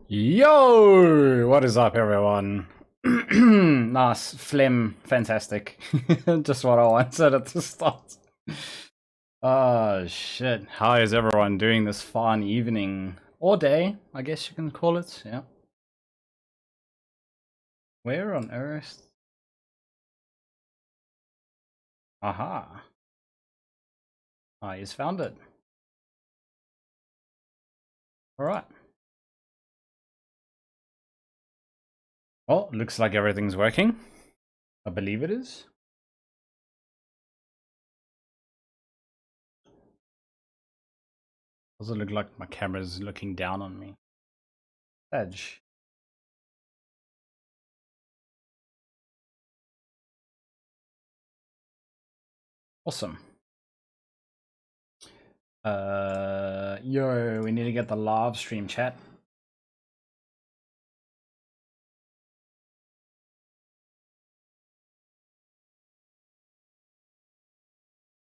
Yo! What is up, everyone? Nice. Phlegm. Fantastic. Just what I wanted at the start. Oh, shit. How is everyone doing this fine evening? Or day, I guess you can call it. Yeah. Where on earth? Aha. I just found it. Alright. Well, looks like everything's working. I believe it is. Does it look like my camera's looking down on me? Edge. Awesome. Yo, we need to get the live stream chat.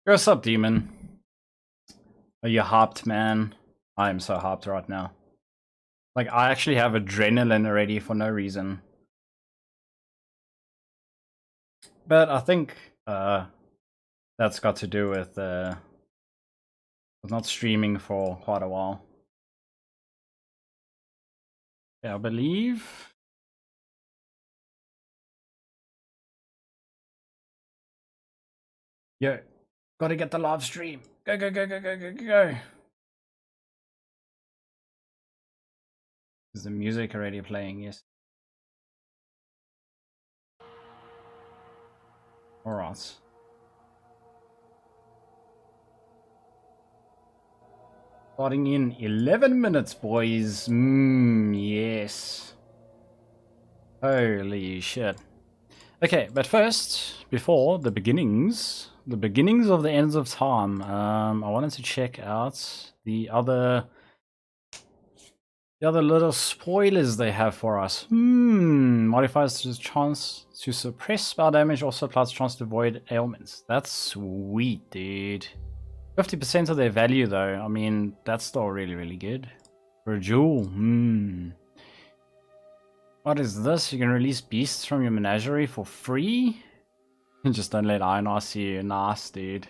What's up, demon? Are you hyped, man? I am so hyped right now. Like, I actually have adrenaline already for no reason. But I think that's got to do with not streaming for quite a while. Yeah, I believe. Yo, gotta get the live stream. Go, go, go, go, go, go, go. Is the music already playing? Yes. Alright. Starting in 11 minutes, boys. Yes. Holy shit. Okay, but first, before the beginnings of the ends of time, I wanted to check out the other little spoilers they have for us. Modifies the chance to suppress spell damage, also applies chance to avoid ailments. That's sweet, dude. 50% of their value, though. I mean, that's still really, really good. For a jewel, What is this? You can release beasts from your menagerie for free? Just don't let Ionar see you. Nice, dude.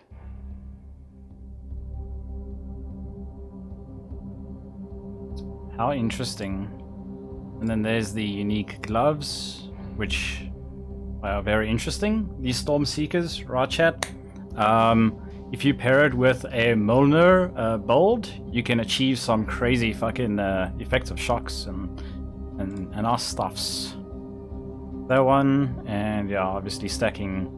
How interesting. And then there's the unique gloves, which are very interesting. These Storm Seekers, right, chat? If you pair it with a Mjolnir build, you can achieve some crazy fucking effective shocks and our stuffs. That one, and yeah, obviously stacking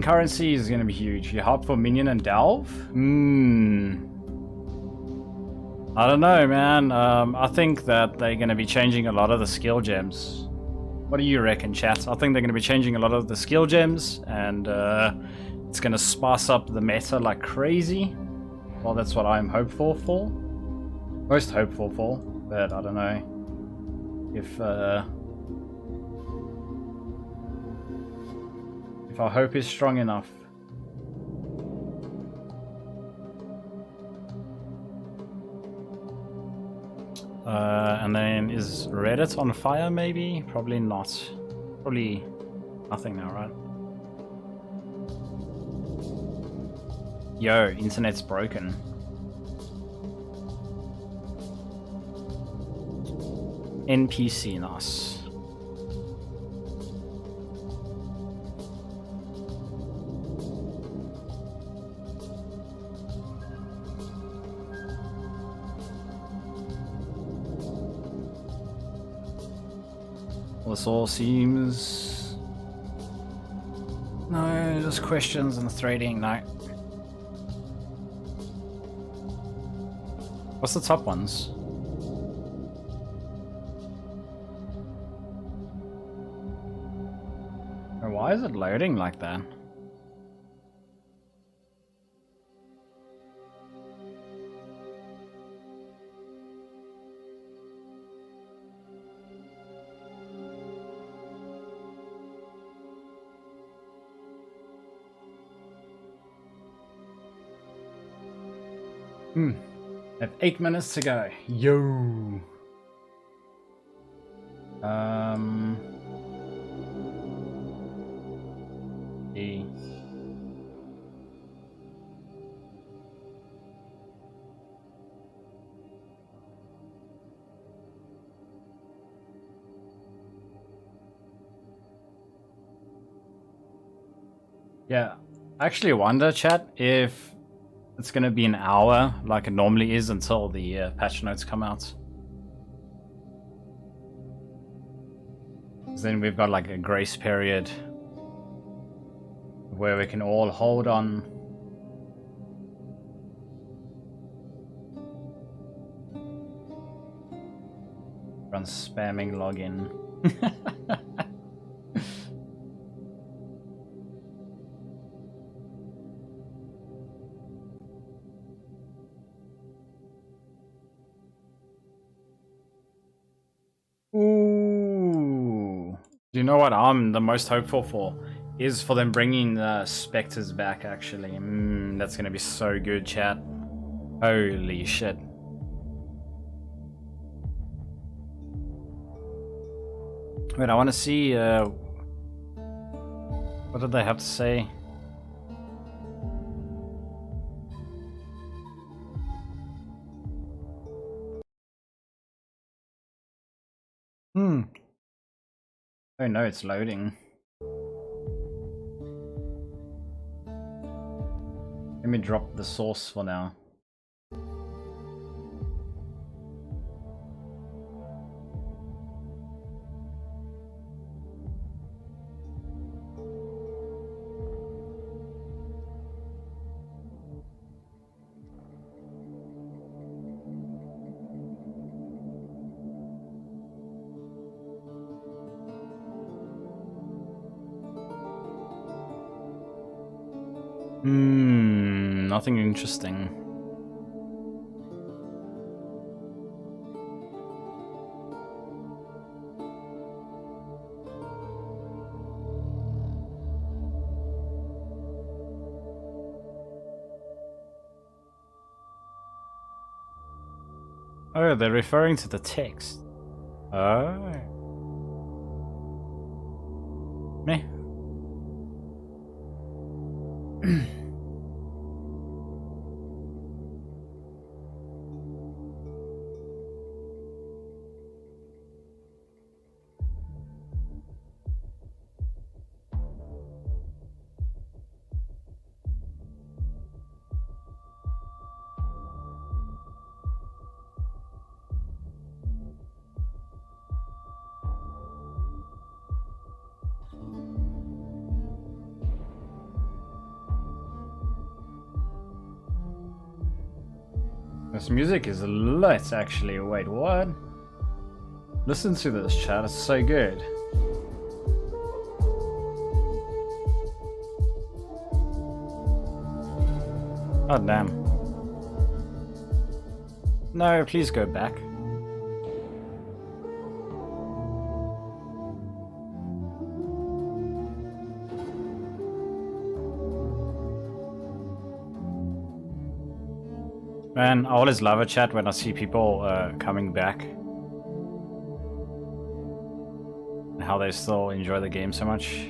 currency is gonna be huge. You hop for minion and delve? I don't know, man. I think that they're gonna be changing a lot of the skill gems. What do you reckon, chat? I think they're gonna be changing a lot of the skill gems, and it's gonna spice up the meta like crazy. Well, that's what I'm hopeful for. Most hopeful for. But I don't know if our hope is strong enough. And then is Reddit on fire? Maybe, probably not. Probably nothing now, right? Yo, internet's broken. NPC, nice. Well, this all seems... No, just questions and threading, no. What's the top ones? Why is it loading like that? I have 8 minutes to go. Yo! E. Yeah, I actually wonder, chat, if it's gonna be an hour like it normally is until the patch notes come out. 'Cause then we've got like a grace period where we can all hold on. Run spamming login. Ooh. Do you know what I'm the most hopeful for? Is for them bringing Spectres back, actually. That's gonna be so good, chat. Holy shit. Wait, I want to see, what did they have to say? Oh no, it's loading. Let me drop the source for now. Nothing interesting. Oh, they're referring to the text. Oh. Meh. This music is lit, actually. Wait, what? Listen to this, chat. It's so good. Oh, damn. No, please go back. Man, I always love a chat when I see people coming back. And how they still enjoy the game so much.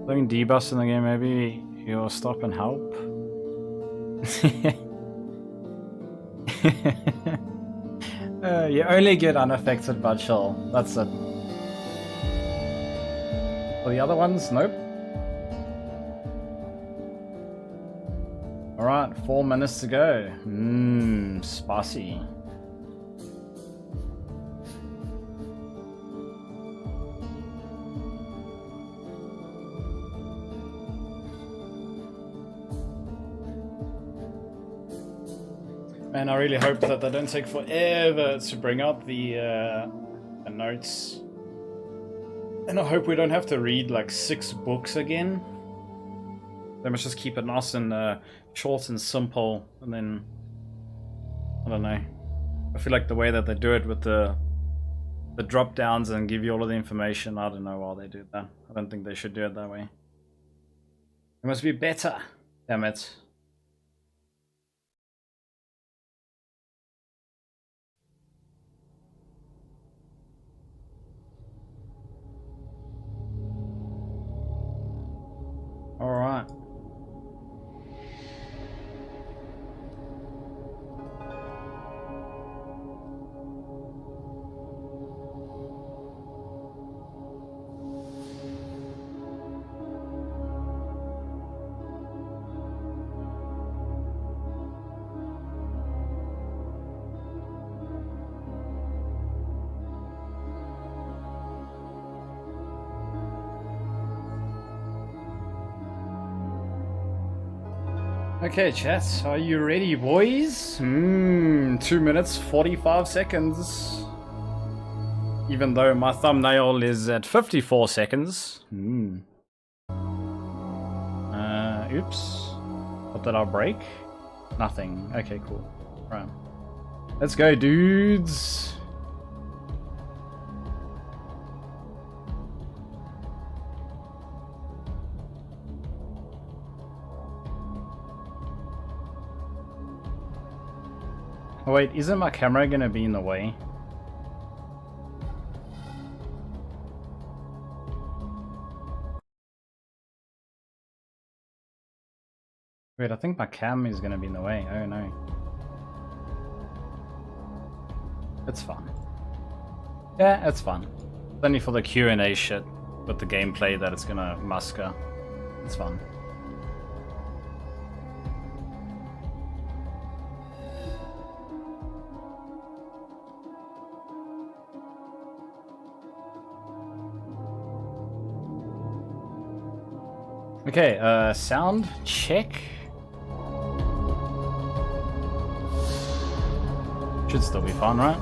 Doing debuffs in the game, maybe you'll stop and help. You only get unaffected by chill. That's it. For the other ones, nope. Alright, 4 minutes to go. Spicy. Man, I really hope that they don't take forever to bring out the notes. And I hope we don't have to read like 6 books again. They must just keep it nice and short and simple, and then I don't know. I feel like the way that they do it with the drop downs and give you all of the information, I don't know why they do that. I don't think they should do it that way. It must be better. Damn it. All right. Okay, chat, are you ready, boys? 2 minutes, 45 seconds. Even though my thumbnail is at 54 seconds. Oops. What did I break? Nothing. Okay, cool. Right. Let's go, dudes. Oh wait, isn't my camera gonna be in the way? Wait, I think my cam is gonna be in the way. Oh no. It's fun. Yeah, it's fun. It's only for the Q&A shit with the gameplay that it's gonna musker. It's fun. Okay, sound check. Should still be fun, right?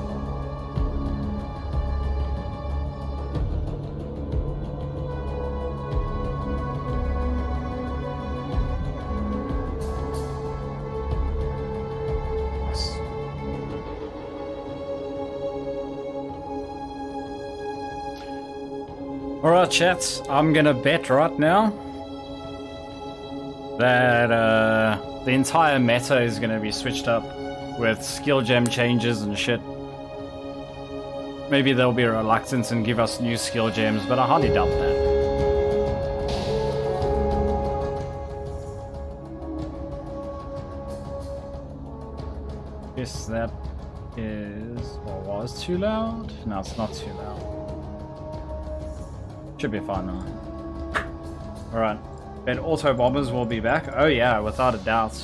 Nice. Alright, chats, I'm gonna bet right now that the entire meta is going to be switched up with skill gem changes and shit. Maybe they'll be reluctant and give us new skill gems, but I highly doubt that. Guess that is, or was too loud? No, it's not too loud. Should be fine now. Alright. And auto bombers will be back. Oh yeah, without a doubt.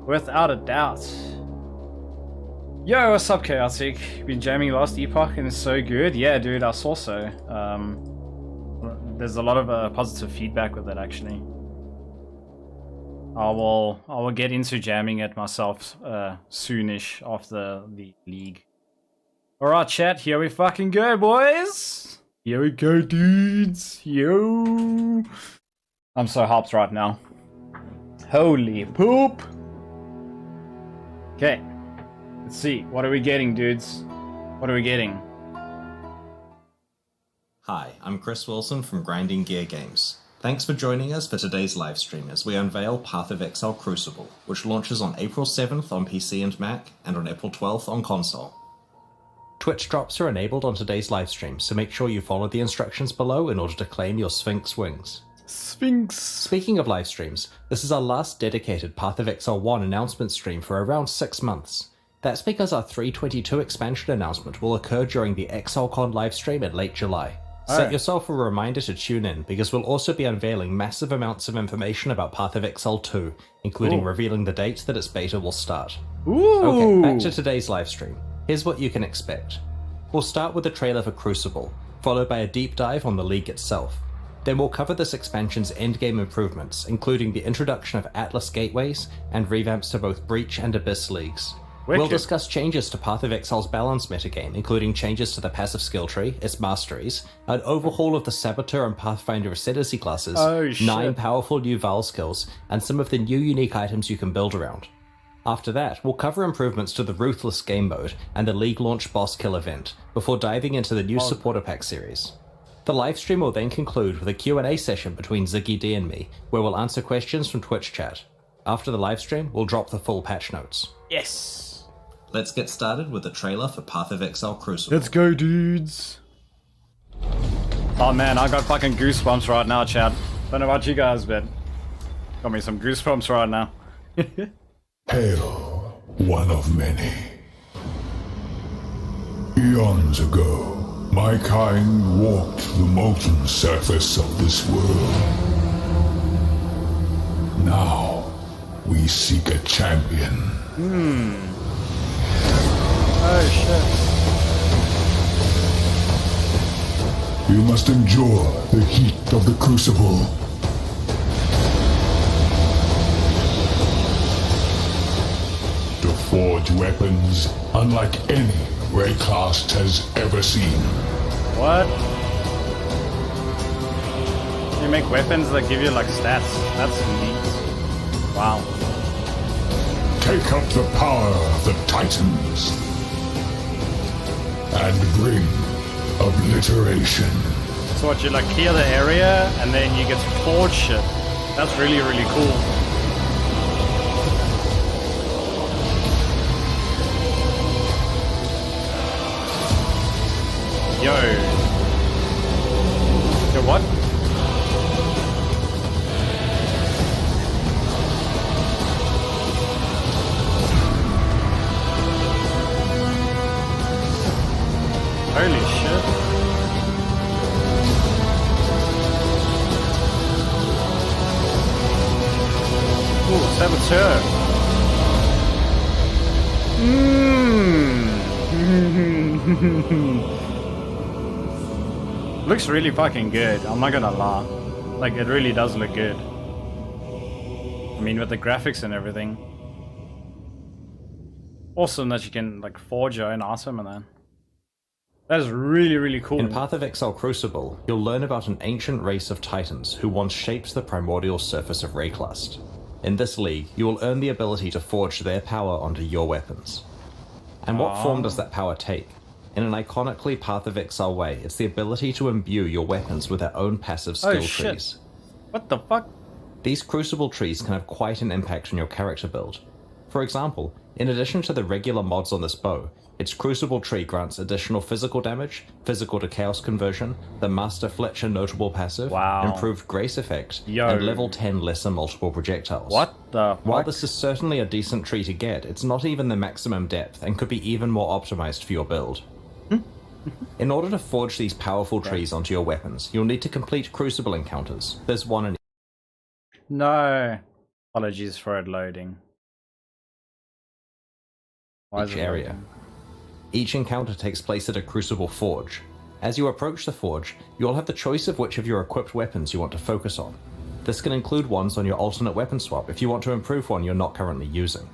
Without a doubt. Yo, what's up, Chaotic? Been jamming last epoch and it's so good. Yeah, dude, I saw so. There's a lot of positive feedback with it, actually. I will get into jamming it myself soonish after the league. Alright, chat, here we fucking go, boys. Here we go, dudes. Yo. I'm so hyped right now. Holy poop! Okay. Let's see. What are we getting, dudes? What are we getting? Hi, I'm Chris Wilson from Grinding Gear Games. Thanks for joining us for today's livestream as we unveil Path of Exile Crucible, which launches on April 7th on PC and Mac, and on April 12th on console. Twitch drops are enabled on today's livestream, so make sure you follow the instructions below in order to claim your Sphinx wings. Sphinx. Speaking of live streams, this is our last dedicated Path of Exile 1 announcement stream for around 6 months. That's because our 3.22 expansion announcement will occur during the Exocon livestream in late July. Set yourself a reminder to tune in, because we'll also be unveiling massive amounts of information about Path of Exile 2, including revealing the date that its beta will start. Okay, back to today's livestream. Here's what you can expect. We'll start with a trailer for Crucible, followed by a deep dive on the League itself. Then we'll cover this expansion's endgame improvements, including the introduction of Atlas gateways and revamps to both Breach and Abyss leagues. We'll discuss changes to Path of Exile's balance metagame, including changes to the passive skill tree, its masteries, an overhaul of the Saboteur and Pathfinder Ascendancy classes, 9 powerful new Val skills, and some of the new unique items you can build around. After that, we'll cover improvements to the Ruthless game mode and the League launch boss kill event, before diving into the new Supporter Pack series. The livestream will then conclude with a Q&A session between Ziggy D and me, where we'll answer questions from Twitch chat. After the livestream, we'll drop the full patch notes. Yes! Let's get started with the trailer for Path of Exile Crucible. Let's go, dudes! Oh man, I got fucking goosebumps right now, chat. Don't know about you guys, but got me some goosebumps right now. Hail, one of many. Eons ago, my kind walked the molten surface of this world. Now, we seek a champion. Oh shit. You must endure the heat of the Crucible. To forge weapons unlike any Rayclast has ever seen. What? You make weapons that give you like stats. That's neat. Wow. Take up the power of the Titans and bring obliteration. So what, you like clear the area and then you get to forge shit. That's really, really cool. Yo. Yo, what? Holy shit. Ooh, Saboteur. Looks really fucking good, I'm not gonna lie. Like, it really does look good. I mean, with the graphics and everything. Awesome that you can, like, forge your own item and that. That is really, really cool. In Path of Exile Crucible, you'll learn about an ancient race of titans who once shaped the primordial surface of Rayclast. In this league, you will earn the ability to forge their power onto your weapons. And what form does that power take? In an iconically Path of Exile way, it's the ability to imbue your weapons with their own passive skill trees. What the fuck? These Crucible trees can have quite an impact on your character build. For example, in addition to the regular mods on this bow, its Crucible tree grants additional physical damage, physical to chaos conversion, the Master Fletcher notable passive, improved grace effect, and level 10 lesser multiple projectiles. What the fuck? While this is certainly a decent tree to get, it's not even the maximum depth and could be even more optimized for your build. In order to forge these powerful trees onto your weapons, you'll need to complete Crucible encounters. There's one in No. Apologies for it loading. each area. Each encounter takes place at a Crucible forge. As you approach the forge, you'll have the choice of which of your equipped weapons you want to focus on. This can include ones on your alternate weapon swap if you want to improve one you're not currently using.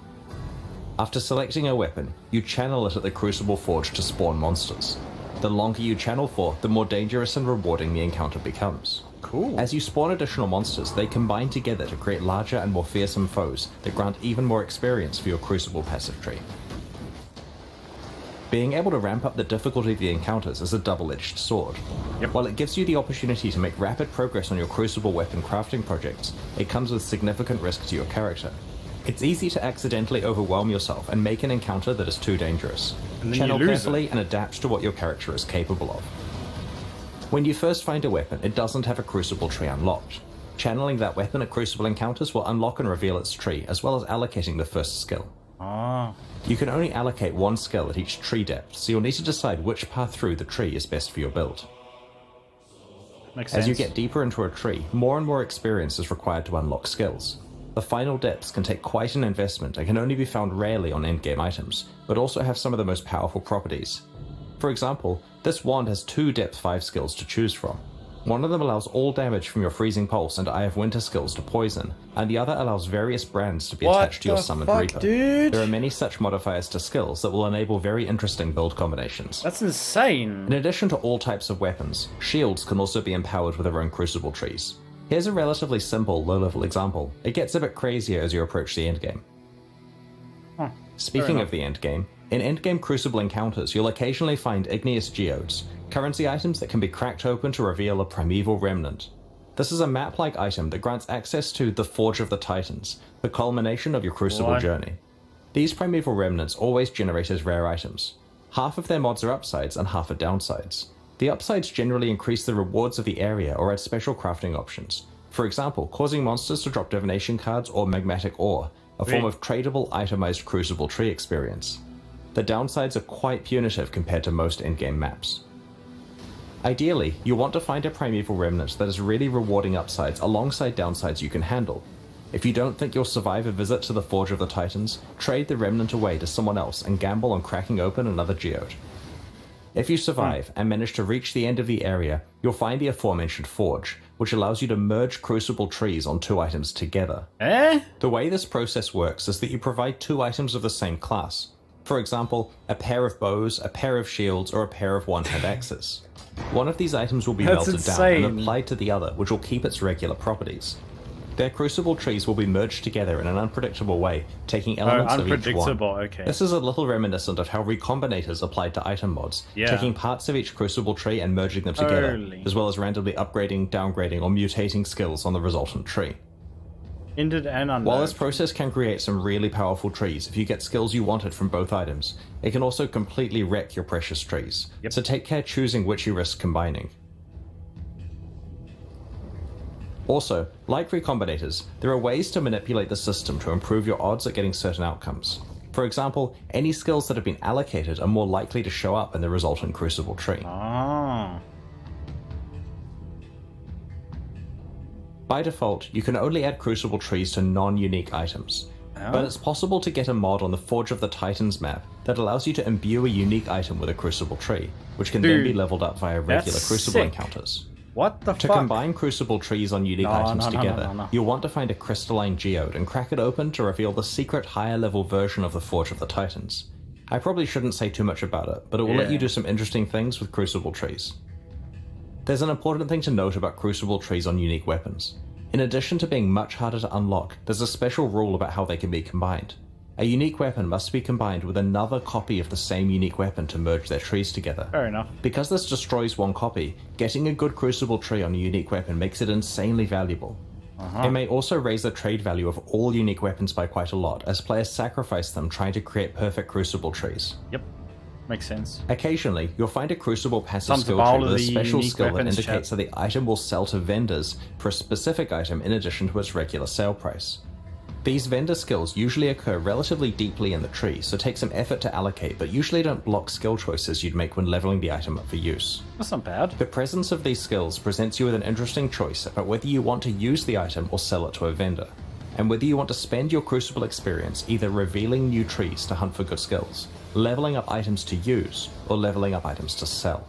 After selecting a weapon, you channel it at the Crucible forge to spawn monsters. The longer you channel for, the more dangerous and rewarding the encounter becomes. Cool. As you spawn additional monsters, they combine together to create larger and more fearsome foes that grant even more experience for your Crucible passive tree. Being able to ramp up the difficulty of the encounters is a double-edged sword. While it gives you the opportunity to make rapid progress on your Crucible weapon crafting projects, it comes with significant risk to your character. It's easy to accidentally overwhelm yourself and make an encounter that is too dangerous. Channel carefully and adapt to what your character is capable of. When you first find a weapon, it doesn't have a Crucible tree unlocked. Channeling that weapon at Crucible encounters will unlock and reveal its tree, as well as allocating the first skill. You can only allocate one skill at each tree depth, so you'll need to decide which path through the tree is best for your build. Makes sense. As you get deeper into a tree, more and more experience is required to unlock skills. The final depths can take quite an investment and can only be found rarely on endgame items, but also have some of the most powerful properties. For example, this wand has 2 depth 5 skills to choose from. One of them allows all damage from your Freezing Pulse and Eye of Winter skills to poison, and the other allows various brands to be attached to your Summoned Reaper. Dude? There are many such modifiers to skills that will enable very interesting build combinations. That's insane. In addition to all types of weapons, shields can also be empowered with their own Crucible trees. Here's a relatively simple low-level example. It gets a bit crazier as you approach the endgame. Speaking of the endgame, in endgame Crucible encounters, you'll occasionally find igneous geodes, currency items that can be cracked open to reveal a primeval remnant. This is a map-like item that grants access to the Forge of the Titans, the culmination of your Crucible journey. These primeval remnants always generate as rare items. Half of their mods are upsides and half are downsides. The upsides generally increase the rewards of the area or add special crafting options. For example, causing monsters to drop divination cards or magmatic ore, a form of tradable itemized Crucible tree experience. The downsides are quite punitive compared to most endgame maps. Ideally, you want to find a primeval remnant that has really rewarding upsides alongside downsides you can handle. If you don't think you'll survive a visit to the Forge of the Titans, trade the remnant away to someone else and gamble on cracking open another geode. If you survive and manage to reach the end of the area, you'll find the aforementioned Forge, which allows you to merge Crucible trees on 2 items together. The way this process works is that you provide 2 items of the same class. For example, a pair of bows, a pair of shields, or a pair of one-hand axes. One of these items will be melted down and applied to the other, which will keep its regular properties. Their Crucible trees will be merged together in an unpredictable way, taking elements of each one. Okay. This is a little reminiscent of how recombinators applied to item mods, taking parts of each Crucible tree and merging them together, as well as randomly upgrading, downgrading, or mutating skills on the resultant tree. Ended and unlocked. While this process can create some really powerful trees if you get skills you wanted from both items, it can also completely wreck your precious trees, so take care choosing which you risk combining. Also, like recombinators, there are ways to manipulate the system to improve your odds at getting certain outcomes. For example, any skills that have been allocated are more likely to show up in the resultant Crucible tree. By default, you can only add Crucible trees to non-unique items, but it's possible to get a mod on the Forge of the Titans map that allows you to imbue a unique item with a Crucible tree, which can then be leveled up via regular Crucible encounters. What the fuck? To combine Crucible trees on unique items together, you'll want to find a crystalline geode and crack it open to reveal the secret higher level version of the Forge of the Titans. I probably shouldn't say too much about it, but it will let you do some interesting things with Crucible trees. There's an important thing to note about Crucible trees on unique weapons. In addition to being much harder to unlock, there's a special rule about how they can be combined. A unique weapon must be combined with another copy of the same unique weapon to merge their trees together. Fair enough. Because this destroys one copy, getting a good Crucible tree on a unique weapon makes it insanely valuable. It may also raise the trade value of all unique weapons by quite a lot, as players sacrifice them trying to create perfect Crucible trees. Yep. Makes sense. Occasionally, you'll find a Crucible passive skill tree with a special skill that indicates that the item will sell to vendors for a specific item in addition to its regular sale price. These vendor skills usually occur relatively deeply in the tree, so take some effort to allocate, but usually don't block skill choices you'd make when leveling the item up for use. That's not bad. The presence of these skills presents you with an interesting choice about whether you want to use the item or sell it to a vendor, and whether you want to spend your Crucible experience either revealing new trees to hunt for good skills, leveling up items to use, or leveling up items to sell.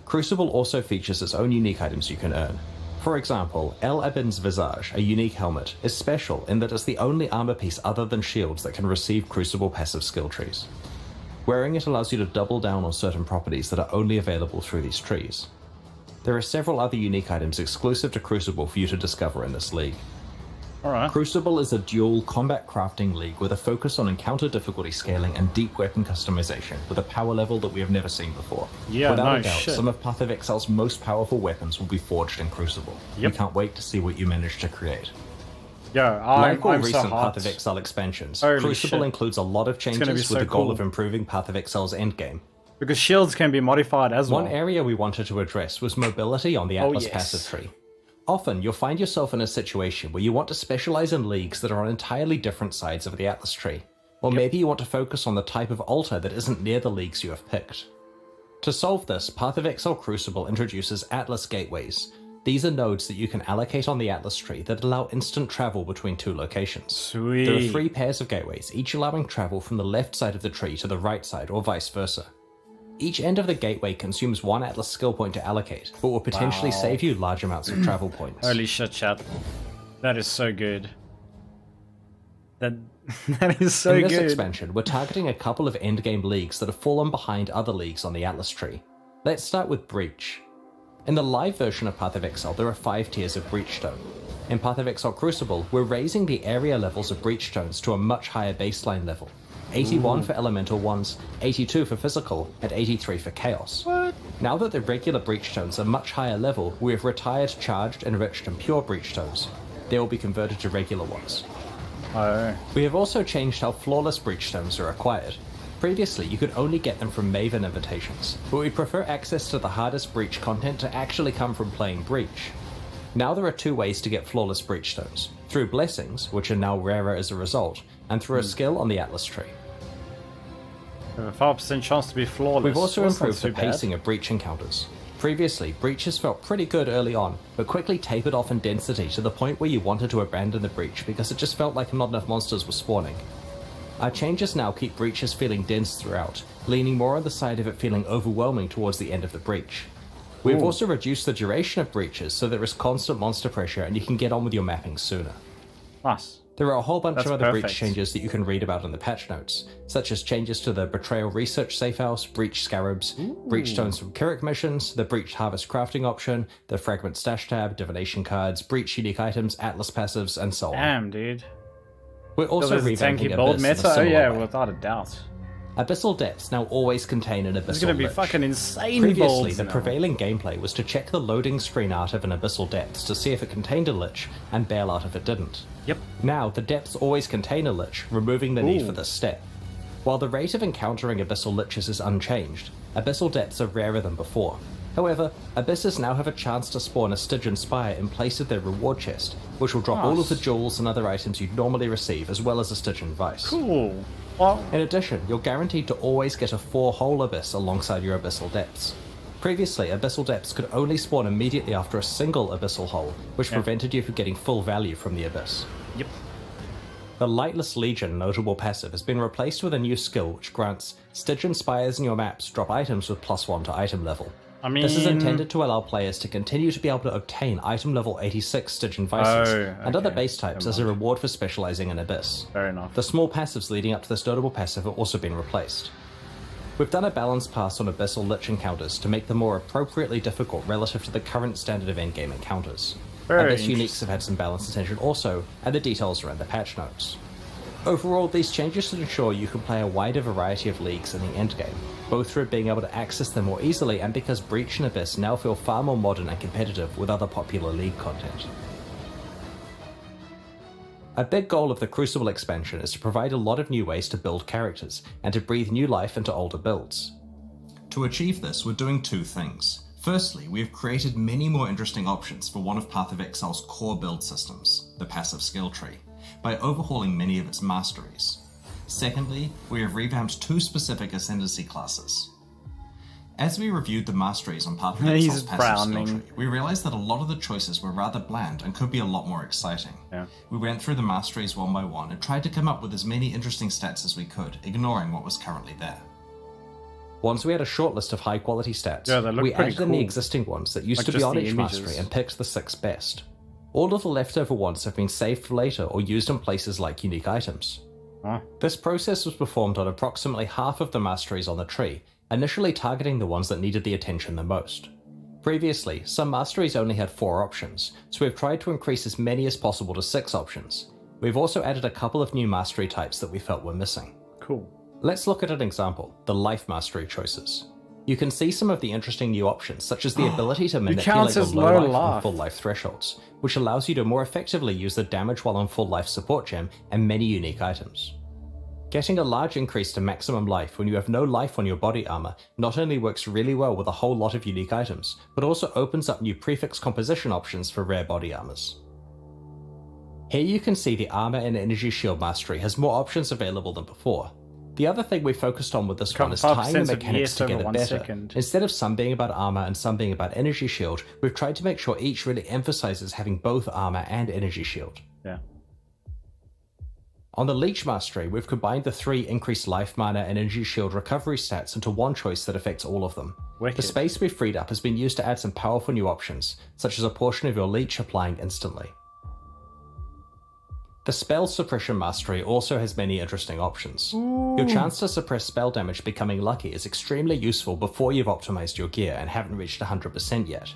Crucible also features its own unique items you can earn. For example, El Abin's Visage, a unique helmet, is special in that it's the only armor piece other than shields that can receive Crucible passive skill trees. Wearing it allows you to double down on certain properties that are only available through these trees. There are several other unique items exclusive to Crucible for you to discover in this league. Alright. Crucible is a dual combat crafting league with a focus on encounter difficulty scaling and deep weapon customization with a power level that we have never seen before. Without a doubt, some of Path of Exile's most powerful weapons will be forged in Crucible. We can't wait to see what you manage to create. Like all recent Path of Exile expansions, Crucible includes a lot of changes with the goal of improving Path of Exile's endgame. Because shields can be modified as well. One area we wanted to address was mobility on the Atlas passive tree. Often, you'll find yourself in a situation where you want to specialize in leagues that are on entirely different sides of the Atlas tree. Or maybe you want to focus on the type of altar that isn't near the leagues you have picked. To solve this, Path of Exile Crucible introduces Atlas Gateways. These are nodes that you can allocate on the Atlas tree that allow instant travel between 2 locations. Sweet. There are 3 pairs of gateways, each allowing travel from the left side of the tree to the right side, or vice versa. Each end of the gateway consumes 1 Atlas skill point to allocate, but will potentially save you large amounts of travel points. Holy shit, chat. That is so good. That is so good. In this expansion, we're targeting a couple of endgame leagues that have fallen behind other leagues on the Atlas tree. Let's start with Breach. In the live version of Path of Exile, there are 5 tiers of Breachstone. In Path of Exile Crucible, we're raising the area levels of Breachstones to a much higher baseline level. 81 for elemental ones, 82 for physical, and 83 for chaos. What? Now that the regular breachstones are much higher level, we have retired charged, enriched, and pure breachstones. They will be converted to regular ones. We have also changed how flawless breachstones are acquired. Previously, you could only get them from Maven invitations, but we prefer access to the hardest breach content to actually come from playing Breach. Now there are 2 ways to get flawless breach stones, through blessings, which are now rarer as a result, and through a skill on the Atlas tree. We have a 5% chance to be flawless. We've also That's not improved the too bad. pacing of breach encounters. Previously, breaches felt pretty good early on, but quickly tapered off in density to the point where you wanted to abandon the breach because it just felt like not enough monsters were spawning. Our changes now keep breaches feeling dense throughout, leaning more on the side of it feeling overwhelming towards the end of the breach. We've also reduced the duration of breaches so there is constant monster pressure and you can get on with your mapping sooner. Nice. There are a whole bunch That's of other breach perfect. changes that you can read about in the patch notes, such as changes to the Betrayal Research Safe House, Breach Scarabs, Breach Stones from Kirik missions, the Breach Harvest crafting option, the Fragment Stash tab, Divination cards, Breach unique items, Atlas passives, and so on. Damn, dude. We're also There's a revamping tanky bold Abyss in a meta. Oh similar yeah, way. without a doubt. Abyssal depths now always contain an Abyssal It's gonna be Lich. fucking insane Previously, bolds the now. prevailing gameplay was to check the loading screen art of an Abyssal Depths to see if it contained a Lich, and bail out if it didn't. Yep. Now, the depths always contain a Lich, removing the need for this step. While the rate of encountering Abyssal Liches is unchanged, Abyssal Depths are rarer than before. However, Abysses now have a chance to spawn a Stygian Spire in place of their reward chest, which will drop all of the jewels and other items you'd normally receive, as well as a Stygian Vice. Cool. Well, In addition, you're guaranteed to always get a 4-hole Abyss alongside your Abyssal Depths. Previously, Abyssal Depths could only spawn immediately after a single Abyssal Hole, which prevented you from getting full value from the Abyss. yep. The Lightless Legion notable passive has been replaced with a new skill which grants Stygian Spires in your maps drop items with +1 to item level. I mean, This is intended to allow players to continue to be able to obtain item level 86 Stygian Vices and other okay. base types as a reward for specializing in Abyss. Fair enough. The small passives leading up to this notable passive have also been replaced. We've done a balanced pass on Abyssal Lich encounters to make them more appropriately difficult relative to the current standard of endgame encounters. Very Abyss uniques have had some balanced attention also, and the details are in the patch notes. Overall, these changes should ensure you can play a wider variety of leagues in the endgame, both through being able to access them more easily and because Breach and Abyss now feel far more modern and competitive with other popular league content. A big goal of the Crucible expansion is to provide a lot of new ways to build characters, and to breathe new life into older builds. To achieve this, we're doing 2 things. Firstly, we have created many more interesting options for one of Path of Exile's core build systems, the passive skill tree, by overhauling many of its masteries. Secondly, we have revamped 2 specific ascendancy classes. As we reviewed the masteries on Path of He's Exile's passive skill frowning. tree, we realized that a lot of the choices were rather bland and could be a lot more exciting. Yeah. We went through the masteries one by one and tried to come up with as many interesting stats as we could, ignoring what was currently there. Once we had a short list of high quality stats, Yeah, they look we pretty added in the cool. existing ones that used Like to be just on the each images. mastery and picked the 6 best. All of the leftover ones have been saved for later or used in places like unique items. Huh. This process was performed on approximately half of the masteries on the tree, initially targeting the ones that needed the attention the most. Previously, some masteries only had 4 options, so we've tried to increase as many as possible to 6 options. We've also added a couple of new mastery types that we felt were missing. Cool. Let's look at an example, the life mastery choices. You can see some of the interesting new options, such as the ability to manipulate counts the as low low life and life. full life thresholds, which allows you to more effectively use the damage while on full life support gem and many unique items. Getting a large increase to maximum life when you have no life on your body armor not only works really well with a whole lot of unique items, but also opens up new prefix composition options for rare body armors. Here you can see the armor and energy shield mastery has more options available than before. The other thing we focused on with this one is tying the 5% of mechanics ES over together 1 better. second. Instead of some being about armor and some being about energy shield, we've tried to make sure each really emphasizes having both armor and energy shield. Yeah. On the Leech Mastery, we've combined the 3 increased life mana and energy shield recovery stats into one choice that affects all of them. Wicked. The space we've freed up has been used to add some powerful new options, such as a portion of your Leech applying instantly. The Spell Suppression Mastery also has many interesting options. Your chance to suppress spell damage becoming lucky is extremely useful before you've optimized your gear and haven't reached 100% yet.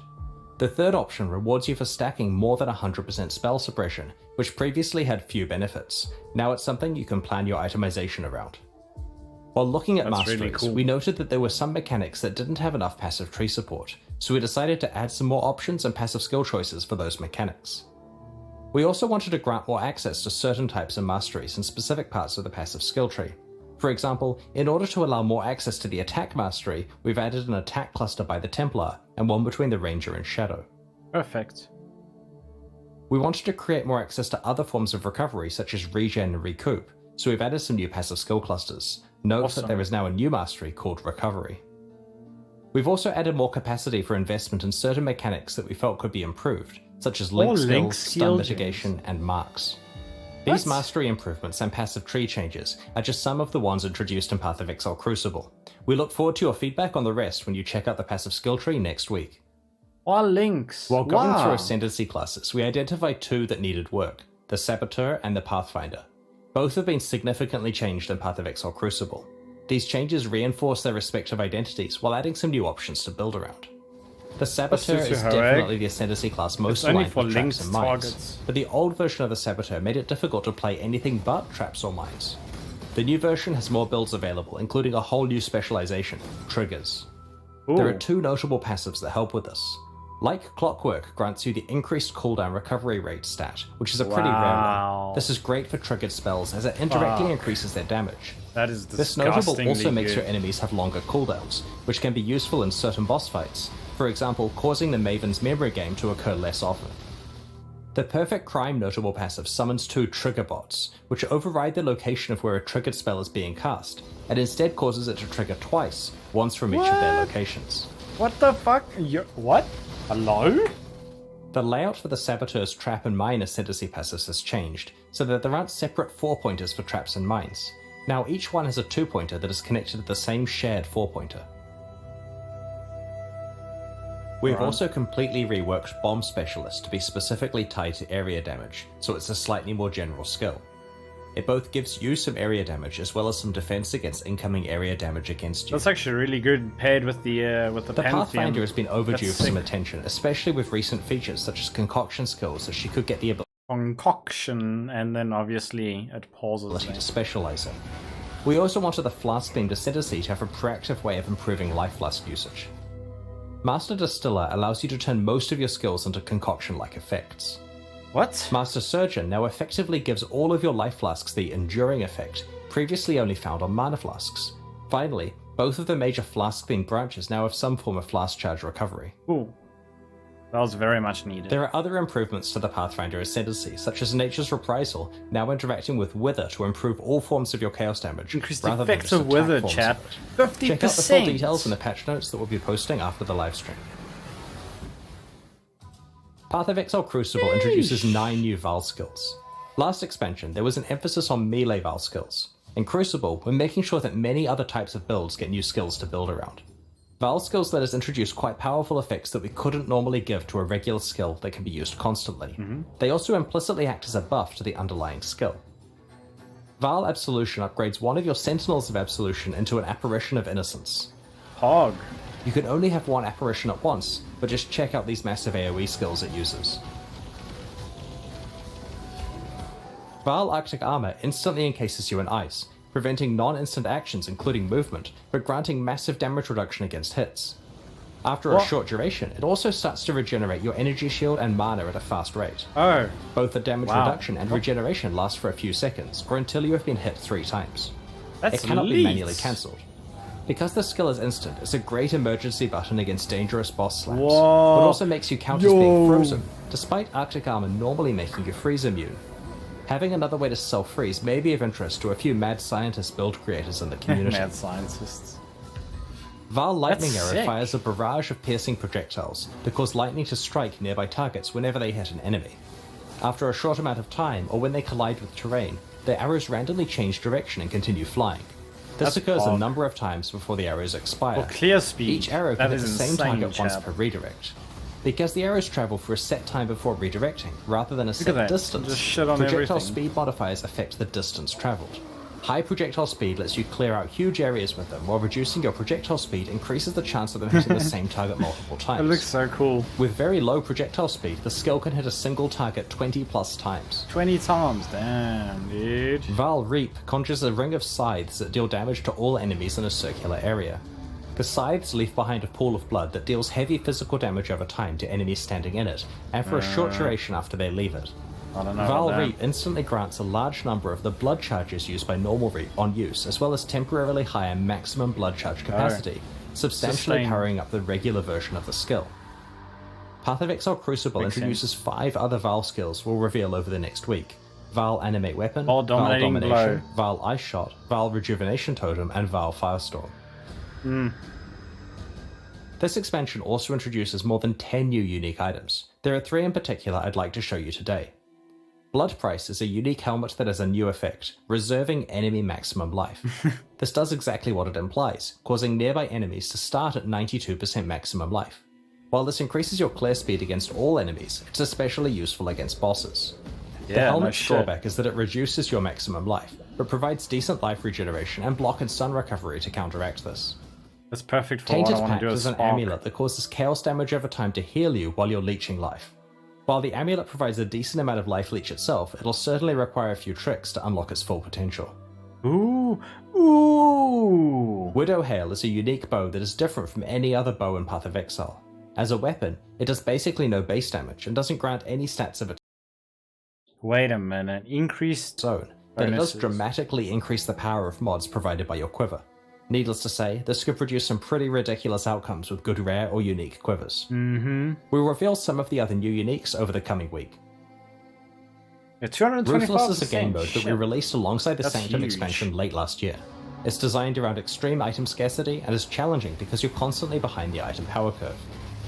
The third option rewards you for stacking more than 100% spell suppression, which previously had few benefits. Now it's something you can plan your itemization around. While looking at That's really masteries, cool. we noted that there were some mechanics that didn't have enough passive tree support, so we decided to add some more options and passive skill choices for those mechanics. We also wanted to grant more access to certain types of masteries in specific parts of the passive skill tree. For example, in order to allow more access to the attack mastery, we've added an attack cluster by the Templar and one between the Ranger and Shadow. Perfect. We wanted to create more access to other forms of recovery such as regen and recoup, so we've added some new passive skill clusters. Note that there is now a new mastery called Recovery. We've also added more capacity for investment in certain mechanics that we felt could be improved, such as link skills, stun mitigation, and marks. These mastery improvements and passive tree changes are just some of the ones introduced in Path of Exile Crucible. We look forward to your feedback on the rest when you check out the passive skill tree next week. Links. While going through ascendancy classes, we identified two that needed work, the Saboteur and the Pathfinder. Both have been significantly changed in Path of Exile Crucible. These changes reinforce their respective identities while adding some new options to build around. The Saboteur is definitely the ascendancy class most aligned with traps and mines, but the old version of the Saboteur made it difficult to play anything but traps or mines. The new version has more builds available, including a whole new specialization, triggers. There are two notable passives that help with this. Like Clockwork grants you the increased cooldown recovery rate stat, which is a pretty rare one. This is great for triggered spells as it indirectly increases their damage. That is this notable also makes your enemies have longer cooldowns, which can be useful in certain boss fights, for example causing the Maven's memory game to occur less often. The Perfect Crime notable passive summons two trigger bots, which override the location of where a triggered spell is being cast, and instead causes it to trigger twice, once from each of their locations. What the fuck? What? Hello? The layout for the Saboteur's trap and mine ascendancy passives has changed, so that there aren't separate 4-pointers for traps and mines. Now each one has a 2-pointer that is connected to the same shared 4-pointer. We have also completely reworked Bomb Specialist to be specifically tied to area damage, so it's a slightly more general skill. It both gives you some area damage as well as some defense against incoming area damage against you. That's actually really good paired with the Pathfinder has been overdue for some attention, especially with recent features such as concoction skills that she could get the concoction, and then obviously it pauses to specialize in. We also wanted the flask-themed ascendancy to have a proactive way of improving life flask usage. Master Distiller allows you to turn most of your skills into concoction-like effects. What? Master Surgeon now effectively gives all of your life flasks the Enduring effect, previously only found on mana flasks. Finally, both of the major flask-themed branches now have some form of flask charge recovery. Ooh. That was very much needed. There are other improvements to the Pathfinder ascendancy, such as Nature's Reprisal, now interacting with Wither to improve all forms of your chaos damage. Increase the effects of Wither, chat. 50%! Check out the full details in the patch notes that we'll be posting after the live stream. Path of Exile Crucible introduces 9 new Val skills. Last expansion, there was an emphasis on melee Val skills. In Crucible, we're making sure that many other types of builds get new skills to build around. Val skills let us introduce quite powerful effects that we couldn't normally give to a regular skill that can be used constantly. They also implicitly act as a buff to the underlying skill. Val Absolution upgrades one of your Sentinels of Absolution into an Apparition of Innocence. HoAG. You can only have one apparition at once, but just check out these massive AoE skills it uses. Val Arctic Armor instantly encases you in ice, preventing non-instant actions including movement, but granting massive damage reduction against hits. After a short duration, it also starts to regenerate your energy shield and mana at a fast rate. Both the damage reduction and regeneration last for a few seconds, or until you have been hit 3 times. It cannot be manually cancelled. Because the skill is instant, it's a great emergency button against dangerous boss slaps, but also makes you count as being frozen, despite Arctic Armor normally making you freeze immune. Having another way to self-freeze may be of interest to a few mad scientist build creators in the community. Mad scientists. Val Lightning Arrow fires a barrage of piercing projectiles that cause lightning to strike nearby targets whenever they hit an enemy. After a short amount of time, or when they collide with terrain, the arrows randomly change direction and continue flying. This occurs a number of times before the arrows expire. Clear speed. Each arrow can hit the same target once per redirect. Because the arrows travel for a set time before redirecting, rather than a set distance, projectile speed modifiers affect the distance traveled. High projectile speed lets you clear out huge areas with them, while reducing your projectile speed increases the chance of them hitting the same target multiple times. It looks so cool. With very low projectile speed, the skill can hit a single target 20 plus times. 20 times, damn, dude. Val Reap conjures a ring of scythes that deal damage to all enemies in a circular area. The scythes leave behind a pool of blood that deals heavy physical damage over time to enemies standing in it, and for a short duration after they leave it. Val Reap instantly grants a large number of the blood charges used by normal Reap on use, as well as temporarily higher maximum blood charge capacity, substantially powering up the regular version of the skill. Path of Exile Crucible Makes introduces 5 other Val skills we'll reveal over the next week. Val Animate Weapon, Val Dominating Domination, Blow. Val Ice Shot, Val Rejuvenation Totem, and Val Firestorm. This expansion also introduces more than 10 new unique items. There are 3 in particular I'd like to show you today. Blood Price is a unique helmet that has a new effect, reserving enemy maximum life. This does exactly what it implies, causing nearby enemies to start at 92% maximum life. While this increases your clear speed against all enemies, it's especially useful against bosses. The helmet's drawback is that it reduces your maximum life, but provides decent life regeneration and block and stun recovery to counteract this. That's perfect for Tainted what I want Pact to do. is an amulet that causes chaos damage over time to heal you while you're leeching life. While the amulet provides a decent amount of life leech itself, it'll certainly require a few tricks to unlock its full potential. Ooh, ooh. Widow Hail is a unique bow that is different from any other bow in Path of Exile. As a weapon, it does basically no base damage and doesn't grant any stats of its Wait a minute. Increased own, but it does bonuses. dramatically increase the power of mods provided by your quiver. Needless to say, this could produce some pretty ridiculous outcomes with good rare or unique quivers. We'll reveal some of the other new uniques over the coming week. Yeah, 225%. Ruthless is a game mode that we Shit. released alongside the That's Sanctum huge. expansion late last year. It's designed around extreme item scarcity and is challenging because you're constantly behind the item power curve.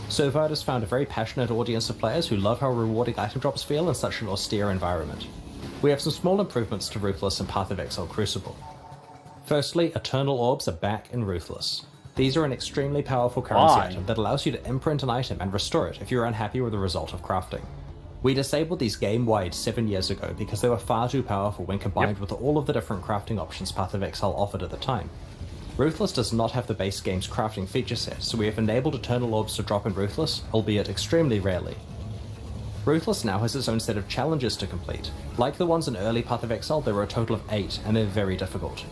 So far it has found a very passionate audience of players who love how rewarding item drops feel in such an austere environment. We have some small improvements to Ruthless and Path of Exile Crucible. Firstly, Eternal Orbs are back in Ruthless. These are an extremely powerful currency Why? item that allows you to imprint an item and restore it if you're unhappy with the result of crafting. We disabled these game-wide 7 years ago because they were far too powerful when combined with all of the different crafting options Path of Exile offered at the time. Ruthless does not have the base game's crafting feature set, so we have enabled Eternal Orbs to drop in Ruthless, albeit extremely rarely. Ruthless now has its own set of challenges to complete. Like the ones in early Path of Exile, there are a total of 8, and they're very difficult.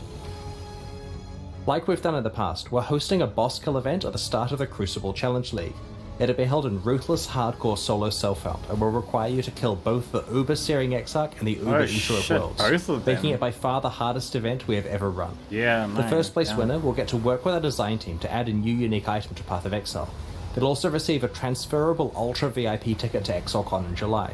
Like we've done in the past, we're hosting a boss kill event at the start of the Crucible Challenge League. It'll be held in Ruthless Hardcore Solo Self-Found, and will require you to kill both the Uber-Searing Exarch and the Uber Eater of shit, Worlds, both of them. making it by far the hardest event we have ever run. Yeah, The first place winner will get to work with our design team to add a new unique item to Path of Exile. They'll also receive a transferable Ultra VIP ticket to Exocon in July.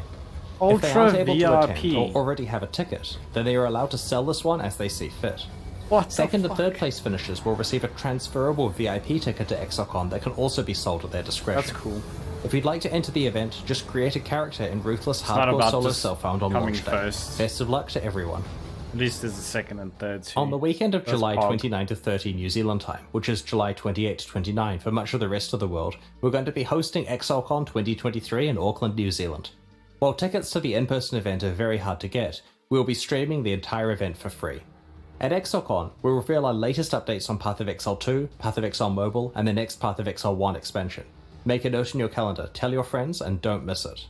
If they aren't able to attend VIP. or already have a ticket, then they are allowed to sell this one as they see fit. What the Second and fuck? third place finishers will receive a transferable VIP ticket to Exocon that can also be sold at their discretion. That's cool. If you'd like to enter the event, just create a character in Ruthless not Hardcore about Solo just Self-Found on coming launch day. first. Best of luck to everyone. At least there's a second and third too. On the weekend of That's July odd. 29 to 30 New Zealand time, which is July 28 to 29 for much of the rest of the world, we're going to be hosting ExileCon 2023 in Auckland, New Zealand. While tickets to the in-person event are very hard to get, we'll be streaming the entire event for free. At ExileCon, we'll reveal our latest updates on Path of Exile 2, Path of Exile Mobile, and the next Path of Exile 1 expansion. Make a note in your calendar, tell your friends, and don't miss it.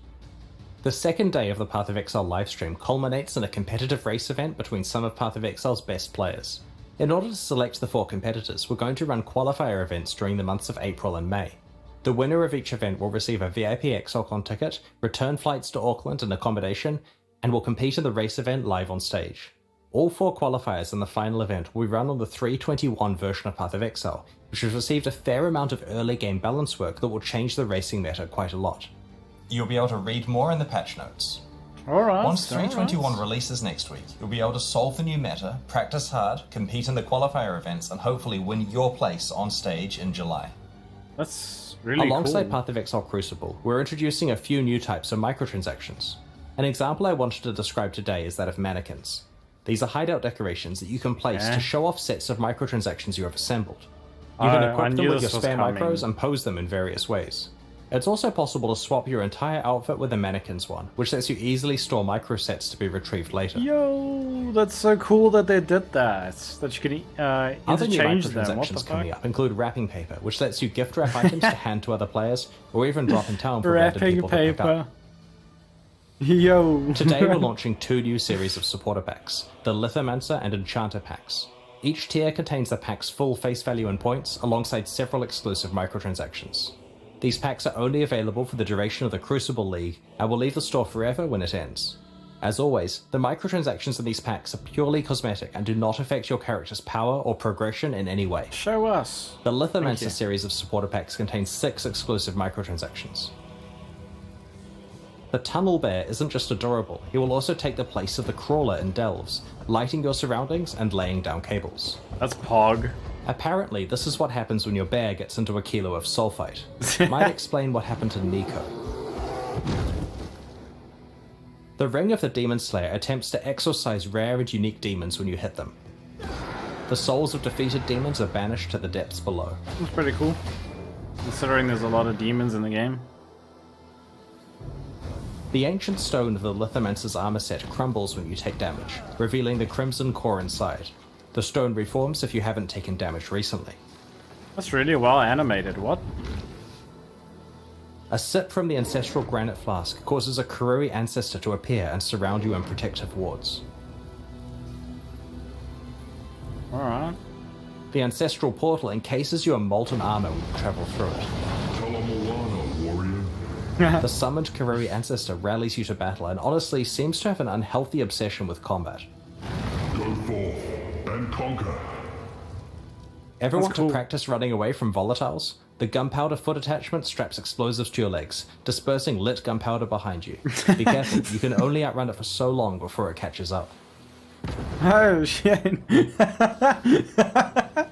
The second day of the Path of Exile livestream culminates in a competitive race event between some of Path of Exile's best players. In order to select the 4 competitors, we're going to run qualifier events during the months of April and May. The winner of each event will receive a VIP ExileCon ticket, return flights to Auckland and accommodation, and will compete in the race event live on stage. All 4 qualifiers in the final event will be run on the 3.21 version of Path of Exile, which has received a fair amount of early game balance work that will change the racing meta quite a lot. You'll be able to read more in the patch notes. Alright. Once 3.21 releases next week, you'll be able to solve the new meta, practice hard, compete in the qualifier events, and hopefully win your place on stage in July. That's really Alongside cool. Path of Exile Crucible, we're introducing a few new types of microtransactions. An example I wanted to describe today is that of mannequins. These are hideout decorations that you can place to show off sets of microtransactions you have assembled. You can I equip them knew with your this was spare coming. micros and pose them in various ways. It's also possible to swap your entire outfit with a mannequin's one, which lets you easily store micro sets to be retrieved later. Yo, that's so cool that they did that. That you could Other new interchange them. What the microtransactions coming fuck? up include wrapping paper, which lets you gift wrap items to hand to other players, or even drop in town for random Wrapping people to pick up. paper. Yo. Today we're launching 2 new series of supporter packs, the Lithomancer and Enchanter packs. Each tier contains the pack's full face value and points, alongside several exclusive microtransactions. These packs are only available for the duration of the Crucible League, and will leave the store forever when it ends. As always, the microtransactions in these packs are purely cosmetic and do not affect your character's power or progression in any way. Show us. The Thank you. Lithomancer series of supporter packs contains 6 exclusive microtransactions. The Tunnel Bear isn't just adorable, he will also take the place of the Crawler in Delves, lighting your surroundings and laying down cables. That's Pog. Apparently, this is what happens when your bear gets into a kilo of sulfite. Might explain what happened to Nico. The Ring of the Demon Slayer attempts to exorcise rare and unique demons when you hit them. The souls of defeated demons are banished to the depths below. That's pretty cool, considering there's a lot of demons in the game. The ancient stone of the Lithomancer's armor set crumbles when you take damage, revealing the crimson core inside. The stone reforms if you haven't taken damage recently. That's really well animated. What? A sip from the ancestral granite flask causes a Karui ancestor to appear and surround you in protective wards. Alright. The ancestral portal encases you in molten armor when you travel through it. Kalamoana, warrior. The summoned Karui ancestor rallies you to battle and honestly seems to have an unhealthy obsession with combat. Go forth and conquer. Ever That's want cool. to practice running away from volatiles? The gunpowder foot attachment straps explosives to your legs, dispersing lit gunpowder behind you. Be careful, you can only outrun it for so long before it catches up. Oh shit. The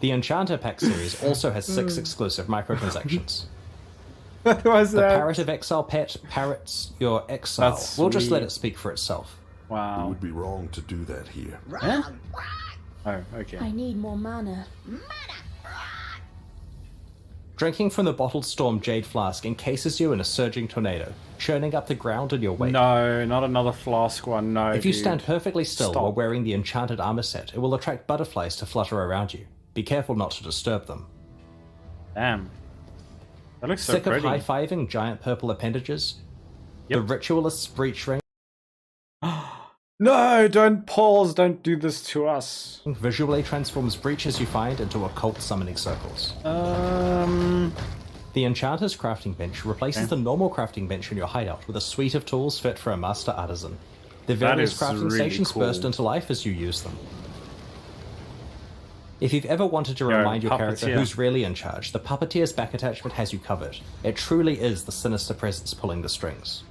Enchanter Pack series also has 6 exclusive microtransactions. What was The that? Parrot of Exile pet parrots your exile. That's We'll just let sweet. it speak for itself. It Wow. would be wrong to do that here. Huh? Oh, okay. I need more mana. Drinking from the bottled Storm Jade Flask encases you in a surging tornado, churning up the ground in your wake. No, not another flask one. No. If you dude. stand perfectly still Stop. while wearing the enchanted armor set, it will attract butterflies to flutter around you. Be careful not to disturb them. Damn. That looks so Sick pretty. of high-fiving giant purple appendages? Yep. The Ritualist's Breach Ring No, don't pause. Don't do this to us. visually transforms breaches you find into occult summoning circles. Um. The Enchanter's Crafting Bench replaces the normal crafting bench in your hideout with a suite of tools fit for a master artisan. The various is crafting really stations cool. burst into life as you use them. If you've ever wanted to Yo, remind your character Puppeteer. who's really in charge, the Puppeteer's back attachment has you covered. It truly is the sinister presence pulling the strings.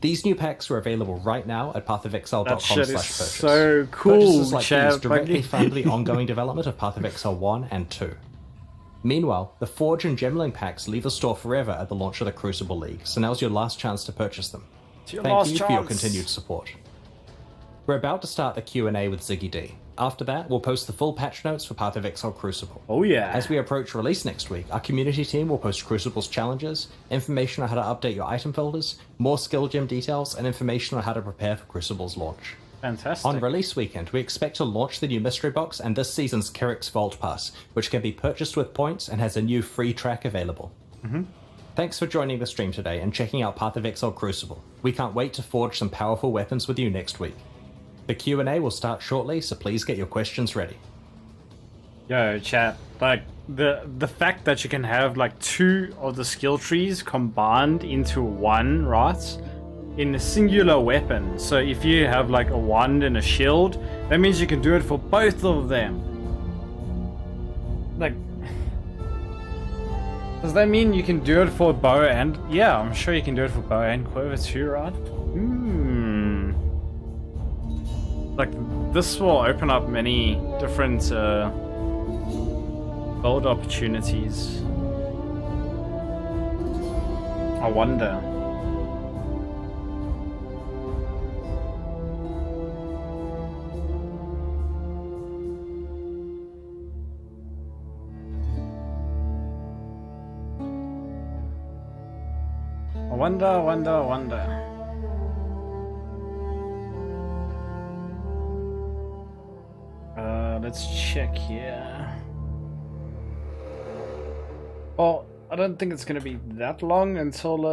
These new packs are available right now at That shit is pathofexile.com/purchase. so cool, Purchases like chat. these directly fund the ongoing development of Path of Exile 1 and 2. Meanwhile, the Forge and Gemling packs leave the store forever at the launch of the Crucible League, so now's your last chance to purchase them. It's your Thank last you for your chance. continued support. We're about to start the Q&A with Ziggy D. After that, we'll post the full patch notes for Path of Exile Crucible. Oh yeah. As we approach release next week, our community team will post Crucible's challenges, information on how to update your item folders, more skill gem details, and information on how to prepare for Crucible's launch. Fantastic. On release weekend, we expect to launch the new mystery box and this season's Kerrick's Vault Pass, which can be purchased with points and has a new free track available. Thanks for joining the stream today and checking out Path of Exile Crucible. We can't wait to forge some powerful weapons with you next week. The Q&A will start shortly, so please get your questions ready. Yo, chat. Like the fact that you can have like 2 of the skill trees combined into one, right? In a singular weapon. So if you have like a wand and a shield, that means you can do it for both of them. Like, does that mean you can do it for bow and... Yeah, I'm sure you can do it for bow and quiver too, right? Like, this will open up many different build opportunities. I wonder. I wonder. Let's check here. Well, I don't think it's gonna be that long until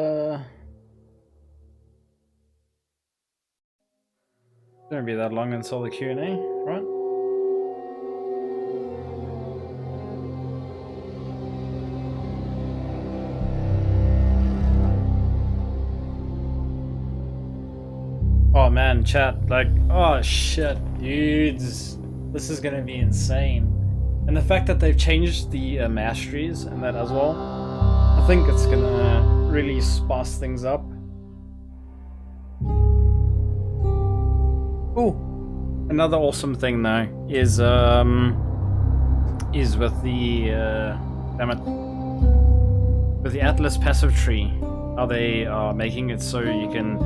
it's gonna be that long until the Q&A, right? Oh man, chat, like, oh shit, dudes. This is gonna be insane. And the fact that they've changed the masteries and that as well, I think it's gonna really spice things up. Another awesome thing though is with the damn it, with the Atlas passive tree, how they are making it so you can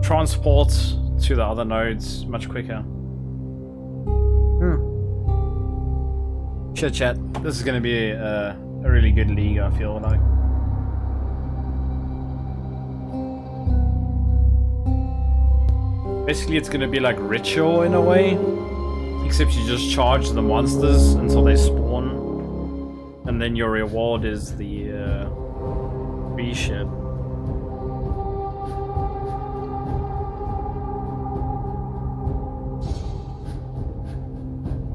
transport to the other nodes much quicker. Shit, chat. This is going to be a really good league, I feel like. Basically, it's going to be like Ritual in a way, except you just charge the monsters until they spawn, and then your reward is the free shit.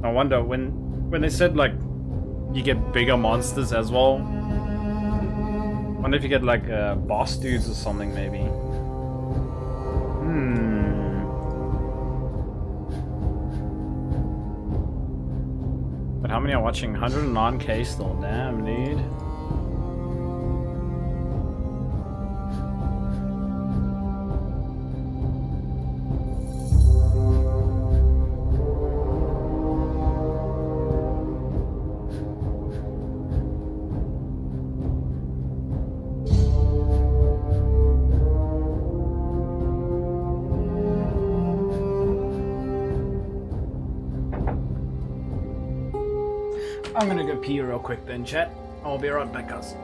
I wonder when they said like you get bigger monsters as well. I wonder if you get like boss dudes or something maybe. But how many are watching? 109k still. Damn, dude. I'm gonna go pee real quick then, chat. I'll be right back, guys.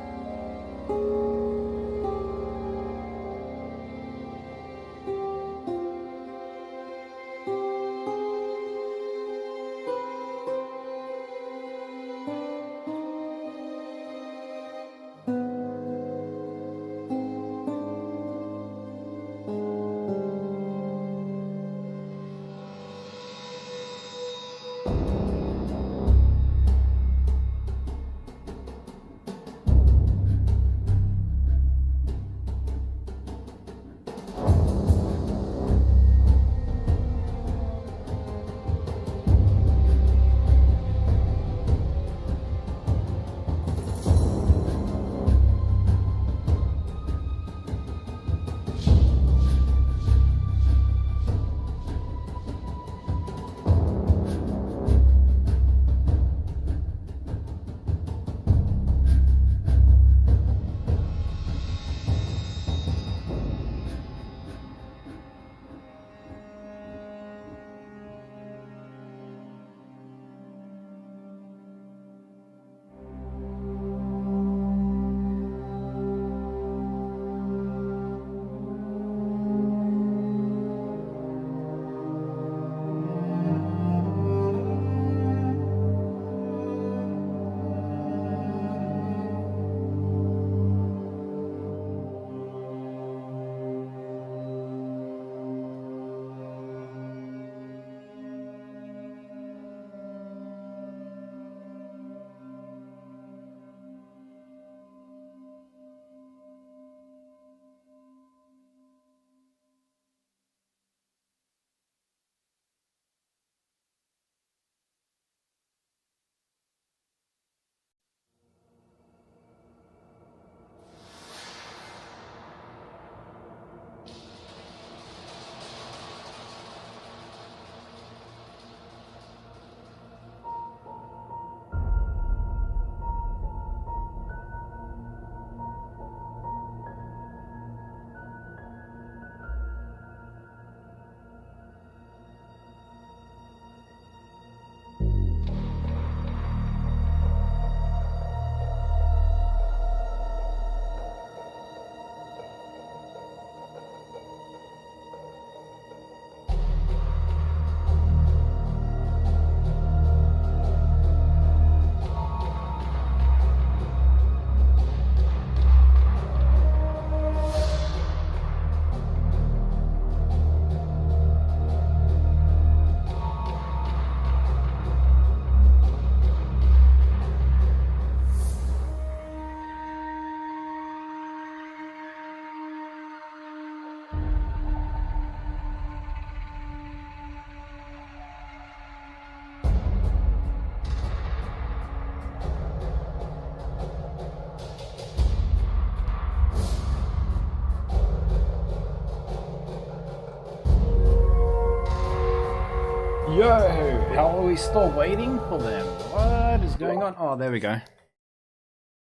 Yo, how are we still waiting for them? What is going on? Oh, there we go.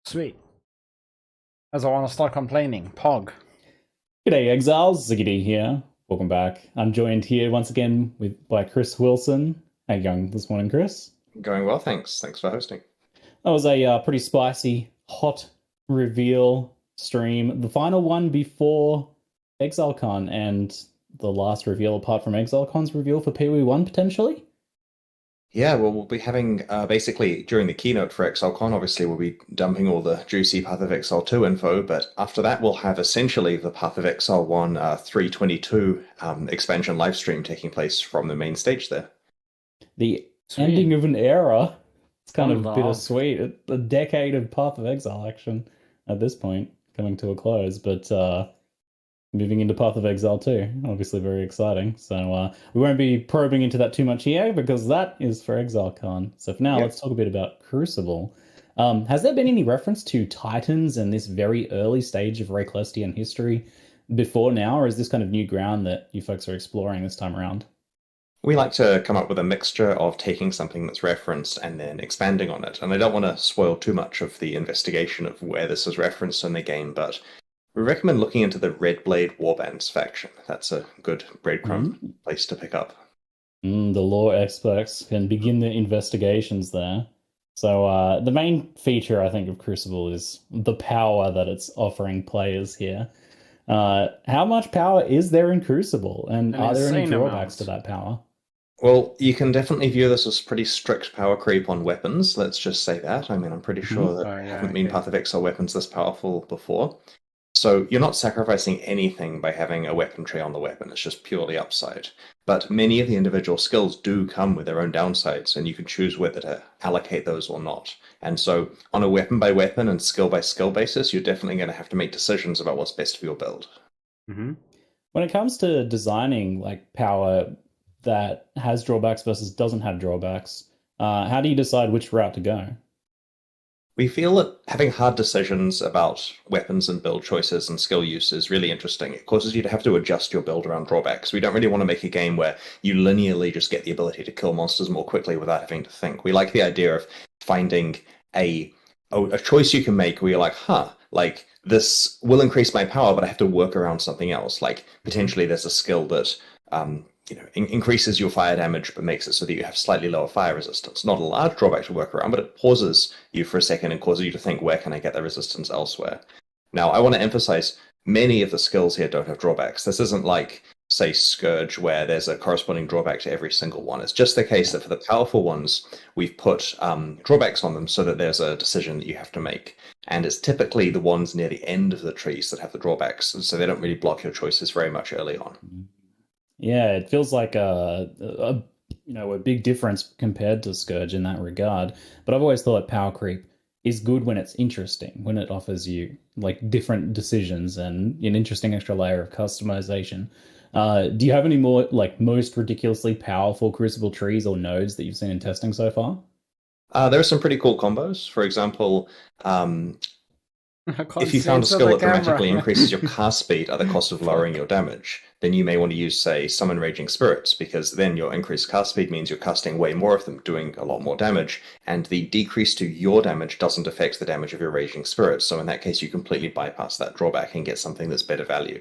Sweet. As I want to start complaining, Pog. G'day Exiles, Ziggity here. Welcome back. I'm joined here once again by Chris Wilson. How you going this morning, Chris? Going well, thanks. Thanks for hosting. That was a pretty spicy, hot reveal stream. The final one before ExileCon and the last reveal apart from ExileCon's reveal for POE 1 potentially? Yeah, well, we'll be having, basically, during the keynote for ExileCon, obviously we'll be dumping all the juicy Path of Exile 2 info, but after that we'll have essentially the Path of Exile 1 3.22 expansion livestream taking place from the main stage there. The ending of an era. It's kind of Love. bittersweet. A decade of Path of Exile action at this point, coming to a close, but moving into Path of Exile 2, obviously very exciting. So we won't be probing into that too much here because that is for ExileCon. So for now, Let's talk a bit about Crucible. Has there been any reference to Titans and this very early stage of Reclestian history before now, or is this kind of new ground that you folks are exploring this time around? We like to come up with a mixture of taking something that's referenced and then expanding on it. And I don't want to spoil too much of the investigation of where this is referenced in the game, but we recommend looking into the Red Blade Warbands faction. That's a good breadcrumb place to pick up. The lore experts can begin their investigations there. So the main feature, I think, of Crucible is the power that it's offering players here. How much power is there in Crucible? And are there any drawbacks to that power? Well, you can definitely view this as pretty strict power creep on weapons. Let's just say that. I mean, I'm pretty sure that haven't been Path of Exile weapons this powerful before. So you're not sacrificing anything by having a weapon tree on the weapon. It's just purely upside. But many of the individual skills do come with their own downsides, and you can choose whether to allocate those or not. And so on a weapon by weapon and skill by skill basis, you're definitely going to have to make decisions about what's best for your build. Mm-hmm. When it comes to designing like power that has drawbacks versus doesn't have drawbacks, how do you decide which route to go? We feel that having hard decisions about weapons and build choices and skill use is really interesting. It causes you to have to adjust your build around drawbacks. We don't really want to make a game where you linearly just get the ability to kill monsters more quickly without having to think. We like the idea of finding a choice you can make where you're like, like this will increase my power, but I have to work around something else. Like potentially there's a skill that increases your fire damage, but makes it so that you have slightly lower fire resistance. Not a large drawback to work around, but it pauses you for a second and causes you to think, where can I get the resistance elsewhere? Now, I want to emphasize, many of the skills here don't have drawbacks. This isn't like, say, Scourge, where there's a corresponding drawback to every single one. It's just the case that for the powerful ones, we've put drawbacks on them so that there's a decision that you have to make. And it's typically the ones near the end of the trees that have the drawbacks, so they don't really block your choices very much early on. Yeah, it feels like a big difference compared to Scourge in that regard. But I've always thought power creep is good when it's interesting, when it offers you like different decisions and an interesting extra layer of customization. Do you have any more like most ridiculously powerful Crucible trees or nodes that you've seen in testing so far? There are some pretty cool combos. For example, if you found a skill that dramatically increases your cast speed at the cost of lowering your damage, then you may want to use, say, Summon Raging Spirits, because then your increased cast speed means you're casting way more of them, doing a lot more damage, and the decrease to your damage doesn't affect the damage of your Raging Spirits, so in that case you completely bypass that drawback and get something that's better value.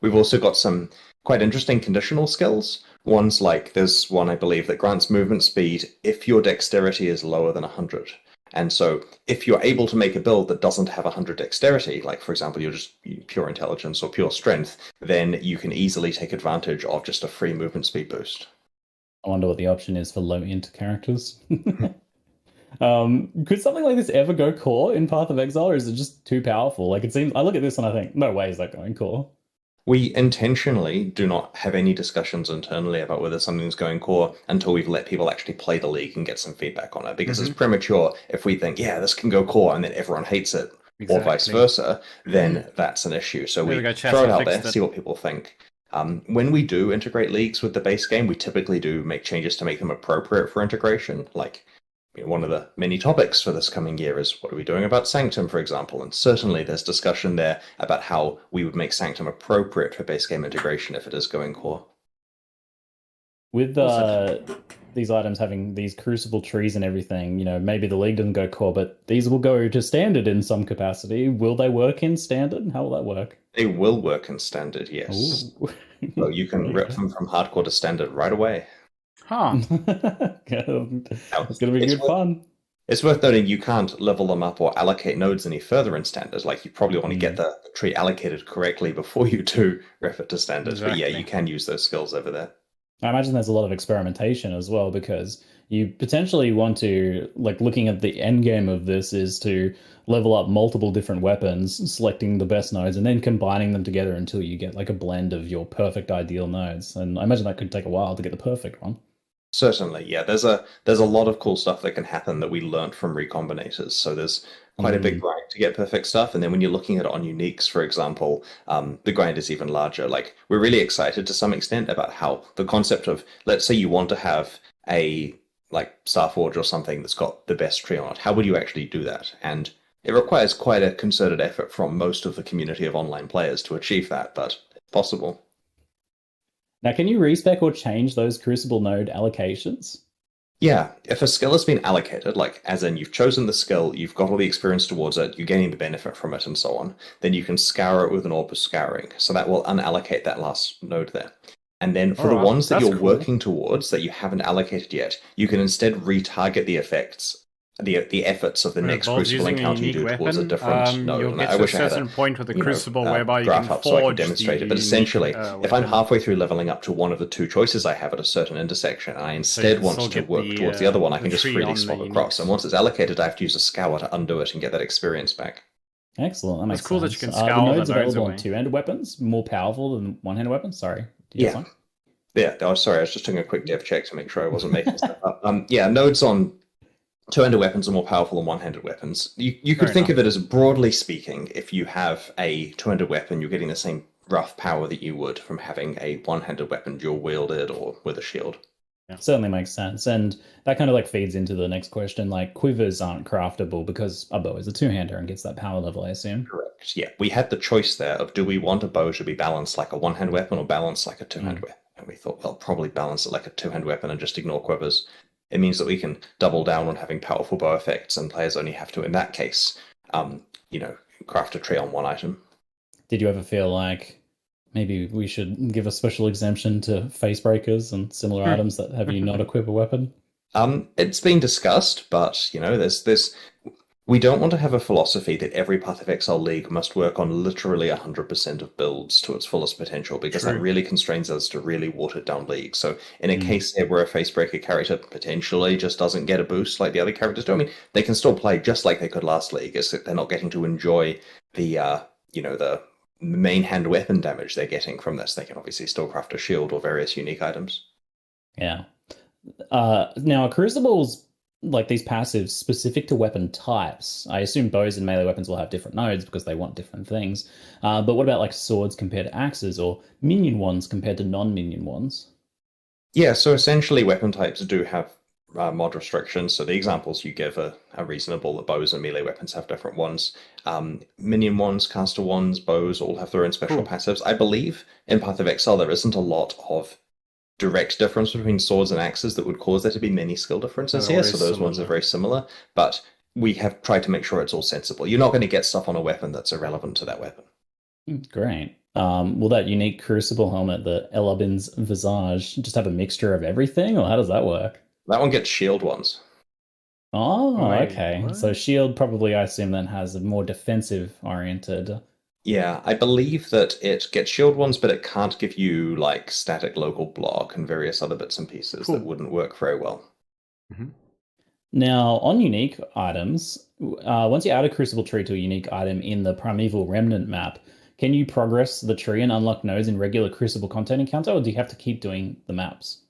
We've also got some quite interesting conditional skills. One's like, there's one I believe that grants movement speed if your dexterity is lower than 100. And so if you're able to make a build that doesn't have 100 dexterity, like for example you're just pure intelligence or pure strength, then you can easily take advantage of just a free movement speed boost. I wonder what the option is for low int characters. Could something like this ever go core in Path of Exile, or is it just too powerful? Like it seems, I look at this and I think, no way is that going core. We intentionally do not have any discussions internally about whether something's going core until we've let people actually play the league and get some feedback on it, because it's premature if we think, yeah, this can go core, and then everyone hates it, or vice versa, then that's an issue. So we throw it out there, see what people think. When we do integrate leagues with the base game, we typically do make changes to make them appropriate for integration, like one of the many topics for this coming year is what are we doing about Sanctum, for example, and certainly there's discussion there about how we would make Sanctum appropriate for base game integration if it is going core. With these items having these crucible trees and everything, maybe the league doesn't go core, but these will go to standard in some capacity. Will they work in standard? How will that work? They will work in standard, yes. So you can rip them from hardcore to standard right away. Huh. It's going to be good fun. It's worth noting you can't level them up or allocate nodes any further in standard. Like, you probably want to get the tree allocated correctly before you do ref it to standard. Exactly. But yeah, you can use those skills over there. I imagine there's a lot of experimentation as well, because you potentially want to, looking at the end game of this is to level up multiple different weapons, selecting the best nodes, and then combining them together until you get a blend of your perfect ideal nodes. And I imagine that could take a while to get the perfect one. Certainly, yeah. There's a lot of cool stuff that can happen that we learnt from recombinators. So there's quite a big grind to get perfect stuff. And then when you're looking at it on uniques, for example, the grind is even larger. We're really excited to some extent about how the concept of, let's say you want to have a Starforge or something that's got the best tree on it. How would you actually do that? And it requires quite a concerted effort from most of the community of online players to achieve that, but it's possible. Now, can you respec or change those Crucible node allocations? Yeah, if a skill has been allocated, as in you've chosen the skill, you've got all the experience towards it, you're gaining the benefit from it and so on, then you can scour it with an orb of scouring. So that will unallocate that last node there. And then for the ones that you're working towards that you haven't allocated yet, you can instead retarget the effects, the efforts of the next Crucible encounter you do towards a different node. You'll get to a certain point with the Crucible whereby you graph can up so I can forge demonstrate it. But essentially, if I'm halfway through leveling up to one of the two choices I have at a certain intersection, and I instead want to work towards the other one, I can just freely swap across. And once it's allocated, I have to use a scour to undo it and get that experience back. Excellent. That makes It's cool sense. that you can scour the nodes available away. on two-handed weapons, more powerful than one-handed weapons? Sorry. Yeah. Yeah, oh, sorry, I was just doing a quick dev check to make sure I wasn't making stuff up. Nodes on two-handed weapons are more powerful than one-handed weapons. You could think of it as, broadly speaking, if you have a two-handed weapon, you're getting the same rough power that you would from having a one-handed weapon dual-wielded or with a shield. Yeah. Certainly makes sense. And that kind of feeds into the next question. Quivers aren't craftable because a bow is a two-hander and gets that power level, I assume. Correct. Yeah, we had the choice there of, do we want a bow to be balanced like a one-hand weapon or balanced like a two-hand weapon? And we thought, well, probably balance it like a two-hand weapon and just ignore quivers. It means that we can double down on having powerful bow effects, and players only have to, in that case, craft a tree on one item. Did you ever feel like maybe we should give a special exemption to face breakers and similar items that have you not equip a weapon? It's been discussed, but there's we don't want to have a philosophy that every Path of Exile League must work on literally 100% of builds to its fullest potential, because that really constrains us to really watered down leagues. So in a case there where a facebreaker character potentially just doesn't get a boost like the other characters do, I mean, they can still play just like they could last league. It's that they're not getting to enjoy the main hand weapon damage they're getting from this. They can obviously still craft a shield or various unique items. Yeah. Now, Crucible's these passives specific to weapon types. I assume bows and melee weapons will have different nodes because they want different things. But what about swords compared to axes, or minion ones compared to non-minion ones? Yeah, so essentially weapon types do have mod restrictions. So the examples you give are reasonable. The bows and melee weapons have different ones. Minion ones, caster ones, bows all have their own special passives. I believe in Path of Exile there isn't a lot of direct difference between swords and axes that would cause there to be many skill differences here, so those ones are very similar, but we have tried to make sure it's all sensible. You're not going to get stuff on a weapon that's irrelevant to that weapon. Great. Will that unique Crucible helmet, the Elabin's Visage, just have a mixture of everything, or how does that work? That one gets shield ones. Oh, okay. What? So shield probably, I assume, then has a more defensive-oriented... Yeah, I believe that it gets shield ones, but it can't give you static local block and various other bits and pieces that wouldn't work very well. Mm-hmm. Now, on unique items, once you add a Crucible tree to a unique item in the Primeval Remnant map, can you progress the tree and unlock nodes in regular Crucible content encounter, or do you have to keep doing the maps?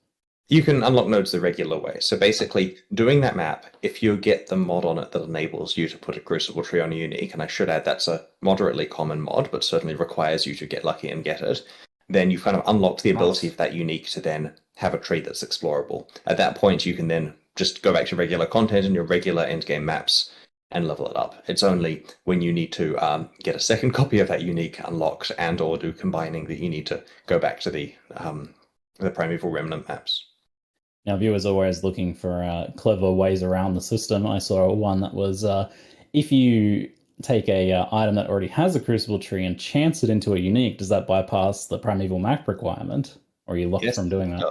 You can unlock nodes the regular way. So basically, doing that map, if you get the mod on it that enables you to put a Crucible tree on a unique, and I should add that's a moderately common mod, but certainly requires you to get lucky and get it, then you've kind of unlocked the ability of that unique to then have a tree that's explorable. At that point, you can then just go back to regular content in your regular endgame maps and level it up. It's only when you need to get a second copy of that unique unlocked and or do combining that you need to go back to the Primeval Remnant maps. Now, viewers are always looking for clever ways around the system. I saw one that was if you take a item that already has a Crucible tree and chance it into a unique, does that bypass the Primeval map requirement? Or are you locked from doing that?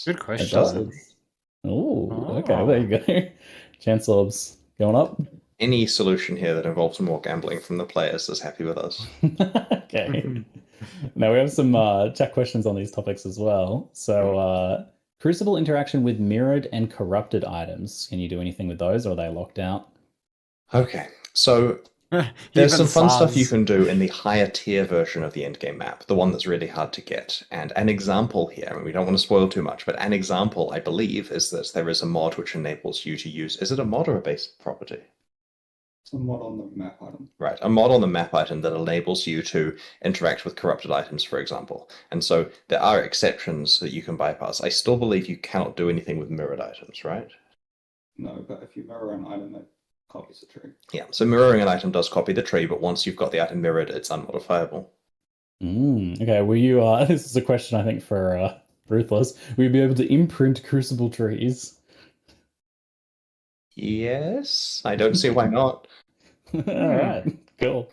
Good It question. does. Oh, okay, there you go. Chance orbs going up. Any solution here that involves more gambling from the players is happy with us. Okay. Now we have some chat questions on these topics as well. So, Crucible interaction with mirrored and corrupted items. Can you do anything with those, or are they locked out? Okay, so there's some fun stuff you can do in the higher tier version of the endgame map, the one that's really hard to get. And an example here, and we don't want to spoil too much, but an example, I believe, is that there is a mod which enables you to use... Is it a mod or a base property? It's a mod on the map item. Right, a mod on the map item that enables you to interact with corrupted items, for example. And so there are exceptions that you can bypass. I still believe you cannot do anything with mirrored items, right? No, but if you mirror an item, it copies the tree. Yeah, so mirroring an item does copy the tree, but once you've got the item mirrored, it's unmodifiable. Okay, will you... this is a question, I think, for Ruthless. Will you be able to imprint Crucible trees? Yes, I don't see why not. All right, cool.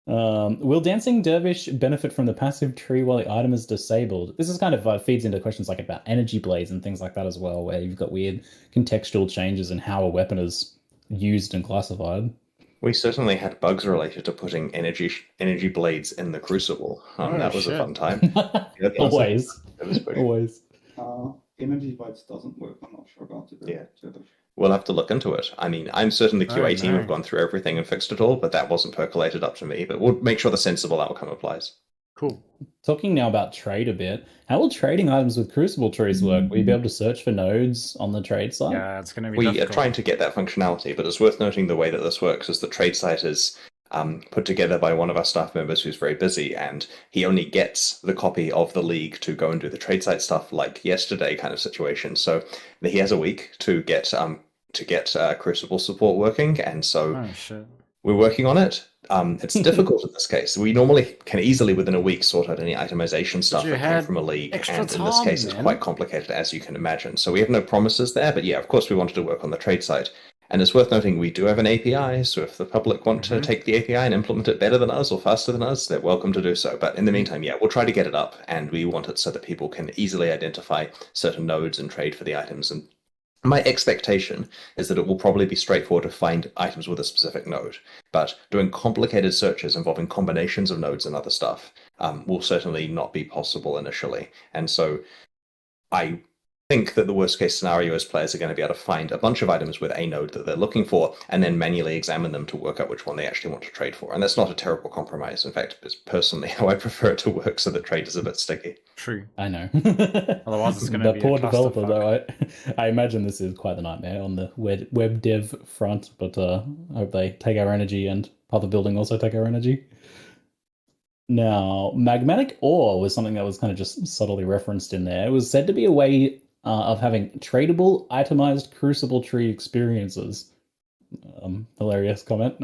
Will Dancing Dervish benefit from the passive tree while the item is disabled? This is kind of feeds into questions like about energy blades and things like that as well, where you've got weird contextual changes in how a weapon is used and classified. We certainly had bugs related to putting energy blades in the Crucible. That was a fun time. Always. It was pretty. Always. Energy blades doesn't work. I'm not sure about it. Yeah. We'll have to look into it. I mean, I'm certain the QA team have no. gone through everything and fixed it all, but that wasn't percolated up to me. But we'll make sure the sensible outcome applies. Cool. Talking now about trade a bit, how will trading items with Crucible trees work? Will you be able to search for nodes on the trade site? Yeah, it's going to be We are difficult. trying to get that functionality, but it's worth noting the way that this works is the trade site is put together by one of our staff members who's very busy, and he only gets the copy of the league to go and do the trade site stuff like yesterday kind of situation. So he has a week to get Crucible support working, and so Oh, shit. we're working on it. It's difficult in this case. We normally can easily within a week sort out any itemization stuff you that came had from a league, extra and in this time, case it's man. quite complicated as you can imagine. So we have no promises there, but yeah, of course we wanted to work on the trade site. And it's worth noting we do have an API, so if the public want to take the API and implement it better than us or faster than us, they're welcome to do so. But in the meantime, yeah, we'll try to get it up, and we want it so that people can easily identify certain nodes and trade for the items. And my expectation is that it will probably be straightforward to find items with a specific node, but doing complicated searches involving combinations of nodes and other stuff will certainly not be possible initially. And so I think that the worst case scenario is players are going to be able to find a bunch of items with a node that they're looking for and then manually examine them to work out which one they actually want to trade for. And that's not a terrible compromise. In fact, it's personally how I prefer it to work, so that trade is a bit sticky. True. I know. Otherwise it's gonna the be a poor developer, clusterfuck. though. I imagine this is quite the nightmare on the web dev front, but I hope they take our energy, and Path of Building also take our energy. Now, magmatic ore was something that was kind of just subtly referenced in there. It was said to be a way of having tradable, itemized Crucible tree experiences. Hilarious comment.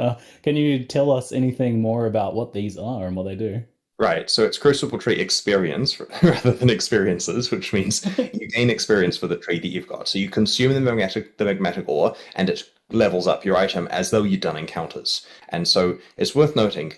Can you tell us anything more about what these are and what they do? Right, so it's Crucible Tree experience rather than experiences, which means you gain experience for the tree that you've got. So you consume the magmatic ore, and it levels up your item as though you'd done encounters. And so it's worth noting,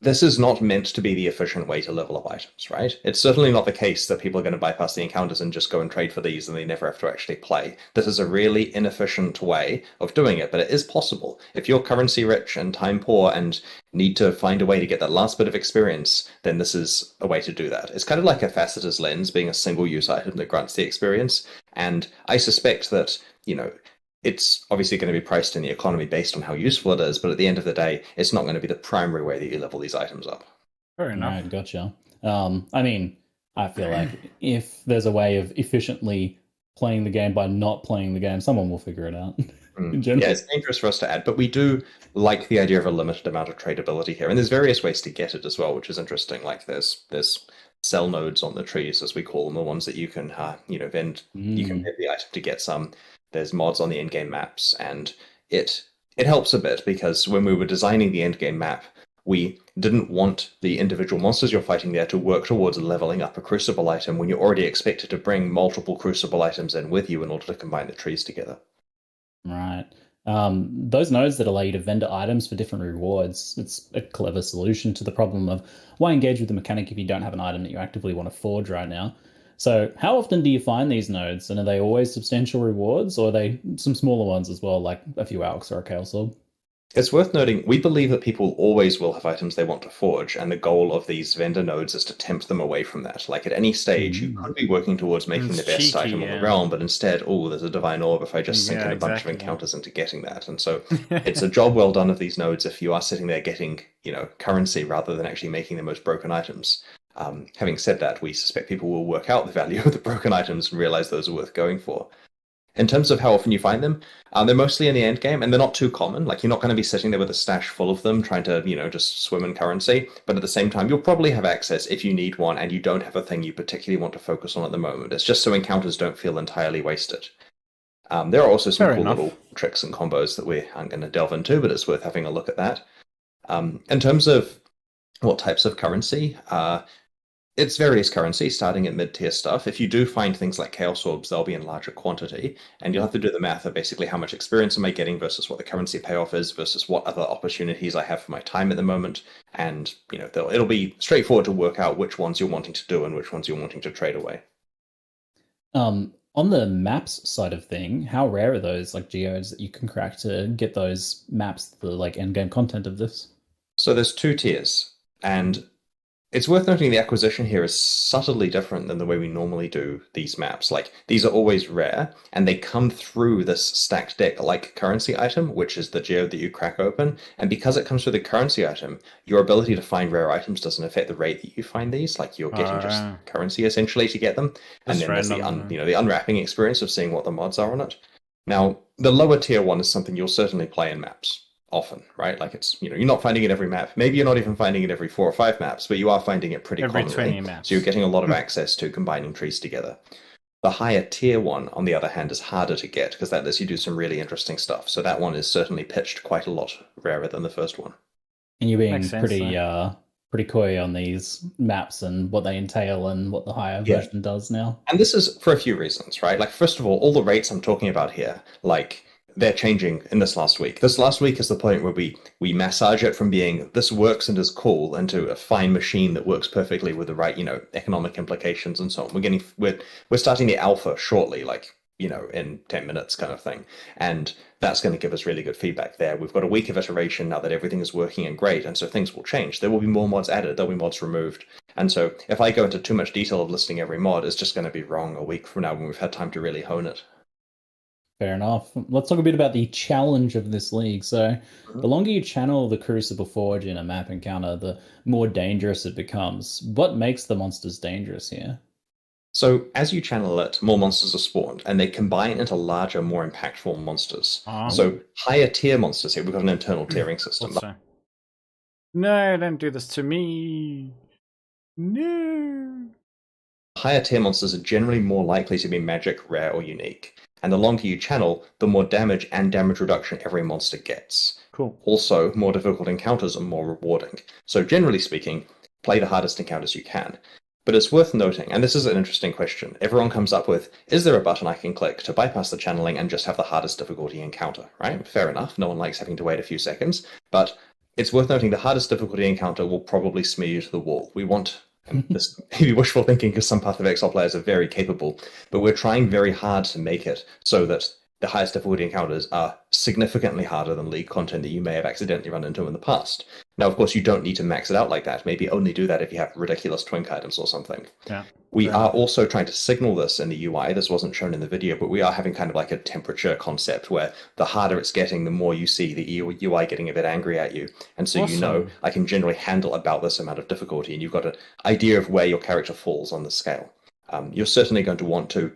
this is not meant to be the efficient way to level up items, right? It's certainly not the case that people are going to bypass the encounters and just go and trade for these and they never have to actually play. This is a really inefficient way of doing it, but it is possible. If you're currency rich and time poor and need to find a way to get that last bit of experience, then this is a way to do that. It's kind of like a Facetor's Lens being a single-use item that grants the experience, and I suspect that, it's obviously going to be priced in the economy based on how useful it is, but at the end of the day, it's not going to be the primary way that you level these items up. Fair enough. Right, gotcha. I mean, I feel like if there's a way of efficiently playing the game by not playing the game, someone will figure it out. In general. Yeah, it's dangerous for us to add, but we do like the idea of a limited amount of tradability here, and there's various ways to get it as well, which is interesting. Like there's sell nodes on the trees, as we call them, the ones that you can vend. You can bid the item to get some. There's mods on the endgame maps, and it helps a bit because when we were designing the endgame map, We didn't want the individual monsters you're fighting there to work towards leveling up a Crucible item when you're already expected to bring multiple Crucible items in with you in order to combine the trees together. Right. Those nodes that allow you to vendor items for different rewards, it's a clever solution to the problem of why engage with the mechanic if you don't have an item that you actively want to forge right now. So how often do you find these nodes, and are they always substantial rewards, or are they some smaller ones as well, like a few Alks or a Chaos Orb? It's worth noting, we believe that people always will have items they want to forge, and the goal of these vendor nodes is to tempt them away from that. Like, at any stage, you could be working towards making the best item on the realm, but instead, there's a Divine Orb if I just sink in a bunch of encounters into getting that. And so it's a job well done of these nodes if you are sitting there getting, currency rather than actually making the most broken items. Having said that, we suspect people will work out the value of the broken items and realize those are worth going for. In terms of how often you find them, they're mostly in the end game, and they're not too common. Like, you're not going to be sitting there with a stash full of them trying to, just swim in currency. But at the same time, you'll probably have access if you need one and you don't have a thing you particularly want to focus on at the moment. It's just so encounters don't feel entirely wasted. There are also some cool little tricks and combos that we aren't going to delve into, but it's worth having a look at that. In terms of what types of currency, it's various currency, starting at mid-tier stuff. If you do find things like Chaos Orbs, they'll be in larger quantity, and you'll have to do the math of basically how much experience am I getting versus what the currency payoff is versus what other opportunities I have for my time at the moment, and it'll be straightforward to work out which ones you're wanting to do and which ones you're wanting to trade away. On the maps side of thing, how rare are those geodes that you can crack to get those maps, the endgame content of this? So there's 2 tiers, and it's worth noting the acquisition here is subtly different than the way we normally do these maps. These are always rare, and they come through this stacked deck like currency item, which is the geode that you crack open. And because it comes through the currency item, your ability to find rare items doesn't affect the rate that you find these. You're getting just currency essentially to get them. And then there's the unwrapping experience of seeing what the mods are on it. Now, the lower tier one is something you'll certainly play in maps. Often, right? It's, you're not finding it every map. Maybe you're not even finding it every 4 or 5 maps, but you are finding it pretty commonly. Every 20 maps. So you're getting a lot of access to combining trees together. The higher tier one, on the other hand, is harder to get because that lets you do some really interesting stuff. So that one is certainly pitched quite a lot rarer than the first one. And you're being pretty coy on these maps and what they entail and what the higher version does now. And this is for a few reasons, right? First of all the rates I'm talking about here, they're changing in this last week. This last week is the point where we massage it from being this works and is cool into a fine machine that works perfectly with the right, economic implications and so on. We're starting the alpha shortly, in 10 minutes kind of thing. And that's going to give us really good feedback there. We've got a week of iteration now that everything is working and great, and so things will change. There will be more mods added, there'll be mods removed. And so if I go into too much detail of listing every mod, it's just going to be wrong a week from now when we've had time to really hone it. Fair enough. Let's talk a bit about the challenge of this league. So the longer you channel the Crucible Forge in a map encounter, the more dangerous it becomes. What makes the monsters dangerous here? So as you channel it, more monsters are spawned, and they combine into larger, more impactful monsters. So higher tier monsters here, we've got an internal tiering system. No, don't do this to me. No. Higher tier monsters are generally more likely to be magic, rare, or unique. And the longer you channel, the more damage and damage reduction every monster gets. Cool. Also, more difficult encounters are more rewarding. So generally speaking, play the hardest encounters you can. But it's worth noting, and this is an interesting question, everyone comes up with, is there a button I can click to bypass the channeling and just have the hardest difficulty encounter, right? Fair enough, no one likes having to wait a few seconds, but it's worth noting the hardest difficulty encounter will probably smear you to the wall. We want, and this may be wishful thinking because some Path of Exile players are very capable, but we're trying very hard to make it so that the highest difficulty encounters are significantly harder than League content that you may have accidentally run into in the past. Now, of course, you don't need to max it out like that. Maybe only do that if you have ridiculous twink items or something. Yeah. We are also trying to signal this in the UI. This wasn't shown in the video, but we are having kind of like a temperature concept where the harder it's getting, the more you see the UI getting a bit angry at you. And so Awesome. I can generally handle about this amount of difficulty, and you've got an idea of where your character falls on the scale. You're certainly going to want to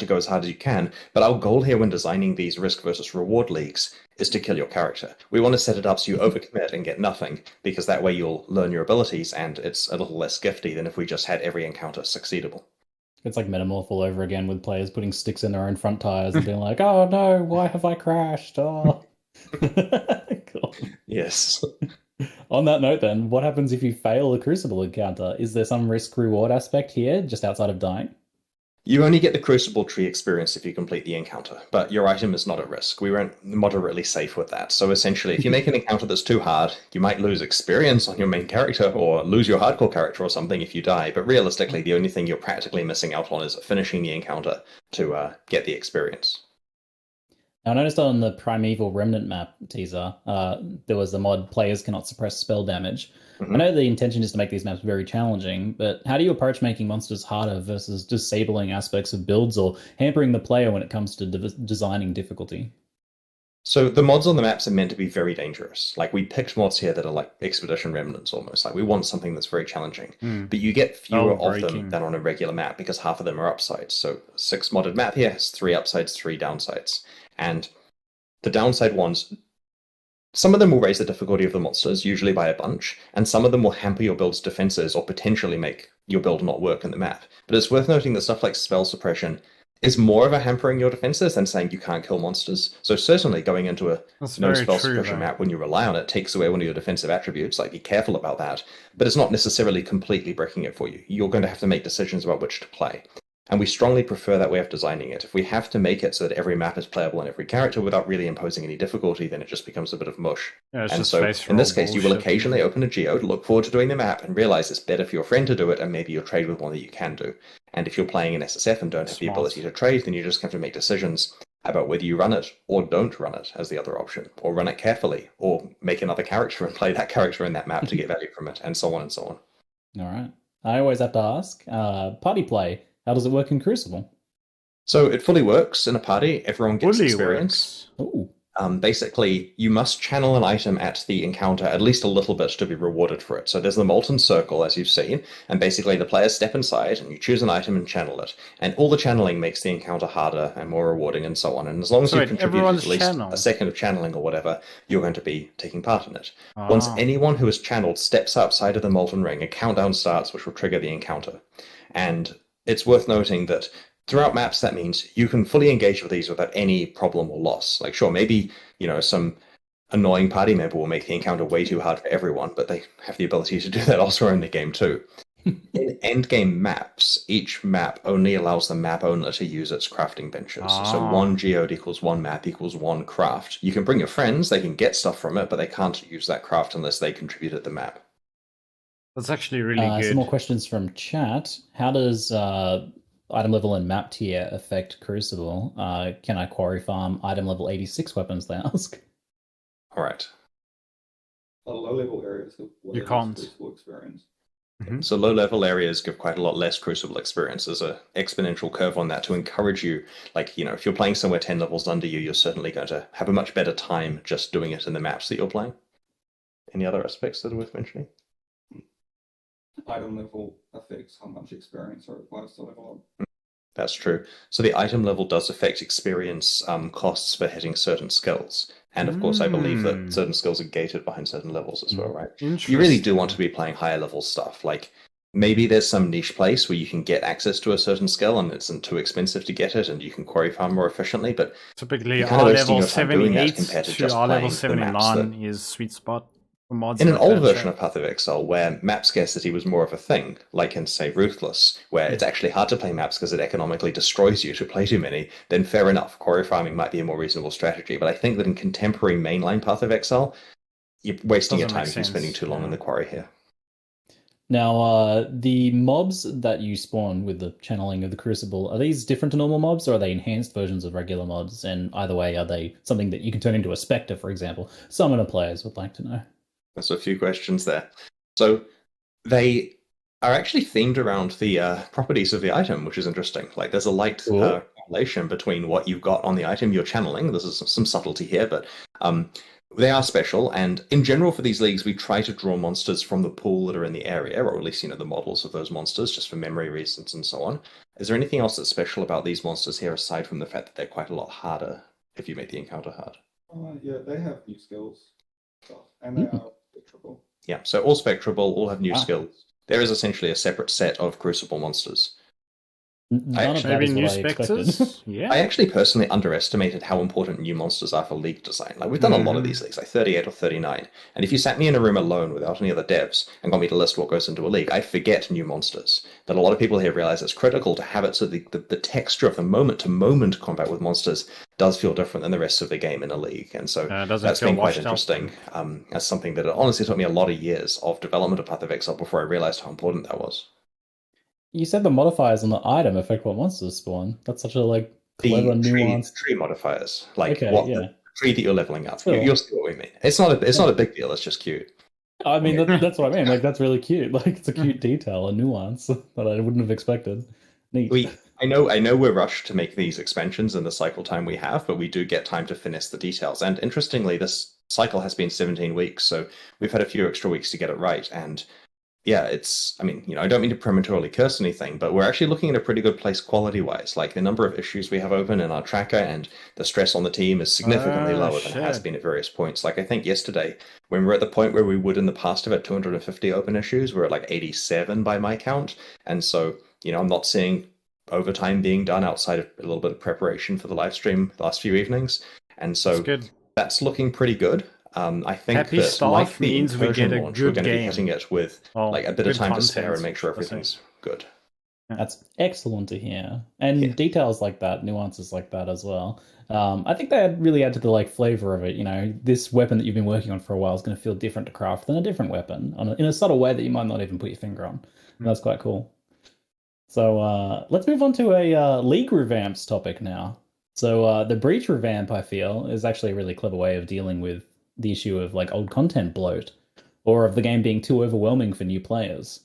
go as hard as you can, but our goal here when designing these risk versus reward leagues is to kill your character. We want to set it up so you overcommit and get nothing, because that way you'll learn your abilities and it's a little less gifty than if we just had every encounter succeedable. It's like Metamorph all over again with players putting sticks in their own front tires and being like, oh no, why have I crashed? Oh. Cool. Yes. On that note, then, what happens if you fail a Crucible encounter? Is there some risk-reward aspect here, just outside of dying? You only get the Crucible tree experience if you complete the encounter, but your item is not at risk. We went moderately safe with that. So essentially, if you make an encounter that's too hard, you might lose experience on your main character or lose your hardcore character or something if you die. But realistically, the only thing you're practically missing out on is finishing the encounter to get the experience. Now, I noticed on the Primeval Remnant map teaser, there was the mod players cannot suppress spell damage. I know the intention is to make these maps very challenging, but how do you approach making monsters harder versus disabling aspects of builds or hampering the player when it comes to designing difficulty? So the mods on the maps are meant to be very dangerous. Like, we picked mods here that are like Expedition Remnants almost. Like, we want something that's very challenging. But you get fewer of them than on a regular map because half of them are upsides. So 6 modded map here has 3 upsides, 3 downsides. And the downside ones, some of them will raise the difficulty of the monsters, usually by a bunch, and some of them will hamper your build's defenses or potentially make your build not work in the map. But it's worth noting that stuff like spell suppression is more of a hampering your defenses than saying you can't kill monsters. So certainly going into a no spell suppression map when you rely on it takes away one of your defensive attributes, like be careful about that. But it's not necessarily completely breaking it for you. You're going to have to make decisions about which to play. And we strongly prefer that way of designing it. If we have to make it so that every map is playable in every character without really imposing any difficulty, then it just becomes a bit of mush. Yeah, and so in this case, you will occasionally open a geode, look forward to doing the map, and realize it's better for your friend to do it, and maybe you'll trade with one that you can do. And if you're playing an SSF and don't have the ability to trade, then you just have to make decisions about whether you run it or don't run it as the other option, or run it carefully, or make another character and play that character in that map to get value from it, and so on and so on. All right. I always have to ask, party play, how does it work in Crucible? So it fully works in a party. Everyone gets experience. Ooh. Basically, you must channel an item at the encounter at least a little bit to be rewarded for it. So there's the Molten Circle, as you've seen, and basically the players step inside and you choose an item and channel it. And all the channeling makes the encounter harder and more rewarding and so on. And as long as you contribute at least a second of channeling or whatever, you're going to be taking part in it. Once anyone who is channeled steps outside of the Molten Ring, a countdown starts which will trigger the encounter. And it's worth noting that throughout maps, that means you can fully engage with these without any problem or loss. Like, sure, maybe, some annoying party member will make the encounter way too hard for everyone, but they have the ability to do that elsewhere in the game too. In endgame maps, each map only allows the map owner to use its crafting benches. So 1 geode equals 1 map equals 1 craft. You can bring your friends, they can get stuff from it, but they can't use that craft unless they contributed the map. That's actually really good. Some more questions from chat. How does item level and map tier affect Crucible? Can I quarry farm item level 86 weapons, they ask? All right. Low level areas you can't. Crucible experience. So low level areas give quite a lot less Crucible experience. There's an exponential curve on that to encourage you. Like, if you're playing somewhere 10 levels under you, you're certainly going to have a much better time just doing it in the maps that you're playing. Any other aspects that are worth mentioning? Item level affects how much experience are required to level up. That's true. So the item level does affect experience costs for hitting certain skills. And of course, I believe that certain skills are gated behind certain levels as well, right? You really do want to be playing higher level stuff. Like, maybe there's some niche place where you can get access to a certain skill and it's not too expensive to get it and you can quarry farm more efficiently, but typically R level 78 to R level 79 is sweet spot. In an old version of Path of Exile, where map scarcity was more of a thing, like in, say, Ruthless, where it's actually hard to play maps because it economically destroys you to play too many, then fair enough, quarry farming might be a more reasonable strategy. But I think that in contemporary mainline Path of Exile, you're wasting your time if you're spending too long in the quarry here. Now, the mobs that you spawn with the channeling of the Crucible, are these different to normal mobs, or are they enhanced versions of regular mobs? And either way, are they something that you can turn into a Spectre, for example? Summoner players would like to know. There's a few questions there. So they are actually themed around the properties of the item, which is interesting. Like, there's a light correlation between what you've got on the item you're channeling. There's some subtlety here, but they are special. And in general, for these leagues, we try to draw monsters from the pool that are in the area, or at least, the models of those monsters, just for memory reasons and so on. Is there anything else that's special about these monsters here, aside from the fact that they're quite a lot harder if you make the encounter hard? Yeah, they have new skills. And they are spectrable. Yeah, so all spectrable, all have new skills. There is essentially a separate set of Crucible monsters. None of that Maybe is new what I expected. specters? Yeah. I actually personally underestimated how important new monsters are for league design. Like, we've done a lot of these leagues, like 38 or 39, and if you sat me in a room alone without any other devs and got me to list what goes into a league, I forget new monsters. But a lot of people here realize it's critical to have it so the texture of the moment-to-moment combat with monsters does feel different than the rest of the game in a league, and so It doesn't that's feel been quite washed out. interesting. That's something that it honestly took me a lot of years of development of Path of Exile before I realized how important that was. You said the modifiers on the item affect what monsters spawn. That's such a clever, nuanced Tree modifiers, like Okay, what yeah. the tree that you're leveling up. Sure. You'll see what we mean. It's not a big deal. It's just cute. I mean, that's what I mean. Like, that's really cute. Like, it's a cute detail, a nuance that I wouldn't have expected. Neat. I know we're rushed to make these expansions in the cycle time we have, but we do get time to finish the details. And interestingly, this cycle has been 17 weeks, so we've had a few extra weeks to get it right. And yeah, I don't mean to prematurely curse anything, but we're actually looking at a pretty good place quality-wise. Like, the number of issues we have open in our tracker and the stress on the team is significantly lower than it has been at various points. Like, I think yesterday, when we're at the point where we would in the past have had 250 open issues, we're at 87 by my count. And so, I'm not seeing overtime being done outside of a little bit of preparation for the live stream the last few evenings. And so that's looking pretty good. I think Happy that stuff like the means we get a launch, good we're going to be game. hitting it with a bit of good time to spare content, and make sure I think. everything's good. That's excellent to hear. And details like that, nuances like that as well. I think they really add to the flavor of it. This weapon that you've been working on for a while is going to feel different to craft than a different weapon in a subtle way that you might not even put your finger on. And that's quite cool. So let's move on to a League revamps topic now. So the Breach revamp, I feel, is actually a really clever way of dealing with the issue of old content bloat, or of the game being too overwhelming for new players.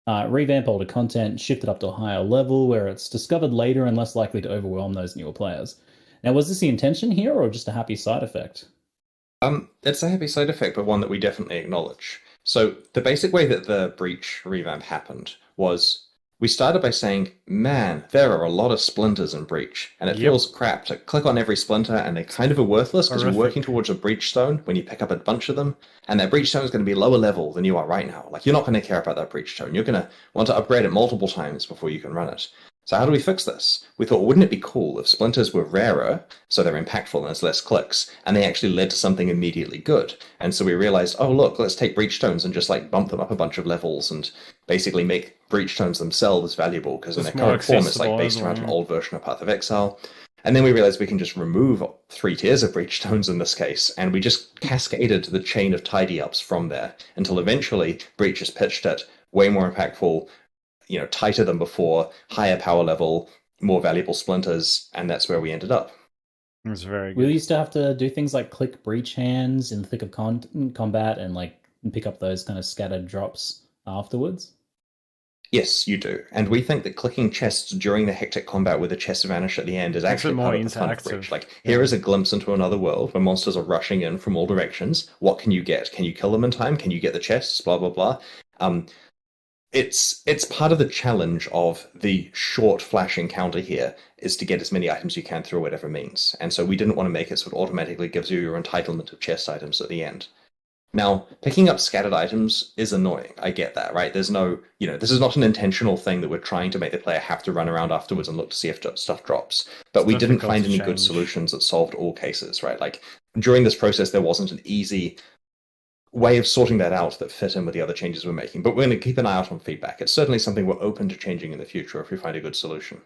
Revamp older content, shift it up to a higher level where it's discovered later and less likely to overwhelm those newer players. Now, was this the intention here, or just a happy side effect? It's a happy side effect, but one that we definitely acknowledge. So the basic way that the Breach revamp happened was we started by saying, man, there are a lot of splinters in Breach, and it feels crap to click on every splinter, and they kind of are worthless because you're working towards a Breach Stone when you pick up a bunch of them, and that Breach Stone is going to be lower level than you are right now. You're not going to care about that Breach Stone. You're going to want to upgrade it multiple times before you can run it. So how do we fix this? We thought, wouldn't it be cool if splinters were rarer, so they're impactful and there's less clicks, and they actually led to something immediately good? And so we realized, oh look, let's take breach stones and just bump them up a bunch of levels and basically make breach stones themselves valuable, because in their current form it's based around an old version of Path of Exile. And then we realized we can just remove 3 tiers of breach stones in this case, and we just cascaded the chain of tidy ups from there until eventually breach is pitched at way more impactful, tighter than before, higher power level, more valuable splinters, and that's where we ended up. It's very good. Will you still have to do things like click breach hands in the thick of combat and pick up those kind of scattered drops afterwards? Yes, you do. And we think that clicking chests during the hectic combat with the chests vanish at the end is actually more part of the fun of interactive. Breach. Here is a glimpse into another world where monsters are rushing in from all directions. What can you get? Can you kill them in time? Can you get the chests? Blah, blah, blah. It's part of the challenge of the short flash encounter here is to get as many items you can through whatever means. And so we didn't want to make it so it automatically gives you your entitlement of chest items at the end. Now, picking up scattered items is annoying. I get that, right? There's no, this is not an intentional thing that we're trying to make the player have to run around afterwards and look to see if stuff drops. But we didn't find any good solutions that solved all cases, right? During this process, there wasn't an easy way of sorting that out that fit in with the other changes we're making. But we're going to keep an eye out on feedback. It's certainly something we're open to changing in the future if we find a good solution.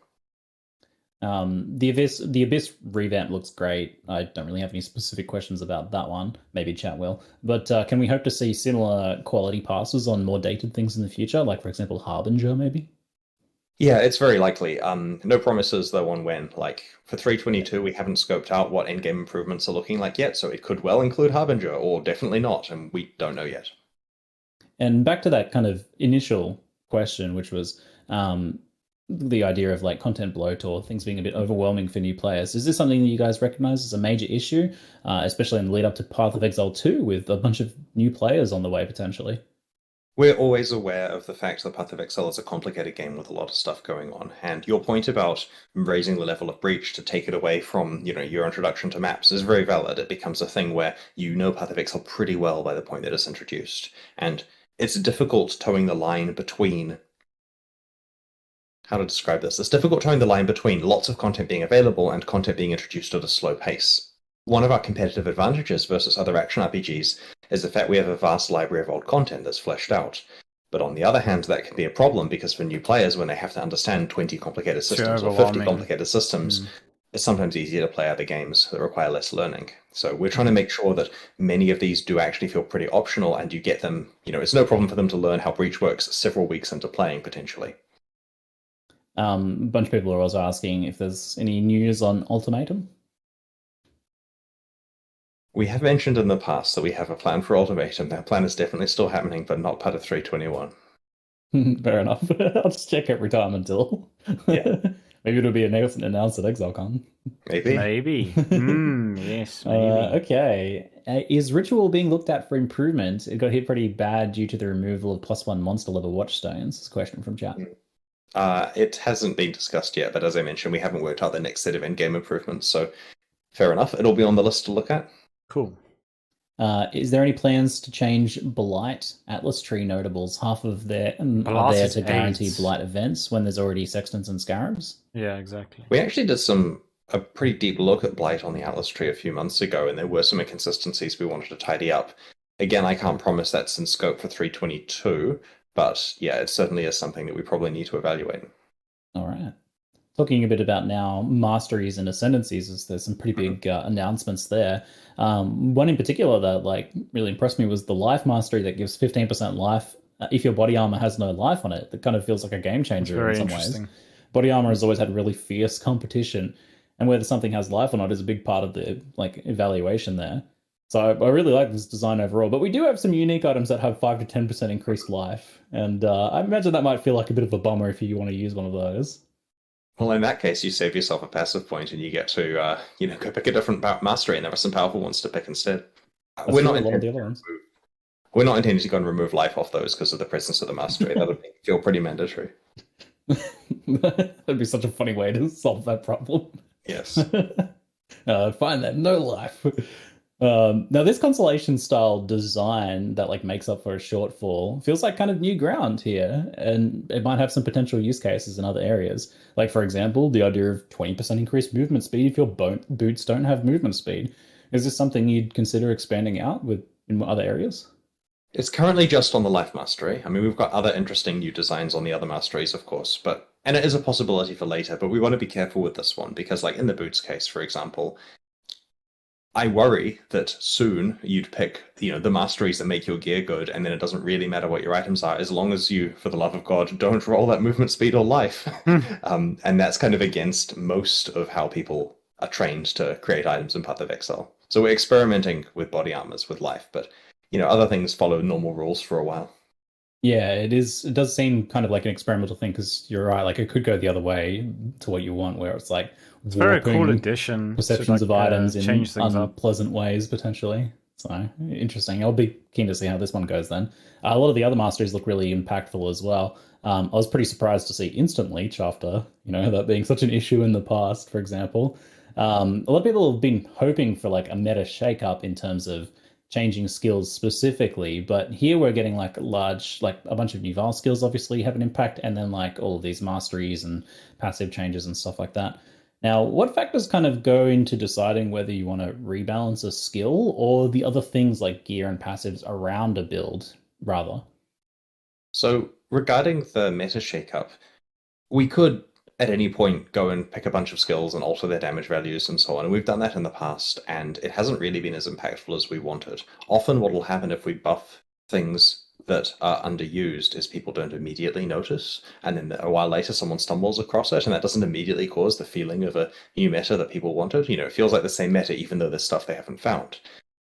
The Abyss revamp looks great. I don't really have any specific questions about that one. Maybe chat will. But can we hope to see similar quality passes on more dated things in the future? For example, Harbinger, maybe? Yeah, it's very likely. No promises, though, on when. For 3.22, we haven't scoped out what endgame improvements are looking like yet, so it could well include Harbinger, or definitely not, and we don't know yet. And back to that kind of initial question, which was the idea of content bloat or things being a bit overwhelming for new players. Is this something that you guys recognize as a major issue, especially in the lead up to Path of Exile 2 with a bunch of new players on the way potentially? We're always aware of the fact that Path of Exile is a complicated game with a lot of stuff going on, and your point about raising the level of breach to take it away from, your introduction to maps is very valid. It becomes a thing where Path of Exile pretty well by the point that it's introduced, and it's difficult towing the line between how to describe this. It's difficult towing the line between lots of content being available and content being introduced at a slow pace. One of our competitive advantages versus other action RPGs is the fact we have a vast library of old content that's fleshed out. But on the other hand, that can be a problem because for new players, when they have to understand 20 complicated systems or 50 complicated systems, it's sometimes easier to play other games that require less learning. So we're trying to make sure that many of these do actually feel pretty optional, and you get them, it's no problem for them to learn how Breach works several weeks into playing, potentially. A bunch of people are also asking if there's any news on Ultimatum. We have mentioned in the past that we have a plan for Ultimatum. That plan is definitely still happening, but not part of 3.21. Fair enough. I'll just check every time until. Yeah. Maybe it'll be announced at Exocon. Maybe. Yes, maybe. Okay. Is Ritual being looked at for improvement? It got hit pretty bad due to the removal of +1 monster level watchstones. This is a question from chat. It hasn't been discussed yet, but as I mentioned, we haven't worked out the next set of in-game improvements, so fair enough. It'll be on the list to look at. Cool. Is there any plans to change Blight Atlas Tree notables? Half of them are there to guarantee Blight events when there's already Sextants and Scarabs? Yeah, exactly. We actually did a pretty deep look at Blight on the Atlas Tree a few months ago, and there were some inconsistencies we wanted to tidy up. Again, I can't promise that's in scope for 3.22, but yeah, it certainly is something that we probably need to evaluate. All right. Talking a bit about now masteries and ascendancies, there's some pretty big announcements there. One in particular that really impressed me was the life mastery that gives 15% life if your body armor has no life on it. That kind of feels like a game changer in some ways. Body armor has always had really fierce competition, and whether something has life or not is a big part of the evaluation there. So I really like this design overall, but we do have some unique items that have 5 to 10% increased life, and I imagine that might feel like a bit of a bummer if you want to use one of those. Well, in that case, you save yourself a passive point, and you get to, go pick a different mastery, and there are some powerful ones to pick instead. We're not intending to go and remove life off those because of the presence of the mastery. That would feel pretty mandatory. That'd be such a funny way to solve that problem. Yes. Find that no life. Now, this constellation style design that makes up for a shortfall feels like kind of new ground here, and it might have some potential use cases in other areas. For example, the idea of 20% increased movement speed if your boots don't have movement speed. Is this something you'd consider expanding out in other areas? It's currently just on the life mastery. I mean, we've got other interesting new designs on the other masteries, of course, and it is a possibility for later, but we want to be careful with this one because, in the boots case, for example, I worry that soon you'd pick, the masteries that make your gear good, and then it doesn't really matter what your items are, as long as you, for the love of God, don't roll that movement speed or life. And that's kind of against most of how people are trained to create items in Path of Exile. So we're experimenting with body armors with life, but, other things follow normal rules for a while. Yeah, it is. It does seem kind of like an experimental thing because you're right. It could go the other way to what you want, where it's it's a very cool addition. Perceptions of items in unpleasant ways, potentially. So interesting. I'll be keen to see how this one goes then. A lot of the other masteries look really impactful as well. I was pretty surprised to see instant leech after, that being such an issue in the past, for example. A lot of people have been hoping for a meta shakeup in terms of changing skills specifically, but here we're getting a bunch of new Val skills obviously have an impact, and then all of these masteries and passive changes and stuff like that. Now, what factors kind of go into deciding whether you want to rebalance a skill or the other things like gear and passives around a build, rather? So regarding the meta shakeup, we could at any point go and pick a bunch of skills and alter their damage values and so on. And we've done that in the past, and it hasn't really been as impactful as we wanted. Often what will happen if we buff things that are underused is people don't immediately notice, and then a while later someone stumbles across it, and that doesn't immediately cause the feeling of a new meta that people wanted. It feels like the same meta even though there's stuff they haven't found.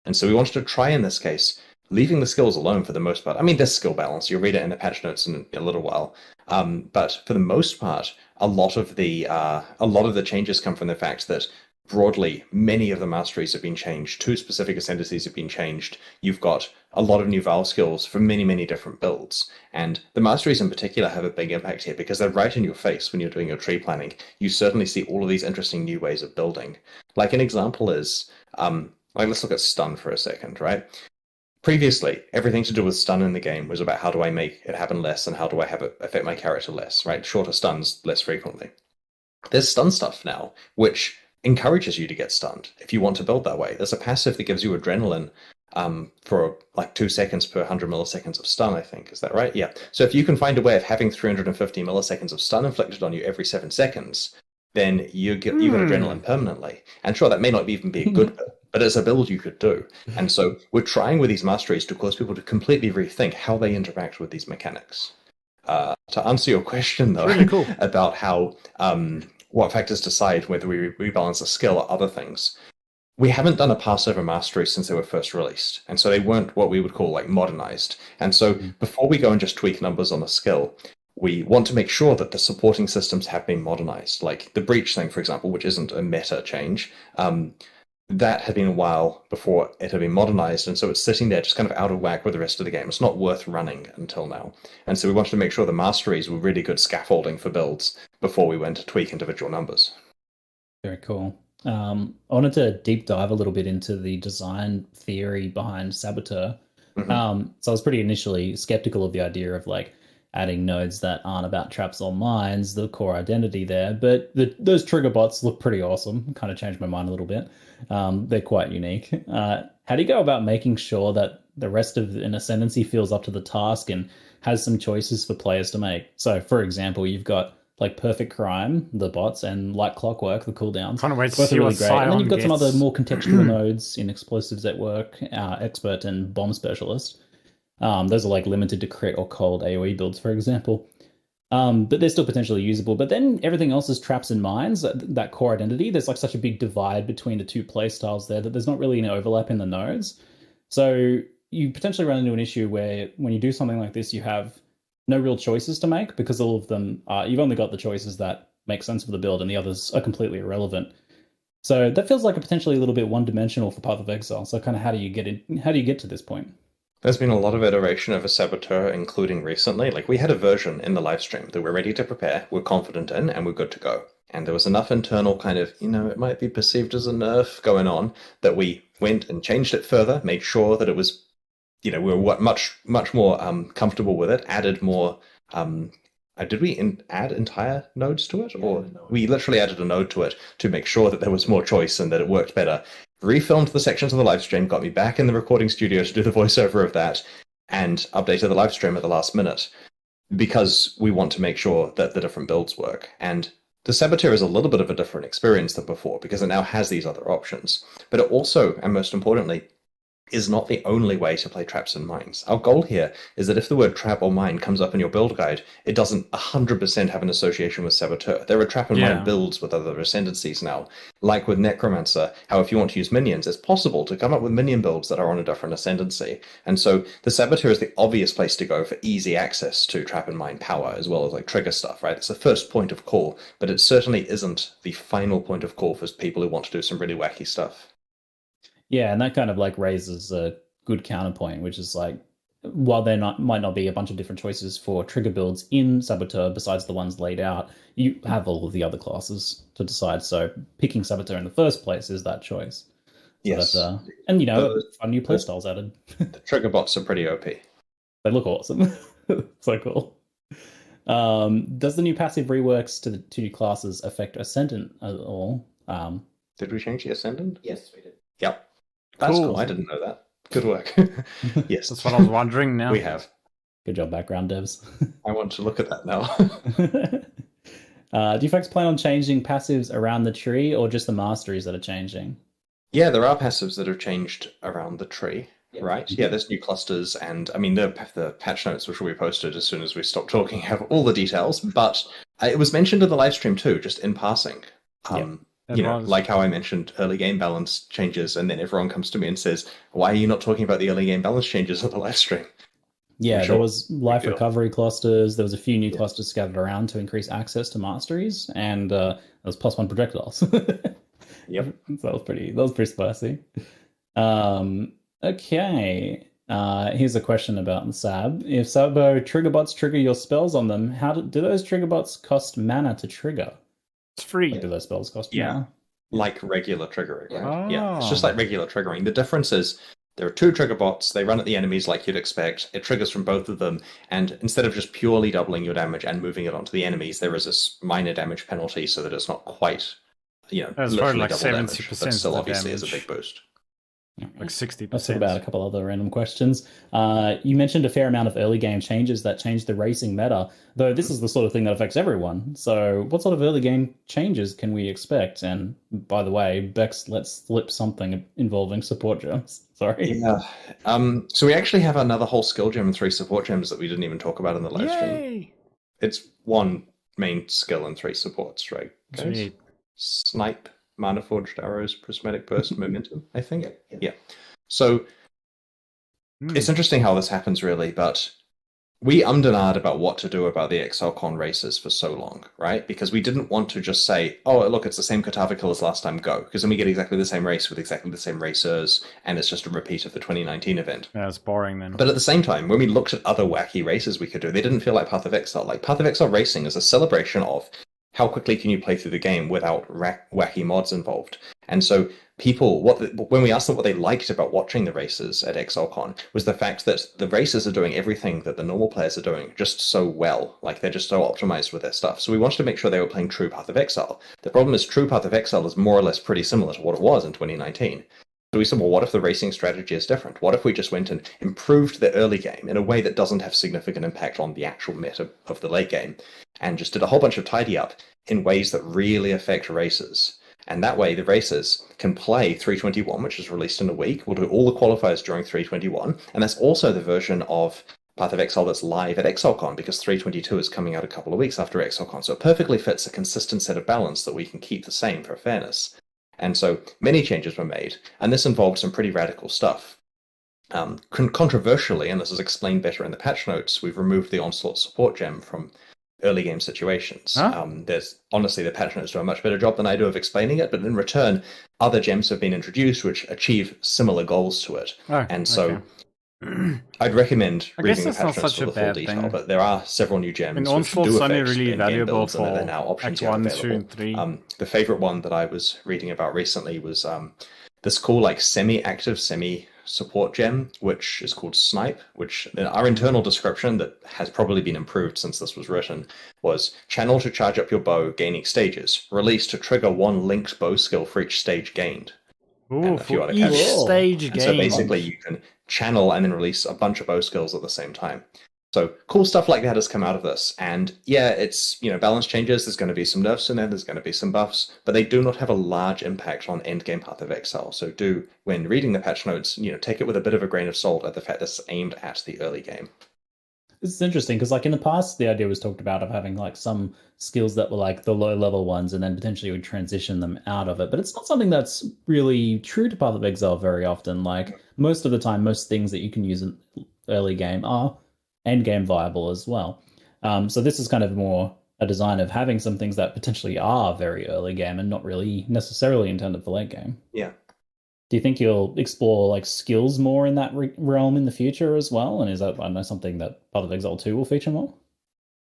And so we wanted to try in this case, leaving the skills alone for the most part. I mean, there's skill balance. You'll read it in the patch notes in a little while. But for the most part, a lot of the changes come from the fact that broadly, many of the masteries have been changed. 2 specific ascendancies have been changed. You've got a lot of new Val skills for many, many different builds. And the masteries in particular have a big impact here because they're right in your face when you're doing your tree planning. You certainly see all of these interesting new ways of building. An example is, let's look at stun for a second, right? previously, everything to do with stun in the game was about how do I make it happen less and how do I have it affect my character less, right? Shorter stuns less frequently. There's stun stuff now, which encourages you to get stunned if you want to build that way. There's a passive that gives you adrenaline for like 2 seconds per 100 milliseconds of stun, I think. Is that right? Yeah. So if you can find a way of having 350 milliseconds of stun inflicted on you every 7 seconds, then you get adrenaline permanently. And sure, that may not even be a good build, but it's a build you could do. And so we're trying with these masteries to cause people to completely rethink how they interact with these mechanics. To answer your question, though, really cool. about how what factors decide whether we rebalance a skill or other things, we haven't done a Passover mastery since they were first released, and so they weren't what we would call like modernized. And so before we go and just tweak numbers on a skill, we want to make sure that the supporting systems have been modernized. Like the breach thing, for example, which isn't a meta change, that had been a while before it had been modernized, and so it's sitting there just kind of out of whack with the rest of the game. It's not worth running until now. And so we wanted to make sure the masteries were really good scaffolding for builds before we went to tweak individual numbers. Very cool. I wanted to deep dive a little bit into the design theory behind Saboteur. So I was pretty initially skeptical of the idea of like adding nodes that aren't about traps or mines, the core identity there. But those trigger bots look pretty awesome. Kind of changed my mind a little bit. They're quite unique. How do you go about making sure that the rest of an Ascendancy feels up to the task and has some choices for players to make? So, for example, you've got like Perfect Crime, the bots, and Like Clockwork, the cooldowns. Can't wait to Both see are really what great. And then you've got some Scion other gets. more contextual nodes in Explosives at Work, Expert, and Bomb Specialist. Those are like limited to crit or cold AoE builds, for example. But they're still potentially usable. But then everything else is traps and mines, that core identity. There's like such a big divide between the two playstyles there that there's not really any overlap in the nodes. So you potentially run into an issue where when you do something like this, you have no real choices to make because all of them you've only got the choices that make sense for the build and the others are completely irrelevant. So that feels like a potentially a little bit one-dimensional for Path of Exile. So kind of how do you get to this point? There's been a lot of iteration of a Saboteur, including recently. Like, we had a version in the live stream that we're ready to prepare, we're confident in, and we're good to go. And there was enough internal kind of, it might be perceived as a nerf going on that we went and changed it further, made sure that it was, we were much more comfortable with it, added more. Did we add entire nodes to it? Or we literally added a node to it to make sure that there was more choice and that it worked better. Refilmed the sections of the live stream, got me back in the recording studio to do the voiceover of that, and updated the live stream at the last minute because we want to make sure that the different builds work. And the Saboteur is a little bit of a different experience than before because it now has these other options. But it also, and most importantly, is not the only way to play traps and mines. Our goal here is that if the word trap or mine comes up in your build guide, it doesn't 100% have an association with Saboteur. There are trap and mine builds with other ascendancies now. Like with Necromancer, how if you want to use minions, it's possible to come up with minion builds that are on a different ascendancy. And so the Saboteur is the obvious place to go for easy access to trap and mine power, as well as like trigger stuff, right? It's the first point of call, but it certainly isn't the final point of call for people who want to do some really wacky stuff. Yeah, and that kind of like raises a good counterpoint, which is like, while there might not be a bunch of different choices for trigger builds in Saboteur besides the ones laid out, you have all of the other classes to decide. So picking Saboteur in the first place is that choice. So yes. And fun new playstyles added. The trigger bots are pretty OP. They look awesome. So cool. Does the new passive reworks to the two new classes affect Ascendant at all? Did we change the Ascendant? Yes, we did. Yep. That's Cool. cool. I didn't know that. Good work. Yes. That's what I was wondering now. We have. Good job, background devs. I want to look at that now. Do you folks plan on changing passives around the tree or just the masteries that are changing? Yeah, there are passives that have changed around the tree, right? Yeah, there's new clusters, and I mean, the patch notes, which will be posted as soon as we stop talking, have all the details, but it was mentioned in the live stream too, just in passing. Like how I mentioned early game balance changes, and then everyone comes to me and says, why are you not talking about the early game balance changes on the live stream? Yeah, there was life recovery clusters. There was a few new clusters scattered around to increase access to masteries, and there was +1 projectiles. Yep. So that was pretty spicy. Okay. Here's a question about the Sab. If Sabo trigger bots trigger your spells on them, how do those trigger bots cost mana to trigger? It's free. Do those spells cost mana? Like regular triggering, right? Oh. Yeah, it's just like regular triggering. The difference is There are 2 trigger bots, they run at the enemies like you'd expect, it triggers from both of them, and instead of just purely doubling your damage and moving it onto the enemies, there is this minor damage penalty so that it's not quite, That's literally like double damage, 70% but still of the obviously is a damage. big boost. Like 60%. Let's talk about a couple other random questions. You mentioned a fair amount of early game changes that changed the racing meta, though this is the sort of thing that affects everyone. So what sort of early game changes can we expect? And by the way, Bex, let's flip something involving support gems. Sorry. Yeah. So we actually have another whole skill gem and 3 support gems that we didn't even talk about in the live stream. Yay! It's 1 main skill and 3 supports, right? guys? Sweet. Snipe, Mana Forged Arrows, Prismatic Burst, Momentum, I think. Yeah. So it's interesting how this happens, really, but we ummed and ahed about what to do about the Exocon races for so long, right? Because we didn't want to just say, oh, look, it's the same Katavikil as last time, go. Because then we get exactly the same race with exactly the same racers, and it's just a repeat of the 2019 event. Yeah, it's boring then. But at the same time, when we looked at other wacky races we could do, they didn't feel like Path of Exile. Like, Path of Exile Racing is a celebration of how quickly can you play through the game without wacky mods involved. And so people, when we asked them what they liked about watching the races at Exocon, was the fact that the races are doing everything that the normal players are doing just so well. Like, they're just so optimized with their stuff. So we wanted to make sure they were playing true Path of Exile. The problem is true Path of Exile is more or less pretty similar to what it was in 2019. So we said, well, what if the racing strategy is different? What if we just went and improved the early game in a way that doesn't have significant impact on the actual meta of the late game, and just did a whole bunch of tidy up in ways that really affect races? And that way the races can play 3.21, which is released in a week. We'll do all the qualifiers during 3.21, and that's also the version of Path of Exile that's live at Exocon, because 3.22 is coming out a couple of weeks after Exocon. So it perfectly fits a consistent set of balance that we can keep the same for fairness. And so many changes were made, and this involved some pretty radical stuff. Controversially, and this is explained better in the patch notes, we've removed the Onslaught support gem from early game situations. There's honestly, the patch notes do a much better job than I do of explaining it, but in return, other gems have been introduced which achieve similar goals to it. And so I'd recommend reading the patch notes for the full detail, but there are several new gems. And which do Onslaught's only affect really in-game valuable builds, and for there are now options Act 1, available. 2, and 3. The favorite one that I was reading about recently was this cool, like, semi-active, semi-support gem, which is called Snipe, which our internal description that has probably been improved since this was written was channel to charge up your bow, gaining stages. Release to trigger 1 linked bow skill for each stage gained. Ooh, few for other each caveats. stage And game. so basically you can channel and then release a bunch of bow skills at the same time. So cool stuff like that has come out of this. And yeah, it's, balance changes. There's going to be some nerfs in there. There's going to be some buffs, but they do not have a large impact on endgame Path of Exile. So do, when reading the patch notes, take it with a bit of a grain of salt at the fact that it's aimed at the early game. This is interesting because, like, in the past, the idea was talked about of having like some skills that were like the low level ones, and then potentially would transition them out of it. But it's not something that's really true to Path of Exile very often. Like, most of the time, most things that you can use in early game are end game viable as well. So this is kind of more a design of having some things that potentially are very early game and not really necessarily intended for late game. Yeah. Do you think you'll explore like skills more in that realm in the future as well? And is that, I don't know, something that Path of Exile 2 will feature more?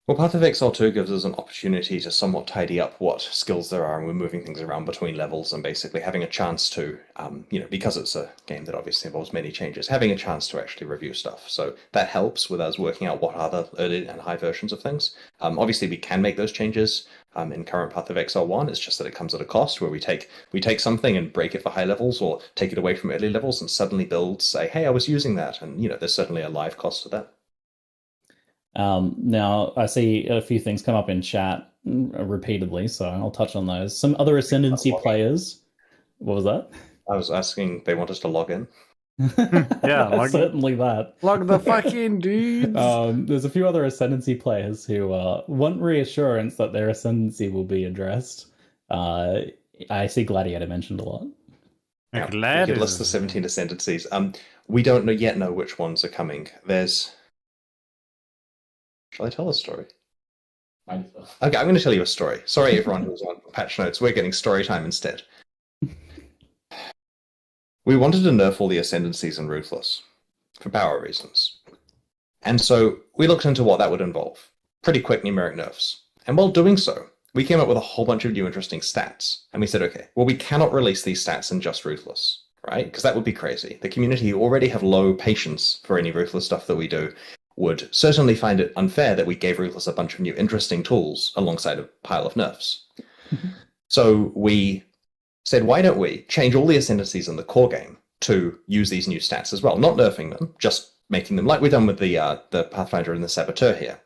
Well, Path of Exile 2 gives us an opportunity to somewhat tidy up what skills there are, and we're moving things around between levels and basically having a chance to, because it's a game that obviously involves many changes, having a chance to actually review stuff. So that helps with us working out what are the early and high versions of things. Obviously, we can make those changes in current Path of Exile 1. It's just that it comes at a cost where we take something and break it for high levels, or take it away from early levels and suddenly build, say, hey, I was using that. And, there's certainly a live cost to that. Now, I see a few things come up in chat repeatedly, so I'll touch on those. Some other Ascendancy players. What was that? I was asking, they want us to log in. Yeah, certainly that. Log the fuck in, dude. There's a few other Ascendancy players who want reassurance that their Ascendancy will be addressed. I see Gladiator mentioned a lot. Yeah, we could list the 17 Ascendancies. We don't yet know which ones are coming. Shall I tell a story? Okay, I'm going to tell you a story. Sorry, everyone who's on patch notes. We're getting story time instead. We wanted to nerf all the Ascendancies in Ruthless for power reasons. And so we looked into what that would involve. Pretty quick numeric nerfs. And while doing so, we came up with a whole bunch of new interesting stats. And we said, okay, well, we cannot release these stats in just Ruthless. right? Because that would be crazy. The community who already have low patience for any Ruthless stuff that we do would certainly find it unfair that we gave Ruthless a bunch of new interesting tools alongside a pile of nerfs. So we said, why don't we change all the ascendancies in the core game to use these new stats as well? Not nerfing them, just making them like we've done with the Pathfinder and the Saboteur here.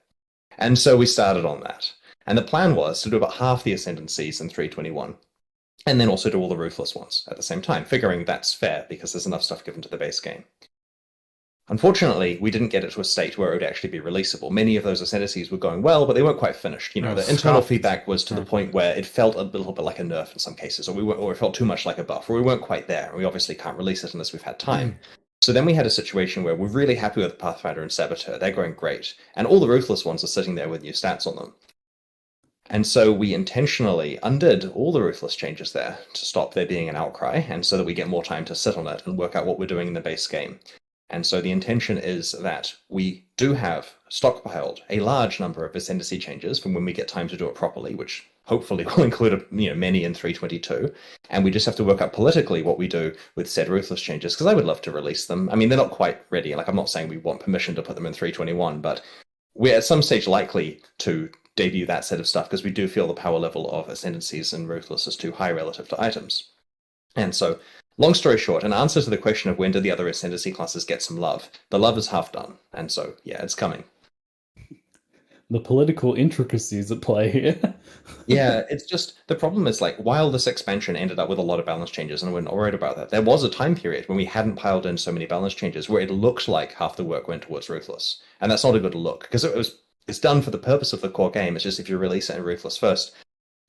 And so we started on that. And the plan was to do about half the ascendancies in 3.21, and then also do all the Ruthless ones at the same time, figuring that's fair because there's enough stuff given to the base game. Unfortunately, we didn't get it to a state where it would actually be releasable. Many of those ascendancies were going well, but they weren't quite finished. You know, the internal feedback was to the point where it felt a little bit like a nerf in some cases, or it felt too much like a buff, or we weren't quite there. We obviously can't release it unless we've had time. So then we had a situation where we're really happy with Pathfinder and Saboteur. They're going great. And all the Ruthless ones are sitting there with new stats on them. And so we intentionally undid all the Ruthless changes there to stop there being an outcry, and so that we get more time to sit on it and work out what we're doing in the base game. And so the intention is that we do have stockpiled a large number of ascendancy changes from when we get time to do it properly, which hopefully will include many in 3.22. And we just have to work out politically what we do with said Ruthless changes, because I would love to release them. I mean, they're not quite ready. Like, I'm not saying we want permission to put them in 3.21, but we're at some stage likely to debut that set of stuff, because we do feel the power level of ascendancies and Ruthless is too high relative to items. And so, long story short, in answer to the question of when do the other ascendancy classes get some love, the love is half done. And so, yeah, it's coming. The political intricacies at play here. Yeah, it's just, the problem is, like, while this expansion ended up with a lot of balance changes, and we're not worried about that, there was a time period when we hadn't piled in so many balance changes where it looked like half the work went towards Ruthless. And that's not a good look, because it's done for the purpose of the core game. It's just if you release it in Ruthless first,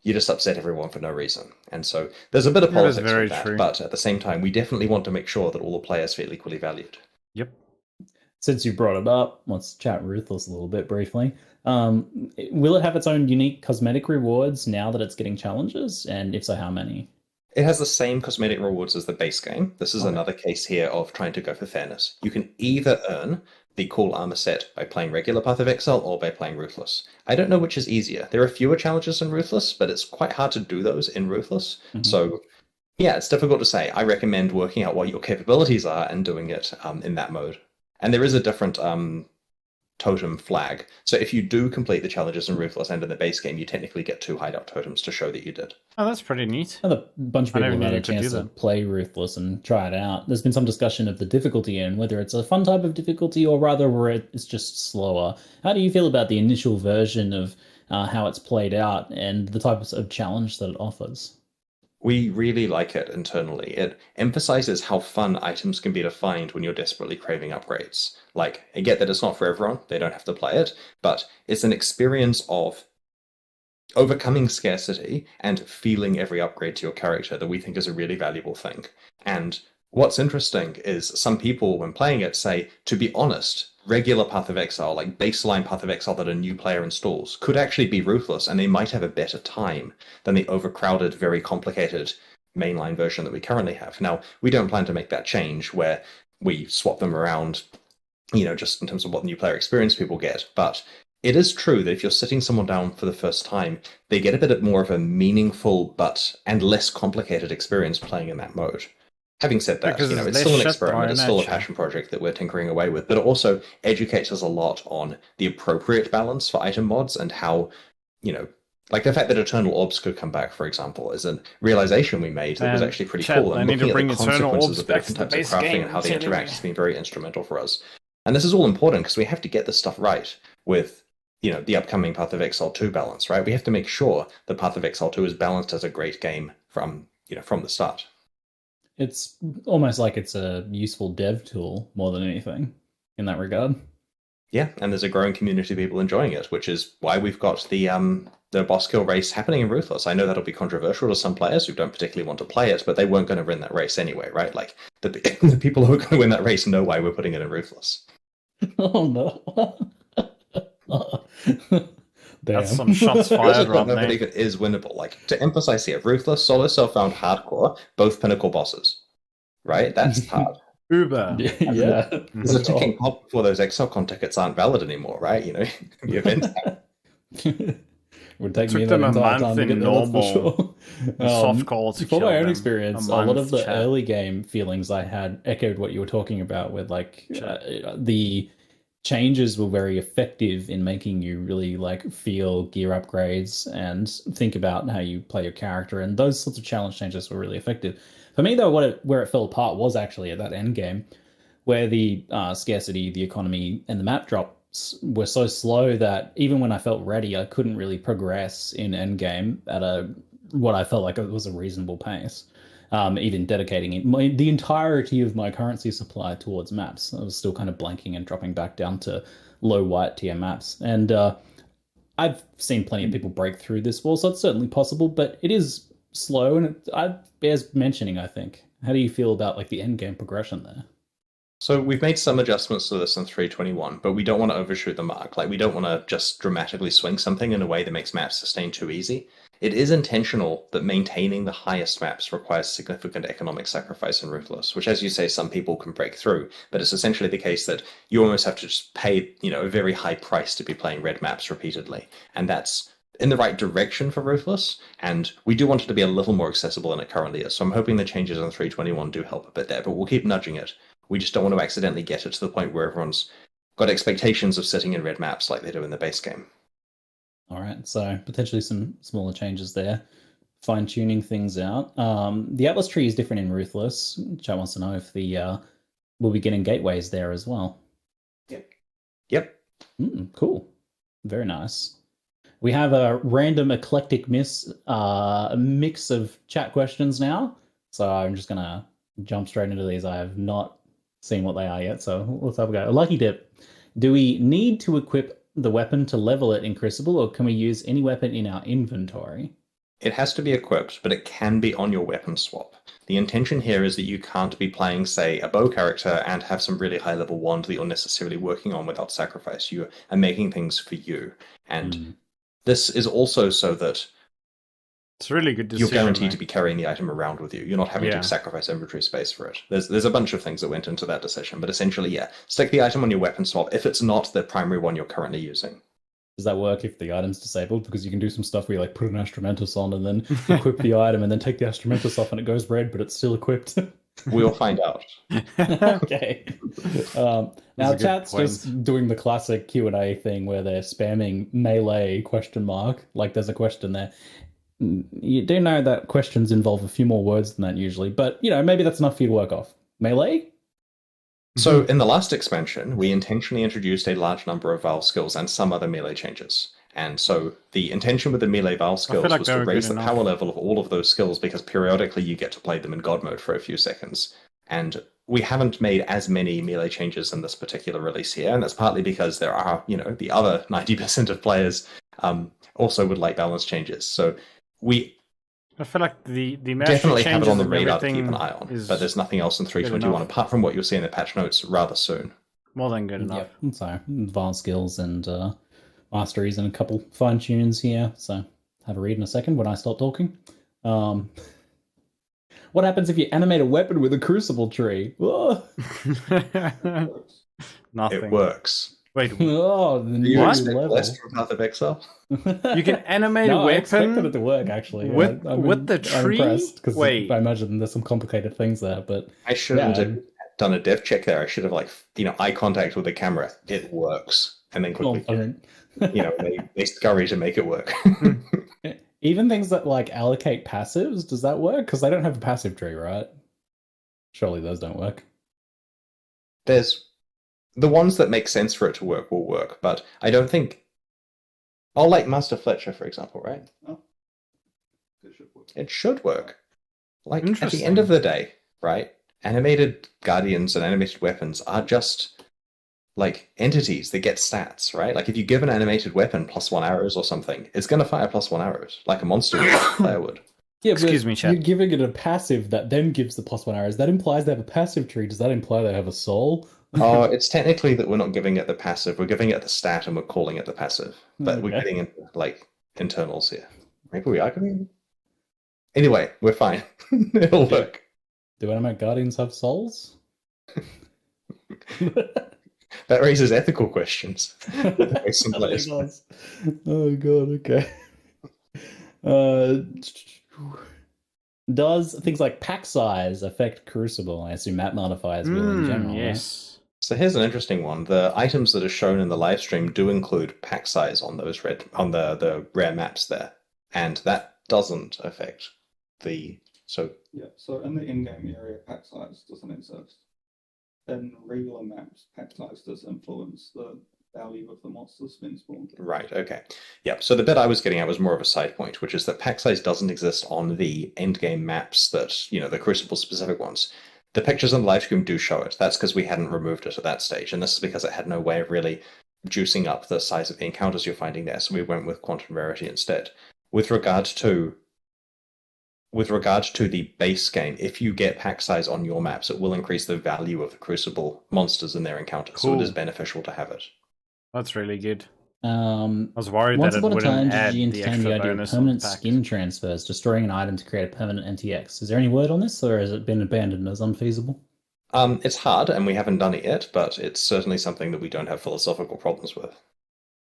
you just upset everyone for no reason. And so there's a bit of politics with that, but at the same time, we definitely want to make sure that all the players feel equally valued. Yep. Since you brought it up, let's chat Ruthless a little bit briefly. Will it have its own unique cosmetic rewards now that it's getting challenges? And if so, how many? It has the same cosmetic rewards as the base game. This is another case here of trying to go for fairness. You can either earn the cool armor set by playing regular Path of Exile or by playing Ruthless. I don't know which is easier. There are fewer challenges in Ruthless, but it's quite hard to do those in Ruthless. Mm-hmm. So, yeah, it's difficult to say. I recommend working out what your capabilities are and doing it in that mode. And there is a different totem flag. So if you do complete the challenges in Ruthless and in the base game, you technically get 2 hideout totems to show that you did. Oh, that's pretty neat. A bunch of people have had a chance to play Ruthless and try it out. There's been some discussion of the difficulty and whether it's a fun type of difficulty or rather where it's just slower. How do you feel about the initial version of how it's played out and the types of challenge that it offers? We really like it internally. It emphasizes how fun items can be to find when you're desperately craving upgrades. Like, I get that it's not for everyone, they don't have to play it, but it's an experience of overcoming scarcity and feeling every upgrade to your character that we think is a really valuable thing. And what's interesting is some people, when playing it, say, to be honest, regular Path of Exile, like baseline Path of Exile that a new player installs, could actually be Ruthless, and they might have a better time than the overcrowded, very complicated mainline version that we currently have. Now, we don't plan to make that change where we swap them around, just in terms of what the new player experience people get, but it is true that if you're sitting someone down for the first time, they get a bit more of a meaningful and less complicated experience playing in that mode. Having said that, it's still an experiment, it's still a passion project that we're tinkering away with, but it also educates us a lot on the appropriate balance for item mods and how, like the fact that Eternal Orbs could come back, for example, is a realization we made that was actually pretty cool. And looking at the consequences of the different types of crafting and how they interact has been very instrumental for us. And this is all important because we have to get this stuff right with, the upcoming Path of Exile 2 balance, right? We have to make sure the Path of Exile 2 is balanced as a great game from the start. It's almost like it's a useful dev tool more than anything in that regard. Yeah, and there's a growing community of people enjoying it, which is why we've got the boss kill race happening in Ruthless. I know that'll be controversial to some players who don't particularly want to play it, but they weren't going to win that race anyway, right? Like, the people who are going to win that race know why we're putting it in Ruthless. Oh, no. That's some shots fired right there. I believe it is winnable. Like, to emphasize here, Ruthless, Solo Self-Found, Hardcore, both pinnacle bosses. Right? That's hard. Uber. Yeah. There's a ticking clock before those Exocon tickets aren't valid anymore, right? The event. would take Took me that them a entire month time to in get there, that's for normal. sure. Soft call to For my kill own them. experience, A a lot month of the chat. early game feelings I had echoed what you were talking about with like the changes were very effective in making you really like feel gear upgrades and think about how you play your character, and those sorts of challenge changes were really effective. For me though, where it fell apart was actually at that end game, where the scarcity, the economy, and the map drops were so slow that even when I felt ready, I couldn't really progress in endgame at what I felt like it was a reasonable pace. Even dedicating the entirety of my currency supply towards maps. I was still kind of blanking and dropping back down to low white tier maps. And I've seen plenty of people break through this wall, so it's certainly possible, but it is slow and it bears mentioning, I think. How do you feel about like the end game progression there? So we've made some adjustments to this in 3.21, but we don't want to overshoot the mark. Like, we don't want to just dramatically swing something in a way that makes maps sustain too easy. It is intentional that maintaining the highest maps requires significant economic sacrifice in Ruthless, which, as you say, some people can break through, but it's essentially the case that you almost have to just pay, a very high price to be playing red maps repeatedly. And that's in the right direction for Ruthless, and we do want it to be a little more accessible than it currently is. So I'm hoping the changes in 3.21 do help a bit there, but we'll keep nudging it. We just don't want to accidentally get it to the point where everyone's got expectations of sitting in red maps like they do in the base game. All right, so potentially some smaller changes there, fine-tuning things out. The Atlas tree is different in Ruthless. Chat wants to know if we'll be getting gateways there as well. Yep. Cool. Very nice. We have a random eclectic mix of chat questions now, so I'm just going to jump straight into these. I have not seen what they are yet, so let's have a go. Lucky Dip. Do we need to equip the weapon to level it in Crucible, or can we use any weapon in our inventory? It has to be equipped, but it can be on your weapon swap. The intention here is that you can't be playing, say, a bow character and have some really high-level wand that you're necessarily working on without sacrifice. You are making things for you. And this is also so that it's a really good decision. You're guaranteed to be carrying the item around with you. You're not having to sacrifice inventory space for it. There's a bunch of things that went into that decision, but essentially, stick the item on your weapon swap if it's not the primary one you're currently using. Does that work if the item's disabled? Because you can do some stuff where you like put an Astramentus on and then equip the item and then take the Astramentus off and it goes red, but it's still equipped. We'll find out. Okay. Now chat's just doing the classic Q&A thing where they're spamming melee ? Like there's a question there. You do know that questions involve a few more words than that usually, but maybe that's enough for you to work off. Melee? So in the last expansion, we intentionally introduced a large number of Val skills and some other melee changes. And so the intention with the melee Val skills was to raise the power level of all of those skills, because periodically you get to play them in God mode for a few seconds. And we haven't made as many melee changes in this particular release here, and that's partly because there are, the other 90% of players also would like balance changes. So I feel like the definitely have it on the radar to keep everything an eye on, but there's nothing else in 3.21 apart from what you'll see in the patch notes rather soon. More than good enough. Yep. So advanced skills and masteries and a couple fine tunes here. So have a read in a second when I stop talking. What happens if you animate a weapon with a crucible tree? Nothing. It works. Wait, oh, the new what? level. From Path of Exile? You can animate a I weapon expected it to work actually. with the tree. I'm impressed because Wait, I imagine there's some complicated things there, but I shouldn't have done a dev check there. I should have eye contact with the camera. It works, and then quickly, they scurry to make it work. Even things that like allocate passives, does that work? Because they don't have a passive tree, right? Surely those don't work. There's the ones that make sense for it to work will work, but I don't think. I'll like Master Fletcher, for example, right? Oh. It should work. It should work. Like at the end of the day, right? Animated guardians and animated weapons are just like entities that get stats, right? Like if you give an animated weapon +1 arrows or something, it's going to fire +1 arrows, like a monster player would. Yeah, excuse me, chat. You're giving it a passive that then gives the +1 arrows. That implies they have a passive tree. Does that imply they have a soul? Oh, it's technically that we're not giving it the passive. We're giving it the stat and we're calling it the passive. But we're getting into like internals here. Maybe we are going. Anyway, we're fine. It'll work. Do animate guardians have souls? That raises ethical questions. Some players. Oh god, okay. Does things like pack size affect Crucible? I assume map modifiers will in general. Yes. So here's an interesting one. The items that are shown in the live stream do include pack size on those the rare maps there, and that doesn't affect the Yeah, so in the in-game area, pack size doesn't exist. In regular maps, pack size does influence the value of the monsters being spawned. Right, okay. Yeah, so the bit I was getting at was more of a side point, which is that pack size doesn't exist on the endgame maps that, the Crucible specific ones. The pictures on the live stream do show it. That's because we hadn't removed it at that stage, and this is because it had no way of really juicing up the size of the encounters you're finding there, so we went with quantum rarity instead. With regard to the base game, if you get pack size on your maps, it will increase the value of the Crucible monsters and their encounters, so it is beneficial to have it. That's really good. I Once was worried that it upon a wouldn't time, add did you the entertain extra the idea of bonus permanent on pack. skin transfers, destroying an item to create a permanent NTX? Is there any word on this, or has it been abandoned as unfeasible? It's hard, and we haven't done it yet, but it's certainly something that we don't have philosophical problems with.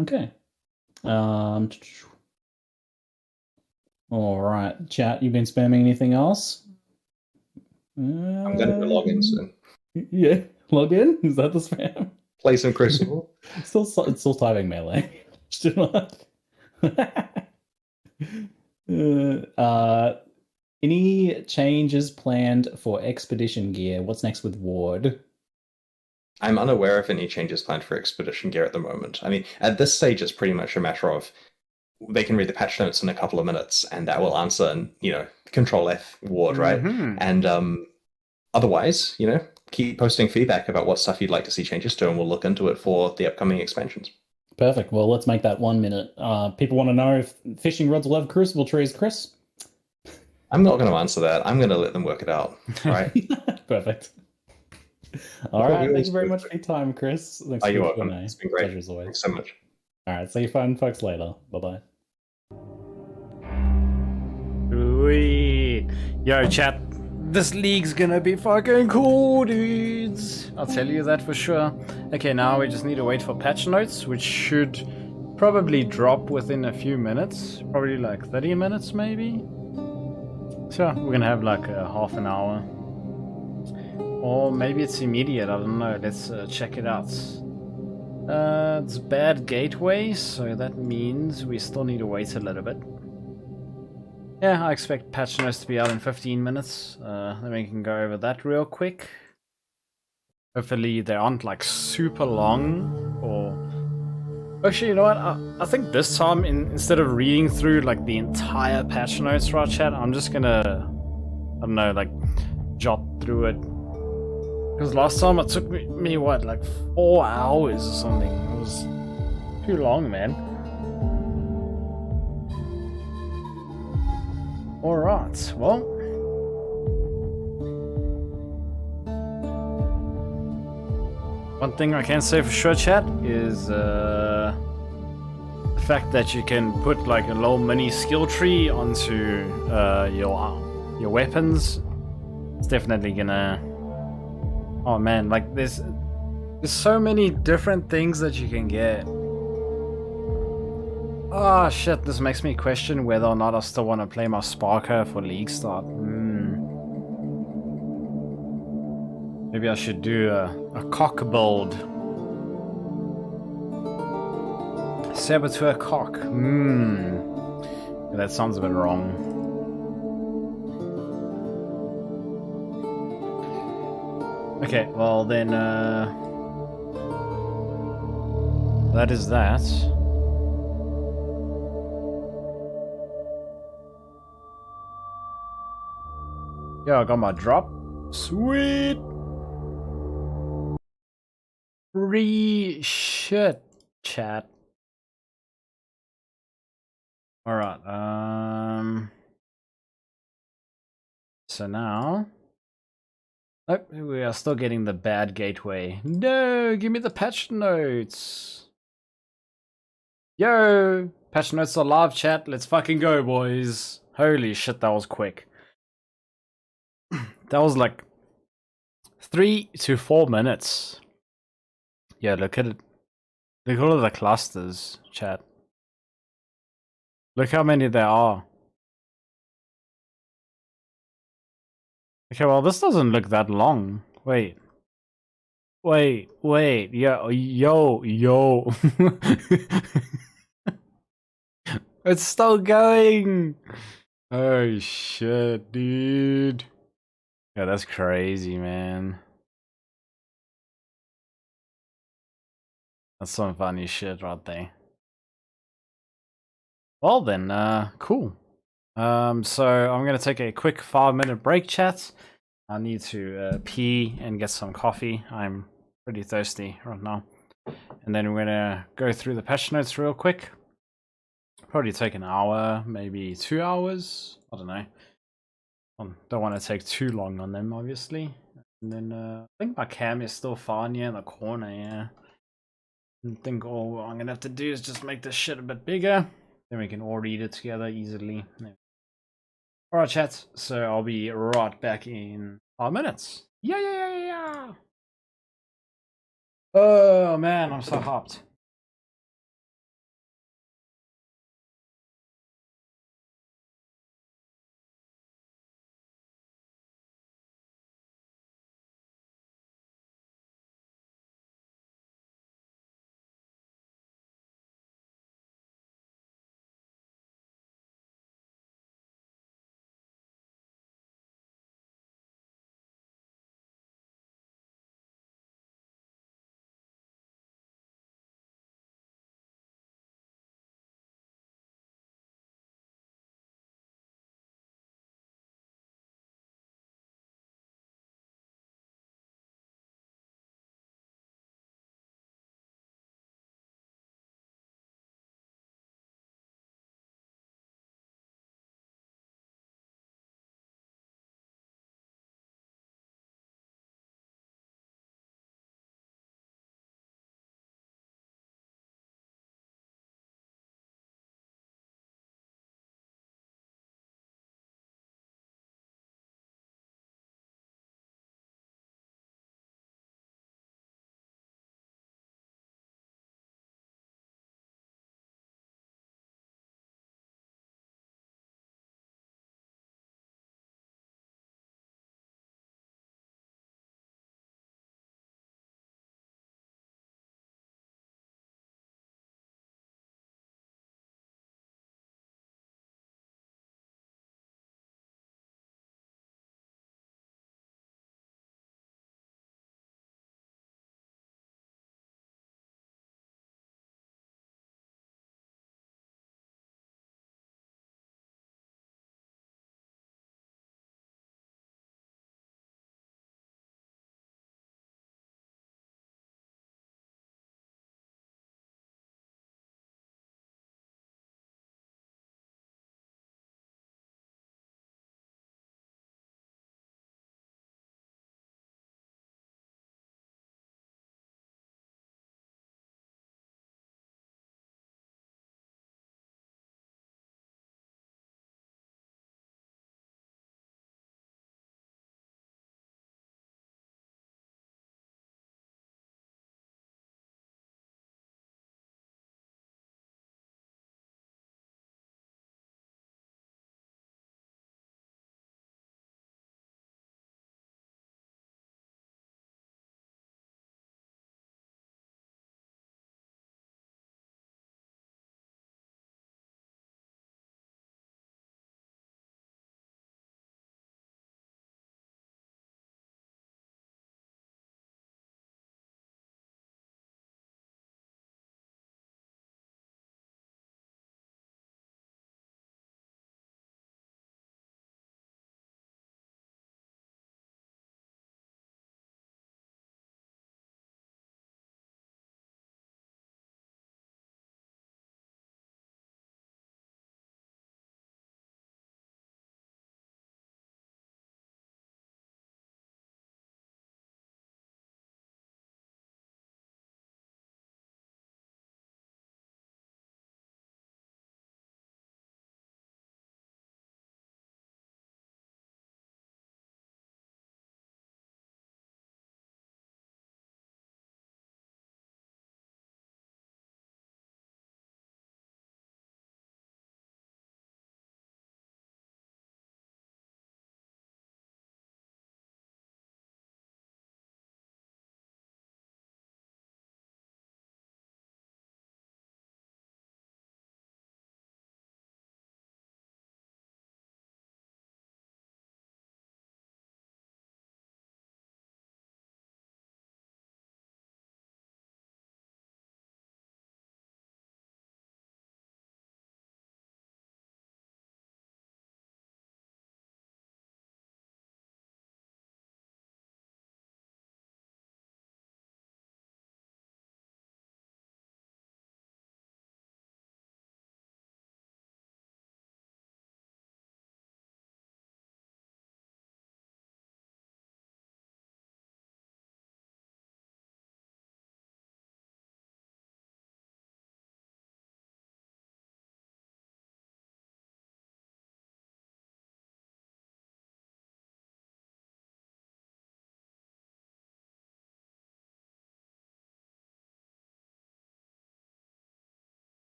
Okay. All right, chat. You been spamming anything else? I'm going to go log in soon. Yeah, log in. Is that the spam? Play some Crucible. It's still typing melee. Still not. Any changes planned for expedition gear? What's next with Ward? I'm unaware of any changes planned for Expedition gear at the moment. I mean, at this stage, it's pretty much a matter of they can read the patch notes in a couple of minutes, and that will answer, and Control F Ward, right? Mhm. And otherwise, keep posting feedback about what stuff you'd like to see changes to, and we'll look into it for the upcoming expansions. Perfect. Well, let's make that 1 minute. People want to know if fishing rods will have crucible trees, Chris. I'm not going to answer that. I'm going to let them work it out. Right? Perfect. All right. Thank you very much for your time, Chris. Thanks Are for you your welcome? Q&A. It's been great. Pleasure as always. Thanks so much. All right. See you fun folks later. Bye-bye. Sweet. Yo, chat. This league's gonna be fucking cool, dudes. I'll tell you that for sure. Okay, now we just need to wait for patch notes, which should probably drop within a few minutes. Probably like 30 minutes, maybe. So we're gonna have like a half an hour. Or maybe it's immediate, I don't know. Let's check it out. It's bad gateway, so that means we still need to wait a little bit. Yeah, I expect patch notes to be out in 15 minutes. Then we can go over that real quick. Hopefully they aren't like super long, or... Actually, you know what? I think this time, instead of reading through like the entire patch notes, right, chat, I'm just gonna, I don't know, like jot through it. Because last time it took me what, like 4 hours or something. It was too long, man. Alright, well. One thing I can say for sure, chat, is the fact that you can put like a little mini skill tree onto your weapons. It's definitely gonna... Oh man, like there's so many different things that you can get. Oh shit, this makes me question whether or not I still want to play my Sparker for League Start. Maybe I should do a cock build. Saboteur cock. That sounds a bit wrong. Okay, well then that is that. Yeah, I got my drop. Sweet. Free shit, chat. All right. So now, oh, we are still getting the bad gateway. No, give me the patch notes. Yo, patch notes are live, chat. Let's fucking go, boys. Holy shit, that was quick. That was like 3 to 4 minutes. Yeah, look at it. Look at all of the clusters, chat. Look how many there are. Okay, well, this doesn't look that long. Wait. Yo. It's still going! Oh shit, dude. Yeah, that's crazy, man. That's some funny shit right there. Well then, cool. So I'm gonna take a quick 5-minute break, chat. I need to pee and get some coffee. I'm pretty thirsty right now. And then we're gonna go through the patch notes real quick. Probably take an hour, maybe 2 hours. I don't know. Don't want to take too long on them, obviously. And then I think my cam is still far near in the corner, yeah. I think all I'm gonna have to do is just make this shit a bit bigger. Then we can all read it together easily. Alright, chat. So I'll be right back in 5 minutes. Yeah. Oh man, I'm so hyped.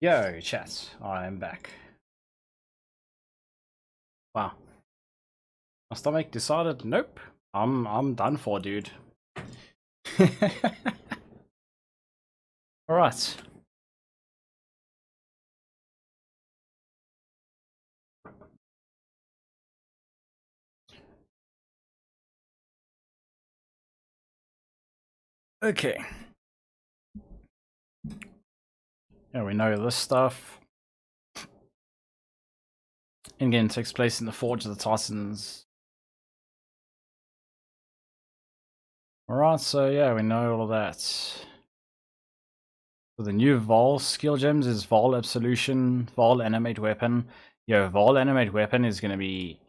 Yo, chat, I am back. Wow. My stomach decided, nope, I'm done for, dude. Alright. Okay. Yeah, we know this stuff. In-game takes place in the Forge of the Titans. Alright, so yeah, we know all of that. So the new Vol skill gems is Vol Absolution, Vol Animate Weapon. Yo, Vol Animate Weapon is going to be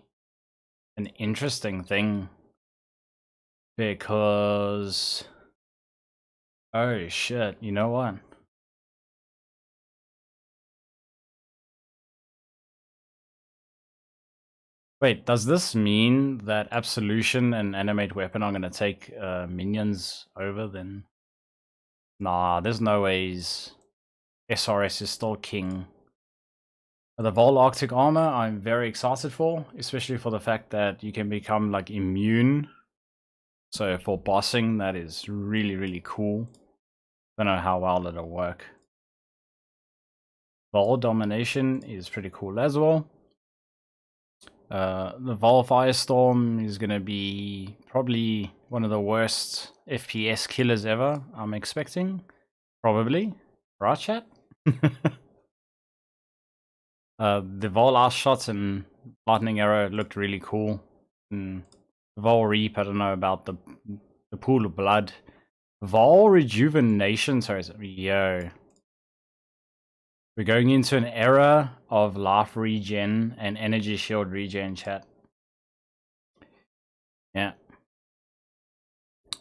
an interesting thing. Because... oh shit, you know what? Wait, does this mean that Absolution and Animate Weapon are going to take minions over then? Nah, there's no ways. SRS is still king. The Vol Arctic Armor I'm very excited for, especially for the fact that you can become like immune. So for bossing, that is really, really cool. Don't know how well it'll work. Vol Domination is pretty cool as well. The Vol Firestorm is going to be probably one of the worst FPS killers ever, I'm expecting. Probably. Right, chat? The Vol Ice Shots and Lightning Arrow looked really cool. The Vol Reap, I don't know about the Pool of Blood. Vol Rejuvenation, sorry, yo. We're going into an era of life regen and energy shield regen, chat. Yeah.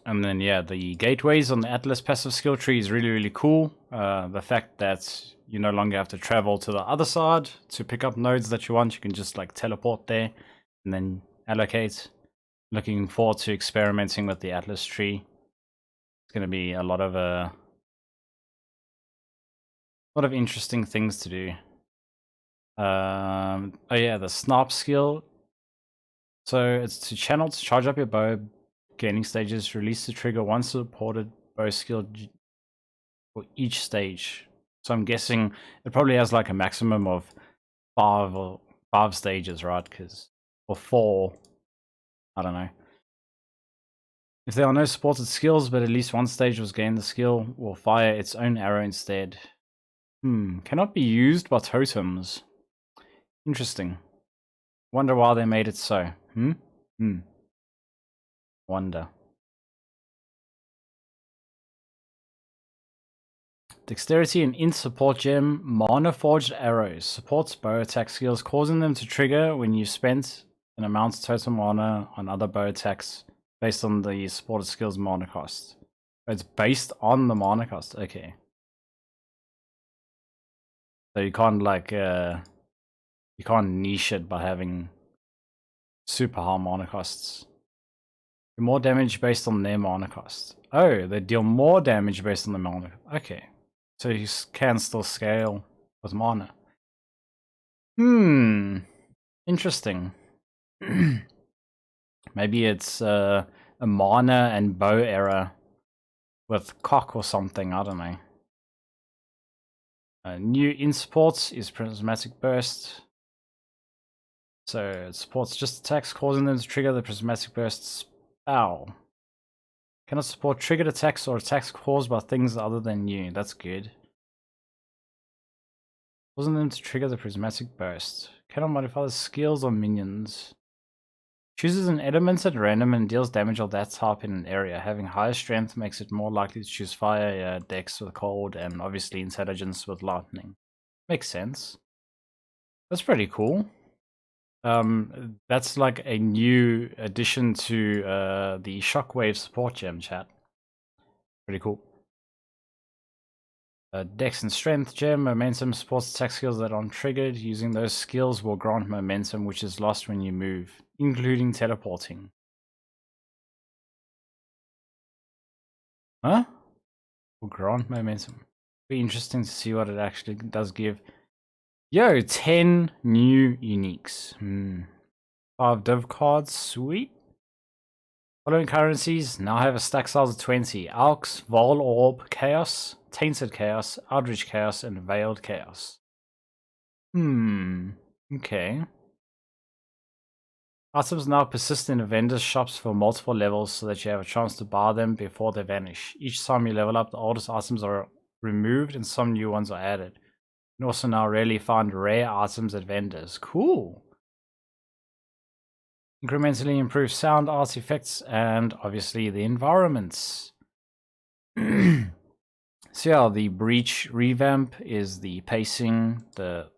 And then, yeah, the gateways on the Atlas passive skill tree is really, really cool. The fact that you no longer have to travel to the other side to pick up nodes that you want. You can just like teleport there and then allocate. Looking forward to experimenting with the Atlas tree. It's going to be a lot of interesting things to do. Oh yeah, the snap skill. So it's to channel to charge up your bow, gaining stages, release the trigger once supported bow skill for each stage. So I'm guessing it probably has like a maximum of 5 stages, right? Because or 4, I don't know. If there are no supported skills, but at least one stage was gained, the skill will fire its own arrow instead. Cannot be used by totems. Interesting. Wonder why they made it so. Wonder. Dexterity and int support gem, Mana Forged Arrows. Supports bow attack skills, causing them to trigger when you spent an amount of total mana on other bow attacks based on the supported skills mana cost. It's based on the mana cost, okay. So you can't like you can't niche it by having super high mana costs. Do more damage based on their mana cost. Oh, they deal more damage based on the mana. Okay. So you can still scale with mana. Interesting. Maybe it's a mana and bow error with cock or something, I don't know. New in supports is Prismatic Burst. So it supports just attacks, causing them to trigger the Prismatic Burst spell. Cannot support triggered attacks or attacks caused by things other than you. That's good. Causing them to trigger the Prismatic Burst. Cannot modify the skills or minions. Chooses an element at random and deals damage of that type in an area. Having higher strength makes it more likely to choose fire, dex with cold, and obviously intelligence with lightning. Makes sense. That's pretty cool. That's like a new addition to the Shockwave support gem, chat. Pretty cool. Dex and Strength gem, momentum supports attack skills that aren't triggered. Using those skills will grant momentum, which is lost when you move, including teleporting. Huh? Will grant momentum. Be interesting to see what it actually does give. Yo, 10 new uniques. 5 div cards, sweet. Following currencies now have a stack size of 20. Alks, Vol Orb, Chaos, Tainted Chaos, Outreach Chaos, and Veiled Chaos. Okay. Items now persist in the vendor's shops for multiple levels so that you have a chance to buy them before they vanish. Each time you level up, the oldest items are removed and some new ones are added. You can also now rarely find rare items at vendors. Cool. Incrementally improve sound, art effects, and obviously the environments. So yeah, the breach revamp is the pacing, the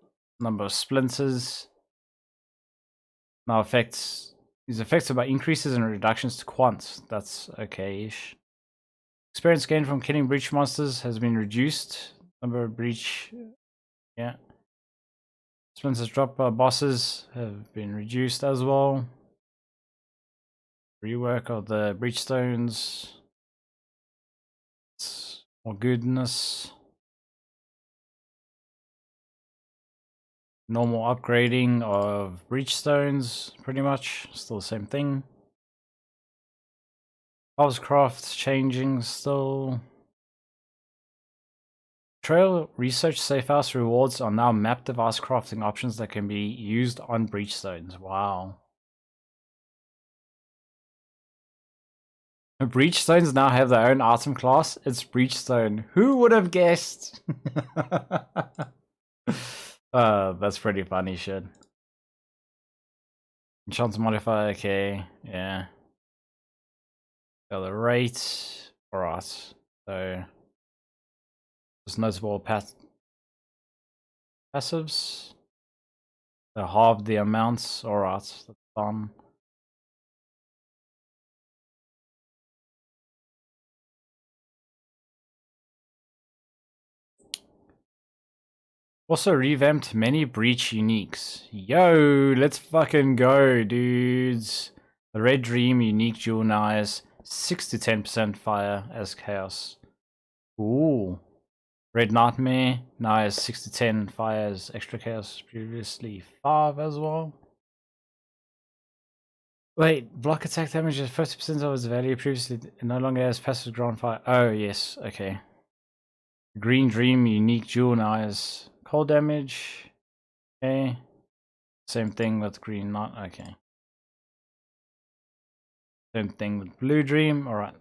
number of splinters. Now is affected by increases and reductions to quant. That's okay-ish. Experience gained from killing breach monsters has been reduced. Number of breach, yeah. Splinters dropped by bosses have been reduced as well. Rework of the breach stones. More goodness. Normal upgrading of breach stones, pretty much. Still the same thing. Housecraft changing still. Trail research safe house rewards are now map device crafting options that can be used on breach stones. Wow. Breach stones now have their own item class. It's breach stone. Who would have guessed? That's pretty funny shit. Enchant modifier, okay, yeah. Got the rate, alright. So just notable passives. They halved the amounts, alright, that's fun. Also revamped many breach uniques. Yo, let's fucking go, dudes. The Red Dream unique jewel now has 6 to 10% fire as chaos. Ooh. Red Nightmare now has 6 to 10 fire as extra chaos, previously 5 as well. Wait, block attack damage is 50% of its value, previously it no longer has passive ground fire. Oh yes, okay. Green Dream unique jewel now has cold damage. Okay. Same thing with green not okay. Same thing with blue dream. Alright.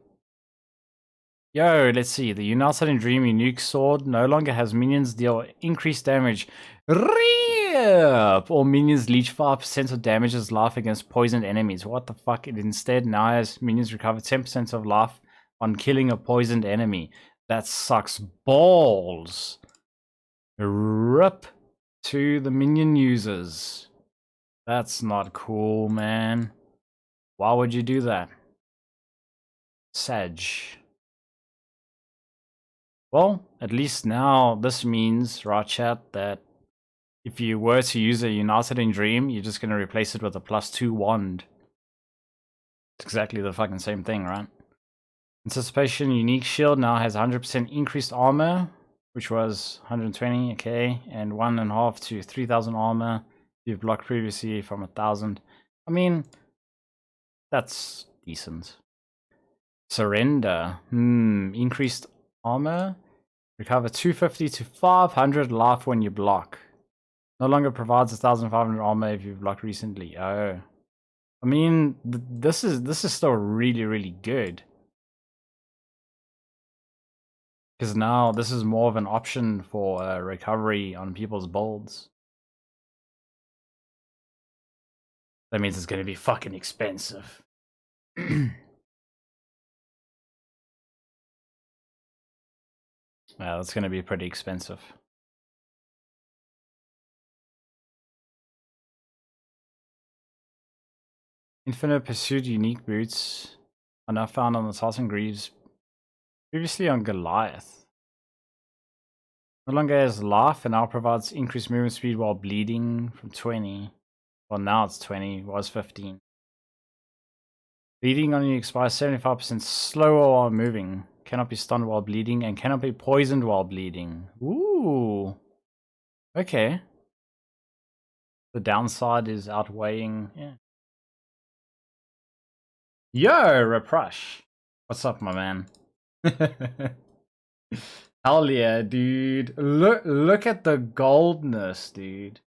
Yo, let's see. The United in Dream unique sword no longer has minions deal increased damage. RIP! Or minions leech 5% of damage as life against poisoned enemies. What the fuck? It instead now has minions recover 10% of life on killing a poisoned enemy. That sucks balls. RIP to the minion users. That's not cool, man. Why would you do that? Sag. Well, at least now this means, right chat, that if you were to use a United in Dream, you're just going to replace it with a +2 wand. It's exactly the fucking same thing, right? Anticipation unique shield now has 100% increased armor, which was 120, okay, and 1.5 to 3,000 armor. You've blocked previously from 1,000. I mean, that's decent. Surrender. Increased armor. Recover 250 to 500 life when you block. No longer provides 1,500 armor if you've blocked recently. Oh. I mean, this is still really, really good. Because now this is more of an option for recovery on people's builds. That means it's going to be fucking expensive. Well, it's going to be pretty expensive. Infinite Pursuit unique boots are now found on the Titan Greaves, previously on Goliath. No longer has life and now provides increased movement speed while bleeding from 20. Well, now it's 20, was 15. Bleeding on you expires 75% slower while moving. cannot be stunned while bleeding, and cannot be poisoned while bleeding. Ooh. Okay. The downside is outweighing, yeah. Yo, Reprash. What's up, my man? Hell yeah, dude. Look at the goldness, dude.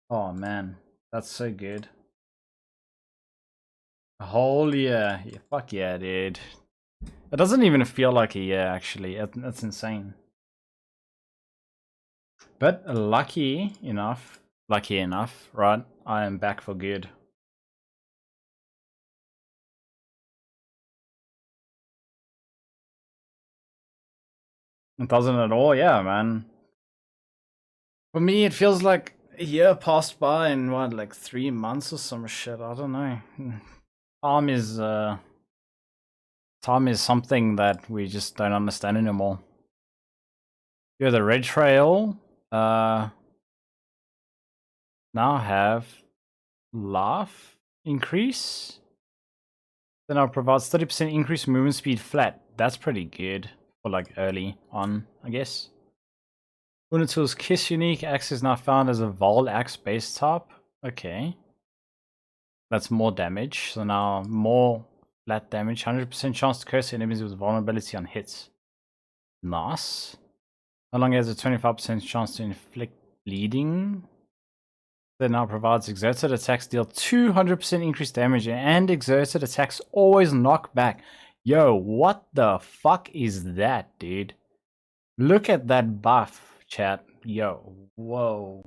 Oh man, that's so good. Holy yeah. Fuck yeah, dude. It doesn't even feel like a year, actually. That's insane. But lucky enough, right? I am back for good. It doesn't at all, yeah, man. For me, it feels like a year passed by in what, like 3 months or some shit. I don't know. Time is something that we just don't understand anymore. Yeah, the red trail now have laugh increase. Then it provides 30% increased movement speed flat. That's pretty good for like early on, I guess. Unitul's Kiss unique axe is now found as a Vol axe base top. Okay. That's more damage. So now more flat damage. 100% chance to curse enemies with vulnerability on hits. Nice. No longer has a 25% chance to inflict bleeding. That now provides exerted attacks deal 200% increased damage, and exerted attacks always knock back. Yo, what the fuck is that, dude? Look at that buff, chat. Yo, whoa.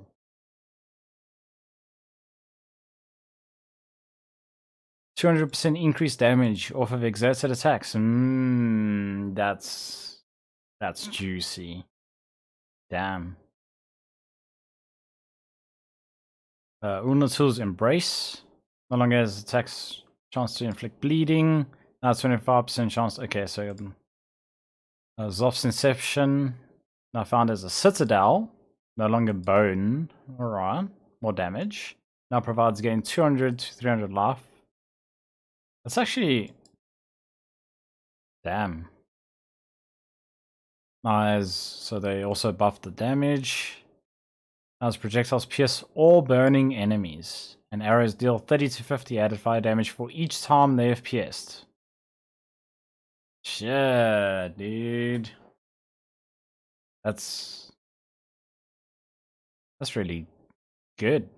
%200% increased damage off of exerted attacks. That's juicy. Damn. Unitul's Embrace. No longer has attacks chance to inflict bleeding. Now 25% chance. Okay, so Zoph's Inception. Now found as a Citadel. No longer bone. Alright. More damage. Now provides gain 200 to 300 life. That's actually... Damn. Nice. So they also buffed the damage. As projectiles pierce all burning enemies, and arrows deal 30 to 50 added fire damage for each time they have pierced. Shit, dude. That's really good.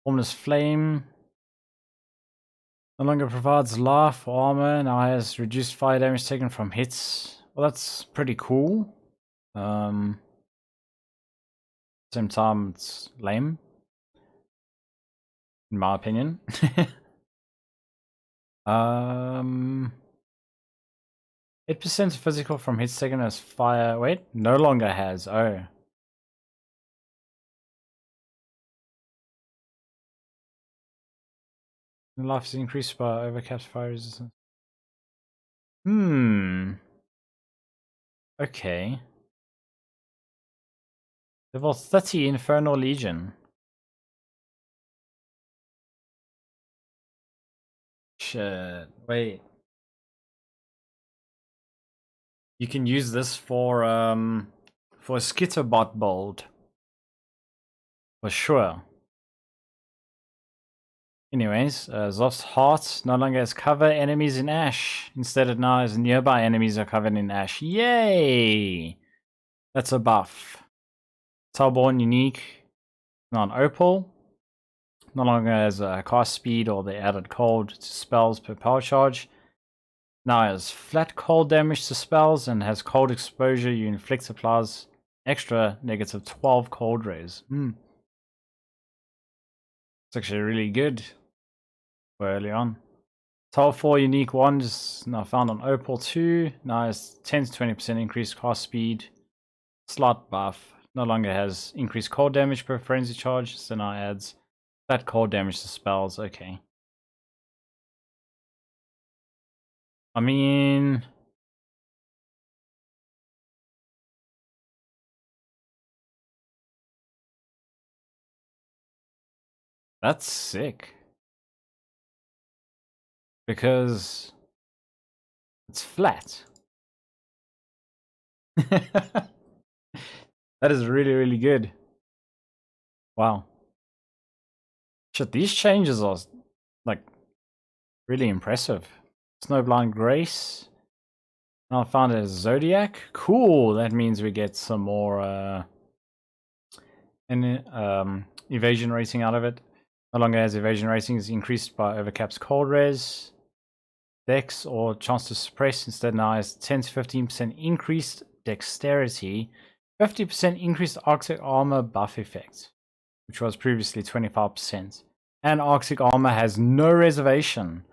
Formless Flame no longer provides life or armor, now has reduced fire damage taken from hits. Well, that's pretty cool. Same time, it's lame, in my opinion. 8% physical from hits taken as fire. Wait, no longer has. Oh. Life is increased by overcapped fire resistance. Okay. Level 30 Infernal Legion. Shit. Wait. You can use this for a Skitterbot build. For sure. Anyways, Zoph's Heart no longer has cover enemies in ash. Instead, it now has nearby enemies are covered in ash. Yay! That's a buff. Talborn unique. Non-opal. No longer has cast speed or the added cold to spells per power charge. Now has flat cold damage to spells and has cold exposure you inflict applies extra negative 12 cold rays. It's actually really good for early on. Tal 4 unique wand is now found on Opal 2. Now has 10 to 20% increased cast speed. Slot buff. No longer has increased cold damage per frenzy charge, so now adds flat cold damage to spells. Okay. I mean... That's sick. because it's flat. That is really, really good. Wow. Shit, these changes are like really impressive. Snowblind Grace. Now I found it as Zodiac. Cool. That means we get some more evasion rating out of it. No longer has evasion rating is increased by overcaps cold res, dex, or chance to suppress. Instead now has 10 to 15% increased dexterity, 50% increased Arctic armor buff effect, which was previously 25%. And Arctic armor has no reservation.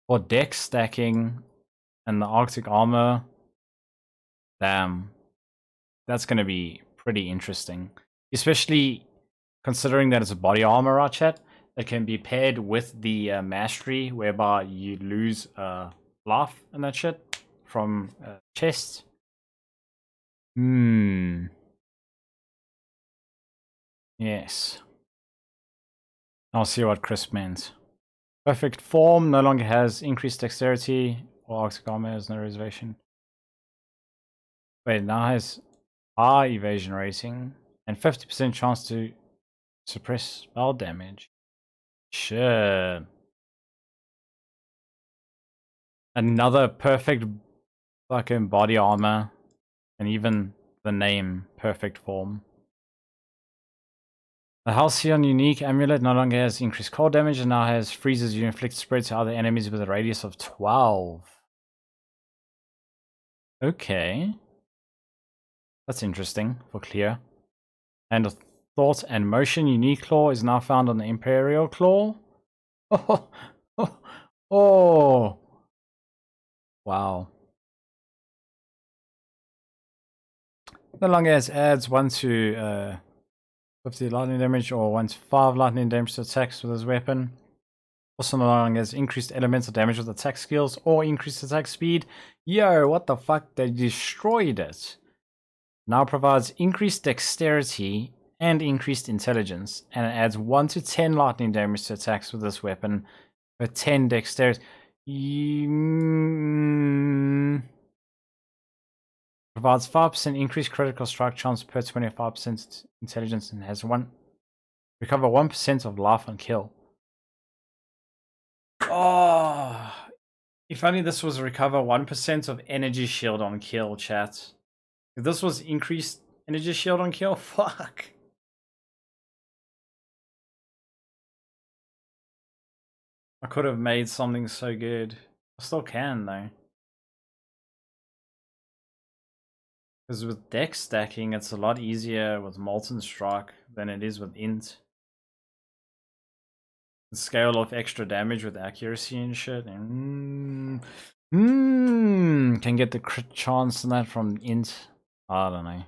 For dex stacking and the Arctic armor, damn, that's going to be pretty interesting. Especially considering that it's a body armor, right, chat? That can be paired with the mastery, whereby you lose life and that shit from chests. Yes. I'll see what Chris meant. Perfect form no longer has increased dexterity, or Arctic armor has no reservation. Wait, now has high evasion rating and 50% chance to suppress spell damage. Shit. Another perfect fucking body armor, and even the name perfect form. The Halcyon unique amulet no longer has increased cold damage and now has freezes you inflict spread to other enemies with a radius of 12. Okay. That's interesting for clear. And the Thought and Motion unique claw is now found on the Imperial Claw. Oh. Wow. No longer has adds 1 to 50 lightning damage or 1 to 5 lightning damage to attacks with his weapon. Also no longer has increased elemental damage with attack skills or increased attack speed. Yo, what the fuck? They destroyed it. Now provides increased dexterity and increased intelligence, and it adds 1 to 10 lightning damage to attacks with this weapon for 10 dexterity. Provides 5% increased critical strike chance per 25% intelligence and has recover 1% of life on kill. Oh, if only this was recover 1% of energy shield on kill, chat. If this was increased energy shield on kill, fuck. I could have made something so good. I still can though. Because with dex stacking, it's a lot easier with Molten Strike than it is with Int. The scale of extra damage with accuracy and shit. Can get the crit chance and that from Int. I don't know.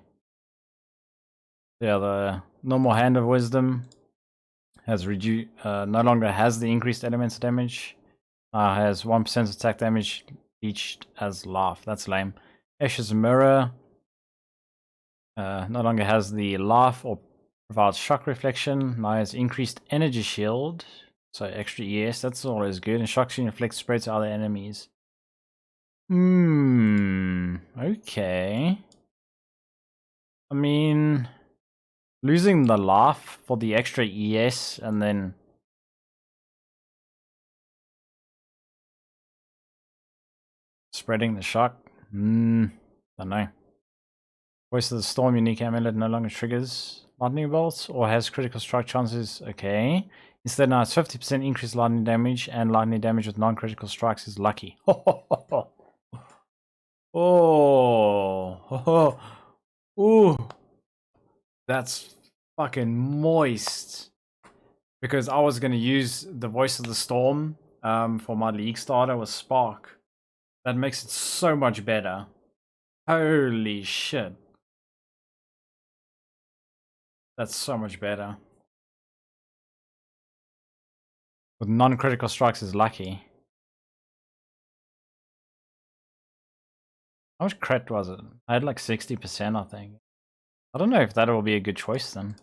Yeah, the normal Hand of Wisdom has reduced. No longer has the increased elemental damage. Has 1% attack damage each as life. That's lame. Ashes Mirror. No longer has the life or provides shock reflection. Now has increased energy shield, so extra ES. That's always good. And shock shield inflicts spread to other enemies. Okay. I mean, losing the life for the extra ES and then spreading the shock. Don't know. Voice of the Storm unique amulet no longer triggers lightning bolts or has critical strike chances. Okay. Instead now it's 50% increased lightning damage, and lightning damage with non-critical strikes is lucky. Oh. Ooh. That's fucking moist. Because I was gonna use the Voice of the Storm for my League starter with Spark. That makes it so much better. Holy shit. That's so much better. With non-critical strikes is lucky. How much crit was it? I had like 60%, I think. I don't know if that will be a good choice then.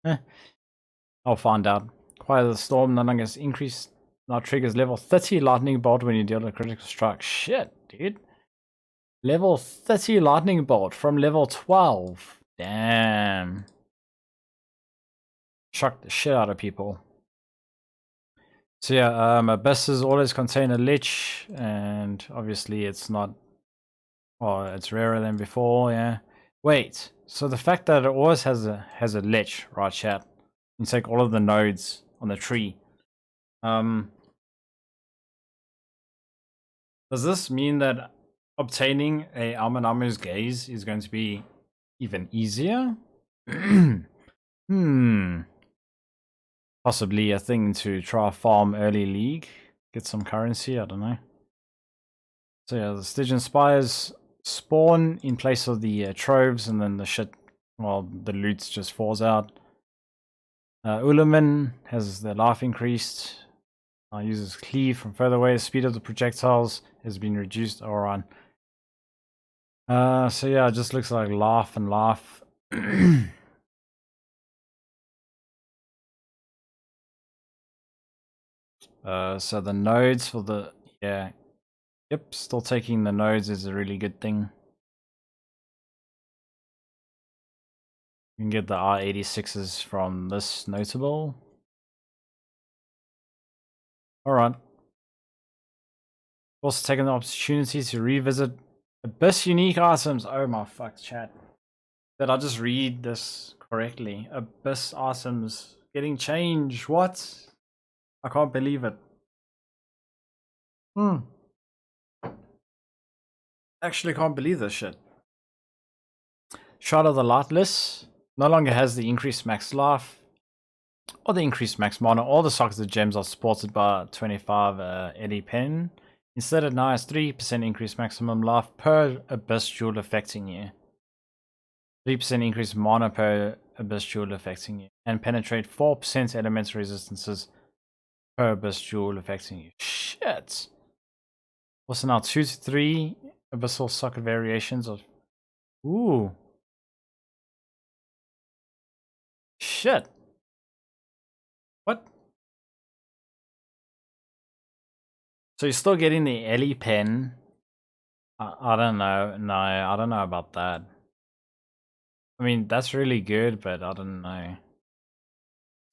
I'll find out. Quiet the Storm no longer has increased. Now triggers level 30 lightning bolt when you deal a critical strike. Shit, dude. Level 30 lightning bolt from level 12. Damn. Shocked the shit out of people. So yeah, Abysses always contain a lich, and obviously it's not, well, it's rarer than before, yeah. Wait, so the fact that it always has a lich, right, chat? You take all of the nodes on the tree. Does this mean that obtaining a Amanamu's Gaze is going to be even easier? Possibly a thing to try farm early league, get some currency, I don't know. So yeah, the Stygian Spires spawn in place of the troves, and then the shit, well, the loot just falls out. Ulamin has their life increased. Uses cleave from further away. The speed of the projectiles has been reduced. Alright. So yeah, it just looks like laugh and laugh. So the nodes for the, yeah, yep, still taking the nodes is a really good thing. You can get the R86s from this notable. Alright. Also taking the opportunity to revisit Abyss unique items. Oh my fuck, chat. Did I just read this correctly? Abyss items getting changed. What? I can't believe it. Actually can't believe this shit. Shard of the Lightless no longer has the increased max life or the increased max mana. All the socketed gems are supported by 25 Eddie Pen. Instead, it now has 3% increased maximum life per Abyss Jewel affecting you. 3% increased mana per Abyss Jewel affecting you. And penetrate 4% elemental resistances per Abyss Jewel affecting you. Shit! Also now 2 to 3 Abyssal socket variations of... Ooh. Shit. What? So you're still getting the Ellie pen. I don't know. No, I don't know about that. I mean, that's really good, but I don't know.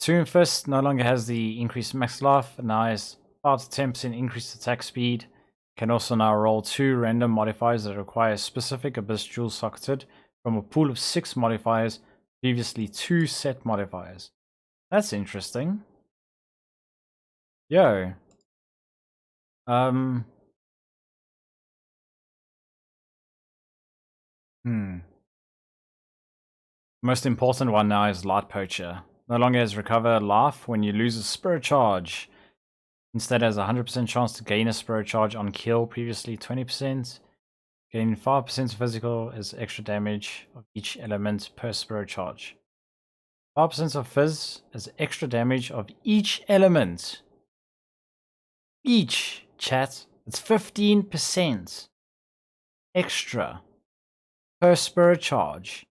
Tomb Fist no longer has the increased max life. Now has 5 to 10% increased attack speed. Can also now roll 2 random modifiers that require specific Abyss Jewel socketed from a pool of 6 modifiers, previously 2 set modifiers. That's interesting. Yo. Most important one now is Light Poacher. No longer has recover life when you lose a spirit charge. Instead has a 100% chance to gain a spirit charge on kill, previously 20%. Gain 5% physical as extra damage of each element per spirit charge. 5% of fizz as extra damage of each element. Each, chat. It's 15% extra per spirit charge.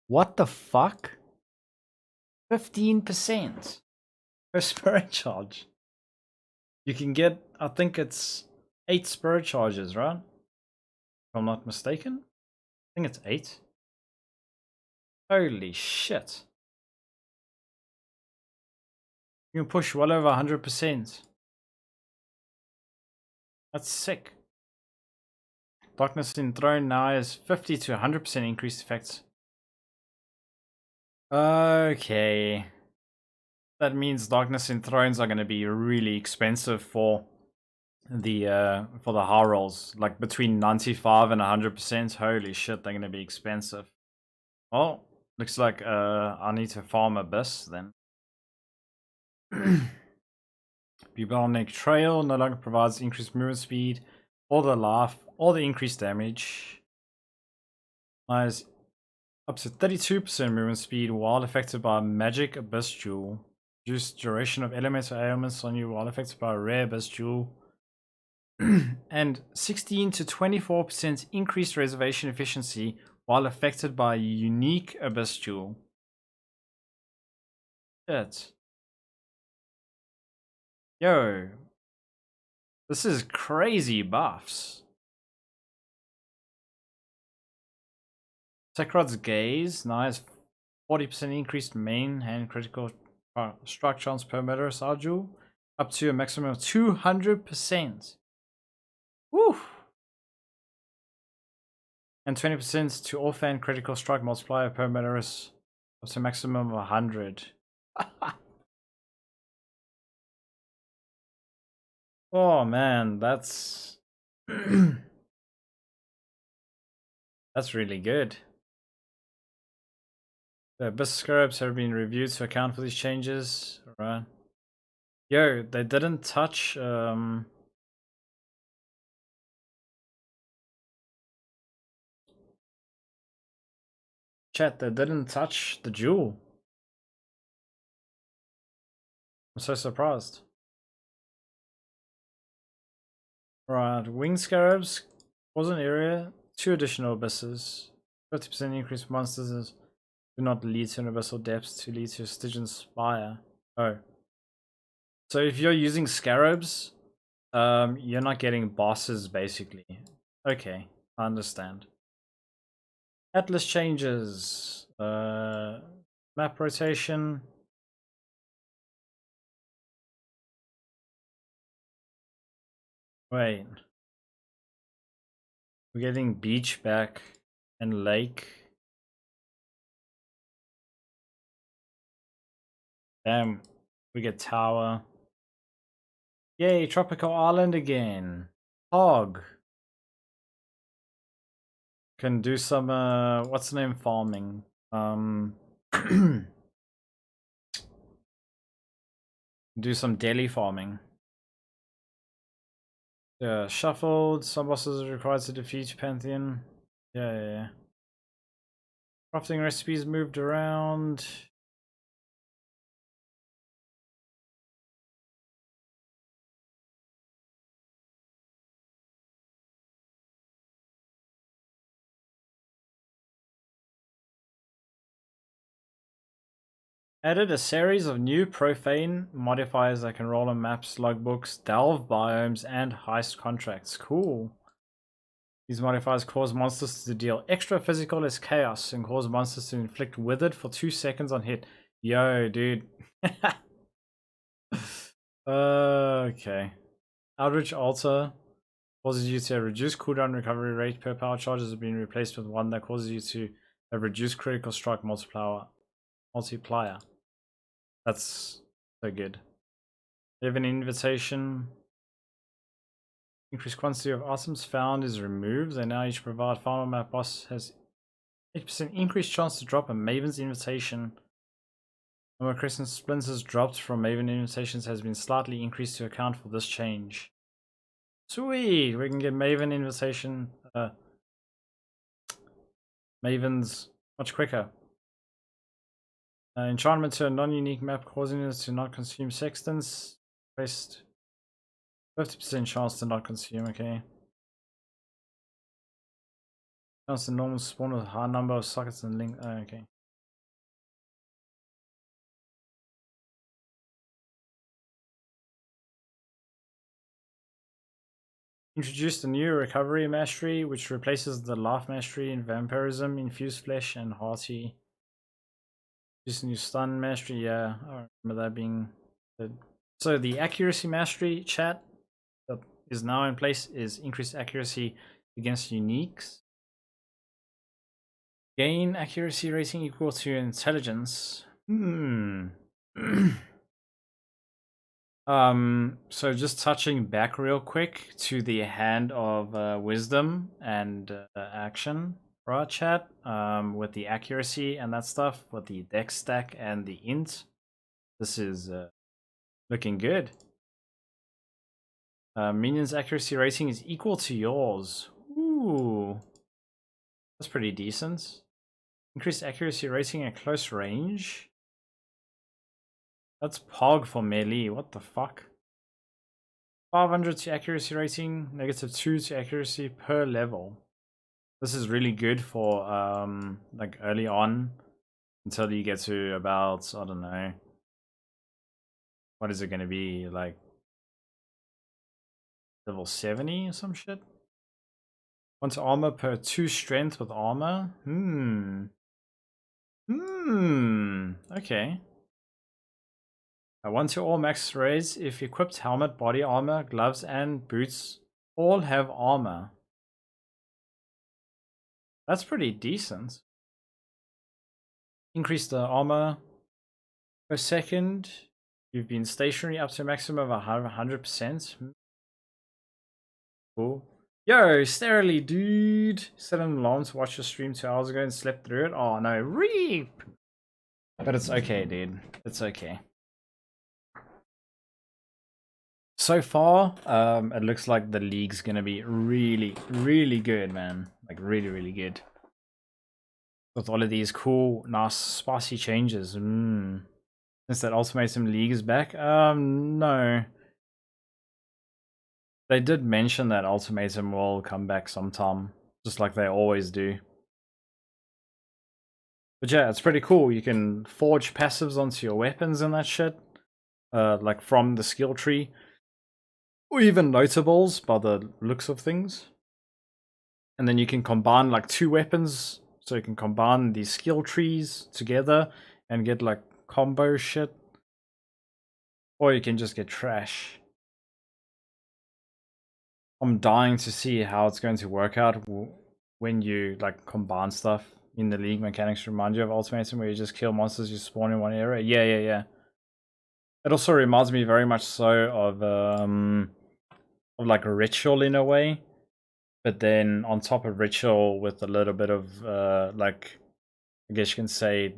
What the fuck? 15% per spirit charge. You can get, I think it's 8 spirit charges, right? If I'm not mistaken. I think it's 8. Holy shit. You can push well over 100%. That's sick. Darkness Enthroned now has 50 to 100% increased effects. Okay. That means Darkness Enthroned are going to be really expensive for the high rolls. Like between 95 and 100%. Holy shit, they're going to be expensive. Well, looks like I need to farm Abyss then. Bubonic Trail no longer provides increased movement speed, or the life, or the increased damage. Has up to 32% movement speed while affected by a magic Abyss Jewel. Reduce duration of elemental ailments on you while affected by a rare Abyss Jewel. And 16 to 24% increased reservation efficiency while affected by a unique Abyss Jewel. Shit. Yo. This is crazy buffs. Sekrod's Gaze, nice. 40% increased main hand critical strike chance per meter Sarju. Up to a maximum of 200%. Woo! And 20% to offhand critical strike multiplier per meter is up to a maximum of 100. Oh man, that's that's really good. The Abyss Scarabs have been reviewed to account for these changes. Alright. Yo, they didn't touch chat, they didn't touch the jewel. I'm so surprised. Right, Wing Scarabs, Poison Area, 2 additional abysses, 50% increased monsters do not lead to an abyssal depth to lead to a Stygian Spire. Oh. So if you're using Scarabs, you're not getting bosses basically. Okay, I understand. Atlas changes. Map rotation. Wait. We're getting beach back and lake. Damn, we get tower. Yay, tropical island again. HoAG. Can do some what's the name farming. Do some daily farming. Yeah, shuffled. Some bosses are required to defeat Pantheon. Yeah. Crafting recipes moved around. Added a series of new profane modifiers that can roll on maps, logbooks, delve biomes, and heist contracts. Cool. These modifiers cause monsters to deal extra physical as chaos and cause monsters to inflict withered for 2 seconds on hit. Yo, dude. Okay. Outreach Altar causes you to have reduced cooldown recovery rate per power charge has been replaced with one that causes you to have reduced critical strike multiplier. That's so good. You have an invitation. Increased quantity of items found is removed. They now each provide final map boss has 8% increased chance to drop a Maven's invitation. Number of Crescent Splinters dropped from Maven invitations has been slightly increased to account for this change. Sweet! We can get Maven invitation Mavens much quicker. Enchantment to a non-unique map causing us to not consume sextants. Rest 50% chance to not consume, okay. Chance to normal spawn with a high number of sockets and link. Oh, okay. Introduced a new recovery mastery which replaces the life mastery in vampirism, infused flesh, and hearty. Just a new stun mastery, yeah, I remember that being good. So the accuracy mastery chat that is now in place is increased accuracy against uniques. Gain accuracy rating equal to intelligence. So just touching back real quick to the hand of wisdom and action. Right, chat, with the accuracy and that stuff, with the dex stack and the int, this is looking good. Minions accuracy rating is equal to yours. Ooh, that's pretty decent. Increased accuracy rating at close range. That's POG for melee. What the fuck? 500 to accuracy rating, -2 to accuracy per level. This is really good for like early on until you get to about, I don't know, what is it going to be, like level 70 or some shit? 1 armor per 2 strength with armor. Okay. Once you're all max raise, if equipped helmet, body armor, gloves, and boots all have armor. That's pretty decent. Increase the armor per second. You've been stationary up to a maximum of 100%. Cool. Yo, Sterily, dude. Set an alarm to watch your stream 2 hours ago and slept through it. Oh no, reap! But it's okay, dude. It's okay. So far, it looks like the league's gonna be really, really good, man. Like really, really good. With all of these cool, nice, spicy changes. Since that Ultimatum League is back, no. They did mention that Ultimatum will come back sometime, just like they always do. But yeah, it's pretty cool. You can forge passives onto your weapons and that shit, like from the skill tree, or even notables by the looks of things. And then you can combine like 2 weapons, so you can combine these skill trees together and get like combo shit, or you can just get trash. I'm dying to see how it's going to work out when you like combine stuff in the league. Mechanics remind you of Ultimatum, where you just kill monsters you spawn in one area. Yeah. It also reminds me very much so of like a Ritual in a way, but then on top of Ritual with a little bit of like, I guess you can say,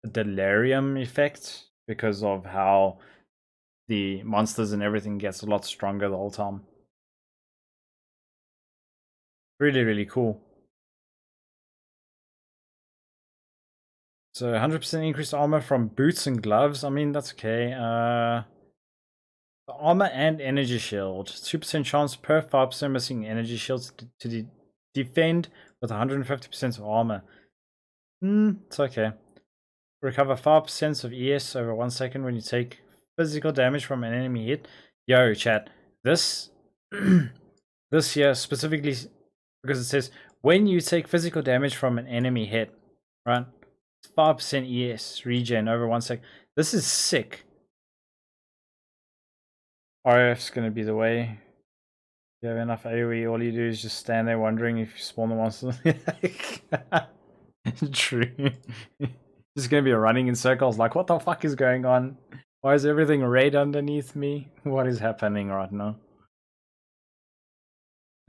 a delirium effect, because of how the monsters and everything gets a lot stronger the whole time. Really, really cool. So 100% increased armor from boots and gloves. I mean, that's okay. Armor and energy shield. 2% chance per 5% missing energy shields to defend with 150% of armor. It's okay. Recover 5% of ES over 1 second when you take physical damage from an enemy hit. Yo, chat. This this here specifically, because it says when you take physical damage from an enemy hit, right? 5% ES regen over 1 sec. This is sick. RF's gonna be the way. If you have enough AoE, all you do is just stand there wondering if you spawn the monsters. True. Just gonna be running in circles like, what the fuck is going on? Why is everything red underneath me? What is happening right now?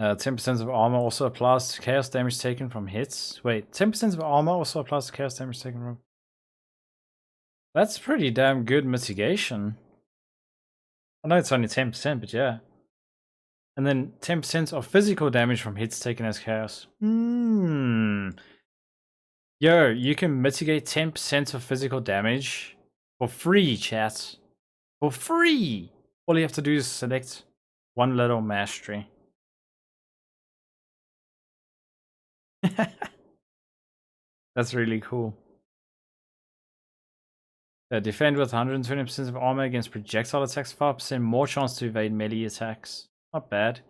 10% of armor also applies to chaos damage taken from hits. Wait, 10% of armor also applies to chaos damage taken from... That's pretty damn good mitigation. I know it's only 10%, but yeah. And then 10% of physical damage from hits taken as chaos. Yo, you can mitigate 10% of physical damage for free, chat. For free! All you have to do is select one little mastery. That's really cool. Defend with 120% of armor against projectile attacks, 5% more chance to evade melee attacks. Not bad.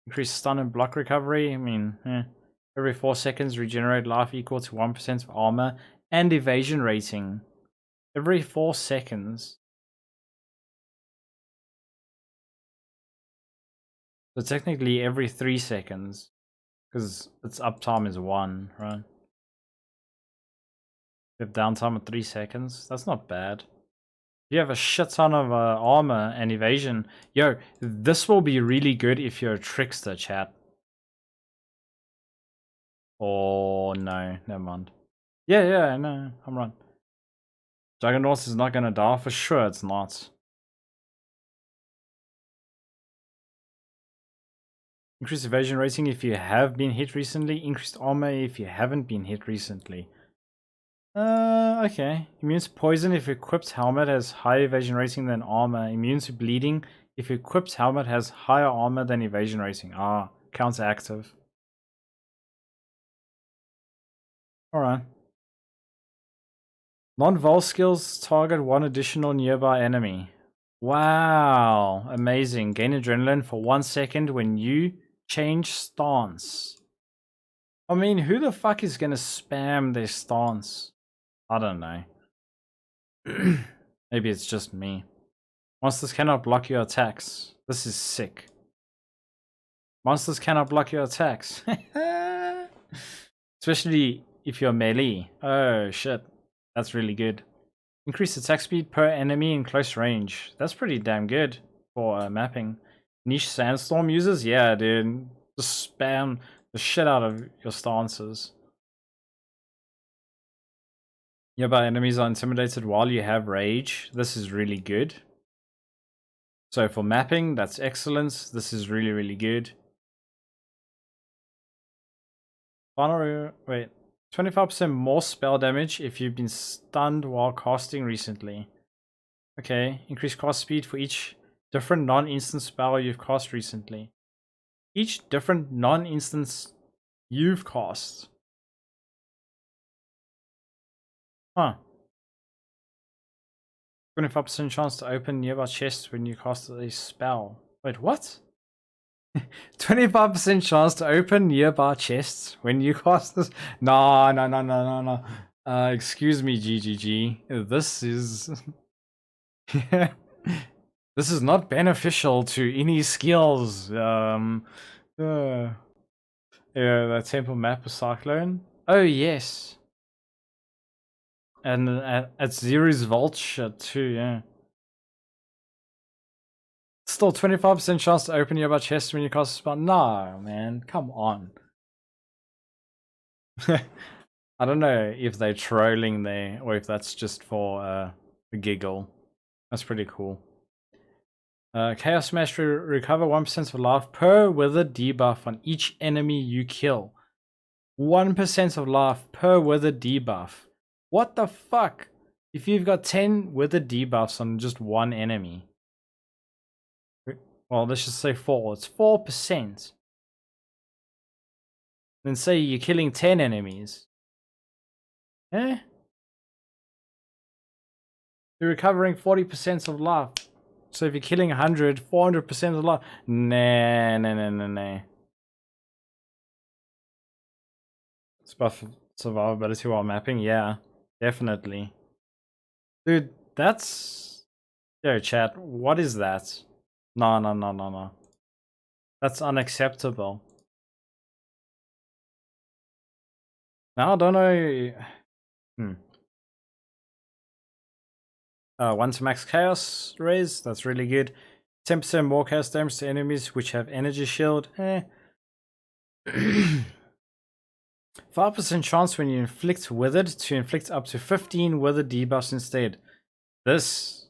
Increase stun and block recovery. I mean, every 4 seconds, regenerate life equal to 1% of armor and evasion rating. Every 4 seconds. So technically every 3 seconds. Because its uptime is 1, right? You have downtime of 3 seconds. That's not bad. You have a shit ton of armor and evasion. Yo, this will be really good if you're a trickster, chat. Oh, no. Never mind. Yeah, no. I'm right. Juggernaut is not gonna die. For sure it's not. Increased evasion rating if you have been hit recently. Increased armor if you haven't been hit recently. Okay. Immune to poison if equipped helmet has higher evasion rating than armor. Immune to bleeding if equipped helmet has higher armor than evasion rating. Ah, counteractive. Alright. Non-vol skills target one additional nearby enemy. Wow, amazing. Gain adrenaline for 1 second when you change stance. I mean, who the fuck is gonna spam their stance? I don't know. Maybe it's just me. Monsters cannot block your attacks. This is sick. Monsters cannot block your attacks. Especially if you're melee. Oh shit. That's really good. Increase attack speed per enemy in close range. That's pretty damn good for mapping. Niche sandstorm users? Yeah, dude. Just spam the shit out of your stances. Nearby enemies are intimidated while you have rage. This is really good. So for mapping, that's excellent. This is really, really good. Final, wait. 25% more spell damage if you've been stunned while casting recently. Okay, increase cast speed for each different non-instant spell you've cast recently. Each different non-instance you've cast. Huh. 25% chance to open nearby chests when you cast a spell. Wait, what? 25% chance to open nearby chests when you cast this. No. Excuse me, GGG. This is. This is not beneficial to any skills. Yeah, the temple map of Cyclone. Oh, yes. And at Zero's Vault shit too, yeah. Still 25% chance to open your chest when you cast a spell. No, man, come on. I don't know if they're trolling there or if that's just for a giggle. That's pretty cool. Chaos Mastery recover 1% of life per wither debuff on each enemy you kill. 1% of life per wither debuff. What the fuck? If you've got 10 wither debuffs on just one enemy. Well, let's just say 4. It's 4%. Then say you're killing 10 enemies. Eh? You're recovering 40% of life. So if you're killing 100, 400% of life. Nah. It's buff survivability while mapping, yeah. Definitely. Dude, that's... Yo, chat, what is that? No. That's unacceptable. Now I don't know... 1 to max chaos raise, that's really good. 10% more chaos damage to enemies which have energy shield. 5% chance when you inflict withered to inflict up to 15 withered debuffs instead. This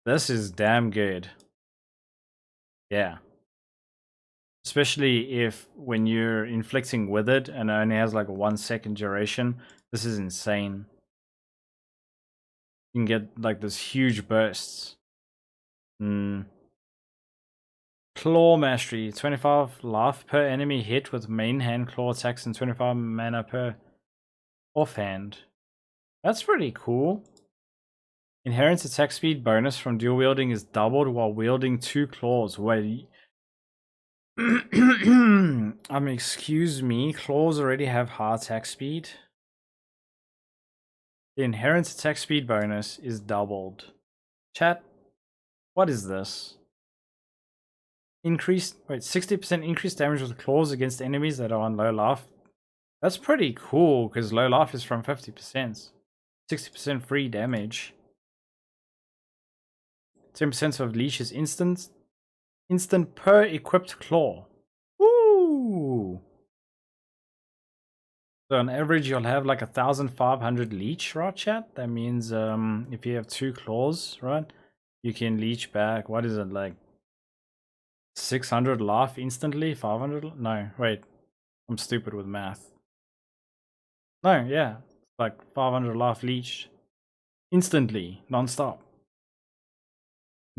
is damn good. Yeah. Especially if when you're inflicting withered and it only has like a 1 second duration. This is insane. You can get like this huge bursts. Claw Mastery, 25 life per enemy hit with main hand claw attacks and 25 mana per offhand. That's pretty cool. Inherent attack speed bonus from dual wielding is doubled while wielding 2 claws. Wait. Excuse me, claws already have high attack speed. The inherent attack speed bonus is doubled. Chat, what is this? 60% increased damage with claws against enemies that are on low life. That's pretty cool because low life is from 50%. 60% free damage. 10% of leash is instant per equipped claw. Woo! So on average you'll have like 1,500 leech, right chat? That means if you have 2 claws, right? You can leech back, what is it, like 600 life instantly? 500? No, wait. I'm stupid with math. No, yeah. Like 500 life leech. Instantly, non-stop.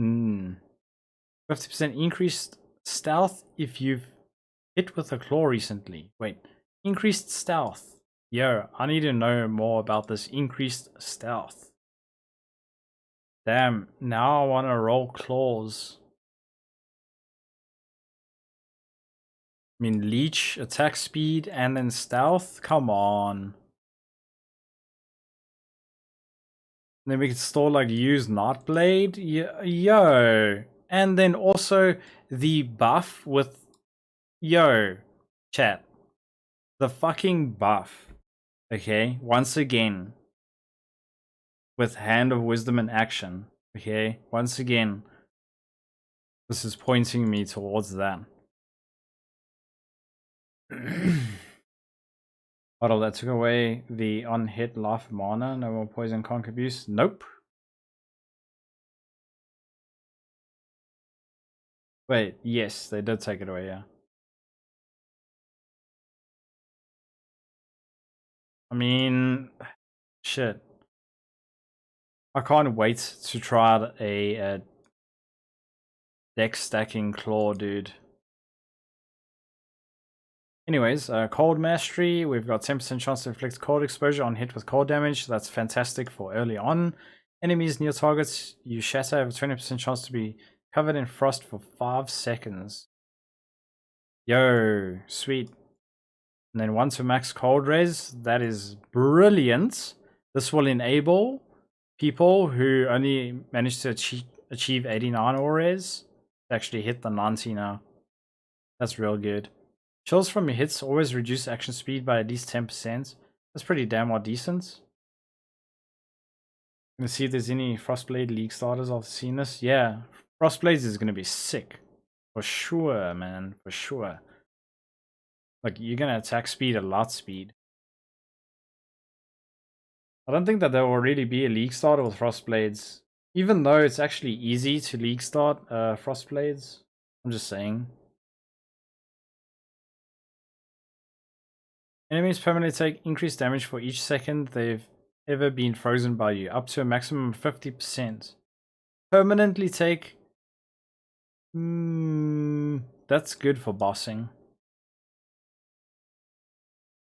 50% increased stealth if you've hit with a claw recently. Wait, increased stealth. Yo, I need to know more about this increased stealth. Damn, now I want to roll claws. I mean, leech, attack speed, and then stealth? Come on. Then we could still like use Nightblade. Yo. And then also the buff with... Yo. Chat. The fucking buff. Okay, once again. With Hand of Wisdom in action. Okay, once again. This is pointing me towards that. Hold on, that took away the on-hit life mana. No more poison conk abuse. Nope. Wait, yes, they did take it away, yeah. I mean, shit. I can't wait to try out a deck stacking claw, dude. Anyways, cold mastery. We've got 10% chance to inflict cold exposure on hit with cold damage. That's fantastic for early on. Enemies near targets you shatter have a 20% chance to be covered in frost for 5 seconds. Yo, sweet. And then 1 to max cold res. That is brilliant. This will enable people who only managed to achieve 89 or res to actually hit the 90 now. That's real good. Chills from your hits always reduce action speed by at least 10%. That's pretty damn well decent. Gonna see if there's any Frostblade League starters after seeing this. Yeah, Frostblades is gonna be sick. For sure, man. For sure. Like, you're gonna attack speed a lot speed. I don't think that there will really be a League starter with Frostblades. Even though it's actually easy to League start Frostblades. I'm just saying. Enemies permanently take increased damage for each second they've ever been frozen by you, up to a maximum of 50%. Permanently take... that's good for bossing.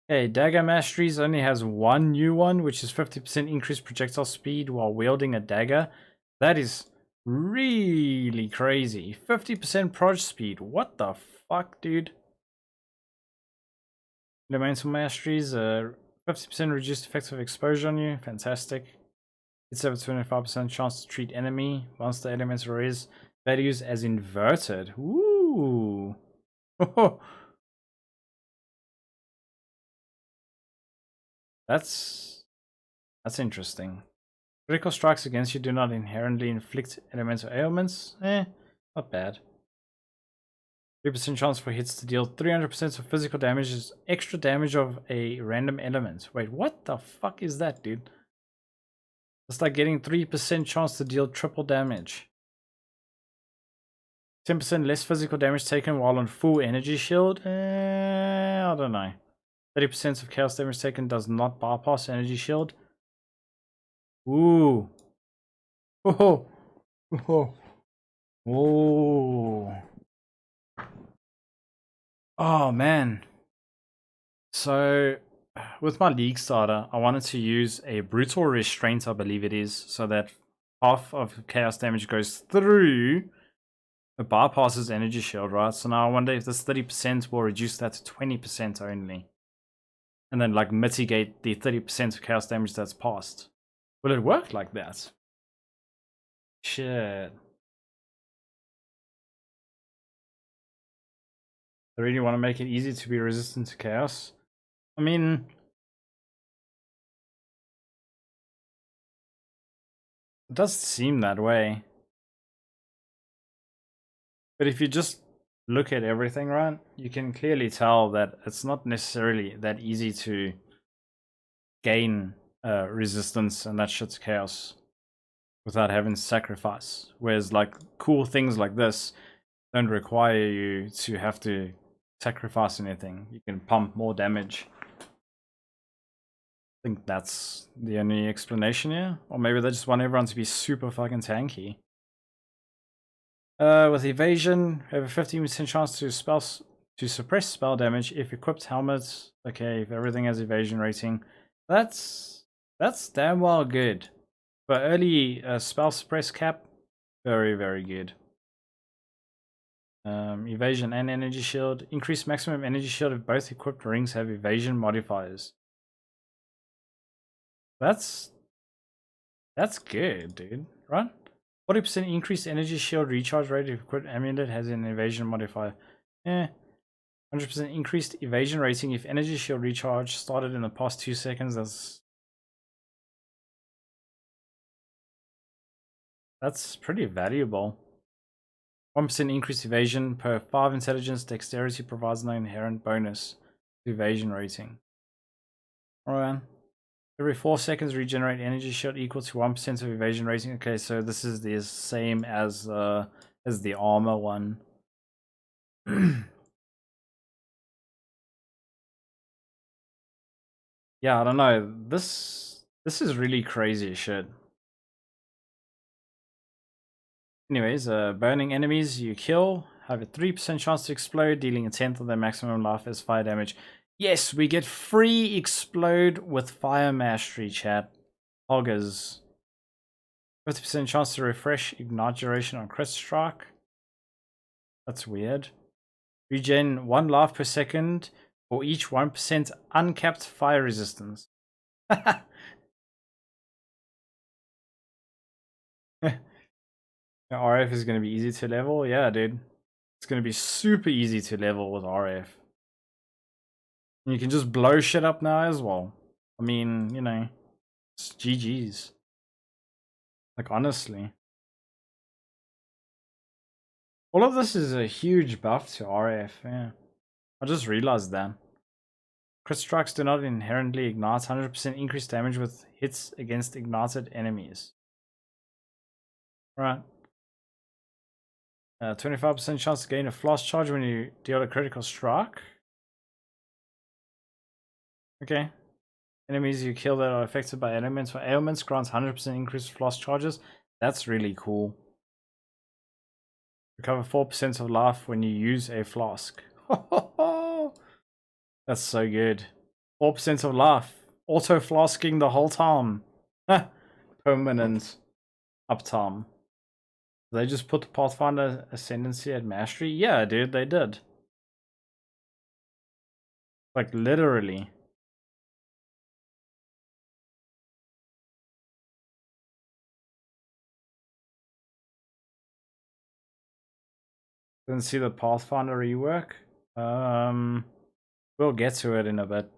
Okay, Dagger Masteries only has one new one, which is 50% increased projectile speed while wielding a dagger. That is really crazy. 50% proj speed. What the fuck, dude? Elemental Masteries, 50% reduced effective exposure on you. Fantastic. It's have a 25% chance to treat enemy once the elemental raise values as inverted. Ooh. That's interesting. Critical strikes against you do not inherently inflict elemental ailments. Not bad. 3% chance for hits to deal 300% of physical damage is extra damage of a random element. Wait, what the fuck is that, dude? It's like getting 3% chance to deal triple damage. 10% less physical damage taken while on full energy shield? I don't know. 30% of chaos damage taken does not bypass energy shield. Ooh. Oh. Oh. Oh. Oh man. So with my League starter, I wanted to use a Brutal Restraint, I believe it is, so that half of chaos damage goes through. It bypasses energy shield, right? So now I wonder if this 30% will reduce that to 20% only. And then like mitigate the 30% of chaos damage that's passed. Will it work like that? Shit. I really want to make it easy to be resistant to chaos. I mean, it does seem that way. But if you just look at everything, right, you can clearly tell that it's not necessarily that easy to gain resistance and that shit's chaos without having to sacrifice. Whereas like cool things like this don't require you to have to sacrifice anything. You can pump more damage. I think that's the only explanation here. Or maybe they just want everyone to be super fucking tanky. With evasion, have a 15% chance to suppress spell damage if equipped helmets. Okay, if everything has evasion rating. That's damn well good. But early spell suppress cap, very, very good. Evasion and energy shield. Increase maximum energy shield if both equipped rings have evasion modifiers. That's good, dude. Right? 40% increased energy shield recharge rate if equipped amulet has an evasion modifier. 100% increased evasion rating if energy shield recharge started in the past 2 seconds. That's pretty valuable. 1% increased evasion per 5 intelligence. Dexterity provides no inherent bonus to evasion rating. Alright. Every 4 seconds regenerate energy shield equal to 1% of evasion rating. Okay, so this is the same as the armor one. Yeah, I don't know. This is really crazy shit. Anyways, burning enemies you kill have a 3% chance to explode, dealing a 10th of their maximum life as fire damage. Yes, we get free explode with fire mastery, chat. Hoggers. 50% chance to refresh ignite duration on crit strike. That's weird. Regen 1 life per second for each 1% uncapped fire resistance. RF is going to be easy to level. Yeah, dude. It's going to be super easy to level with RF. And you can just blow shit up now as well. I mean, you know, it's GG's. Like, honestly. All of this is a huge buff to RF, yeah. I just realized that. Crit strikes do not inherently ignite. 100% increased damage with hits against ignited enemies. Right. 25% chance to gain a flash charge when you deal a critical strike. Okay. Enemies you kill that are affected by elements or ailments grants 100% increased flash charges. That's really cool. Recover 4% of life when you use a flask. That's so good. 4% of life. Auto flasking the whole time. Permanent uptime. They just put the Pathfinder Ascendancy at Mastery? Yeah, dude, they did. Like, literally. Didn't see the Pathfinder rework. We'll get to it in a bit.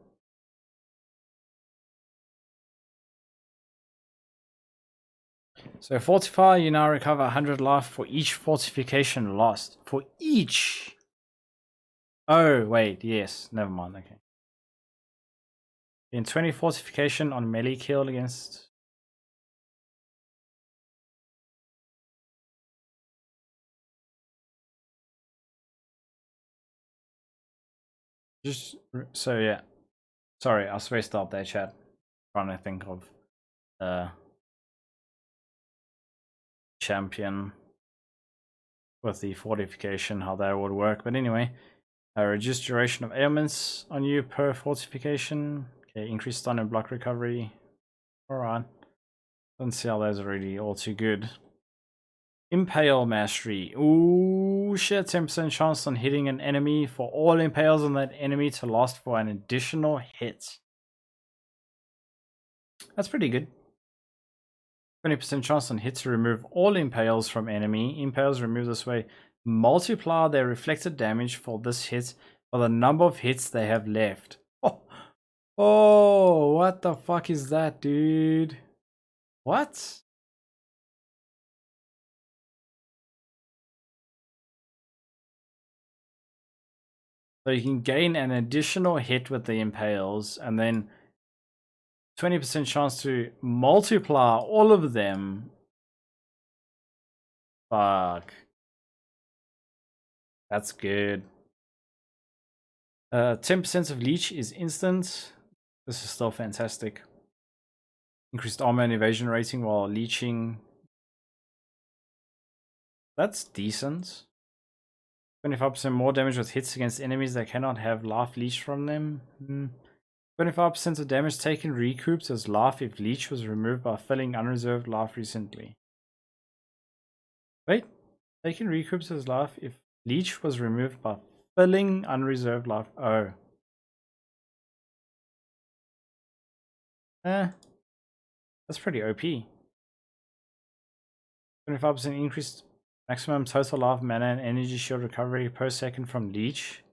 So Fortify, you now recover 100 life for each fortification lost. For each! Oh, wait, yes. Never mind, okay. In 20 fortification on melee kill against... Just, so yeah. Sorry, I spaced out there, chat. Trying to think of champion with the fortification, how that would work. But anyway, reduce duration of ailments on you per fortification. Okay, increased stun and block recovery. Alright. Don't see how that's really all too good. Impale Mastery. Ooh, shit. 10% chance on hitting an enemy for all impales on that enemy to last for an additional hit. That's pretty good. 20% chance on hit to remove all impales from enemy. Impales removed this way multiply their reflected damage for this hit by the number of hits they have left. Oh, what the fuck is that, dude? What? So you can gain an additional hit with the impales and then 20% chance to multiply all of them. Fuck. That's good. 10% of leech is instant. This is still fantastic. Increased armor and evasion rating while leeching. That's decent. 25% more damage with hits against enemies that cannot have life leech from them. 25% of damage taken recoups as life if leech was removed by filling unreserved life recently. Wait, taken recoups as life if leech was removed by filling unreserved life. Oh. That's pretty OP. 25% increased maximum total life, mana, and energy shield recovery per second from leech.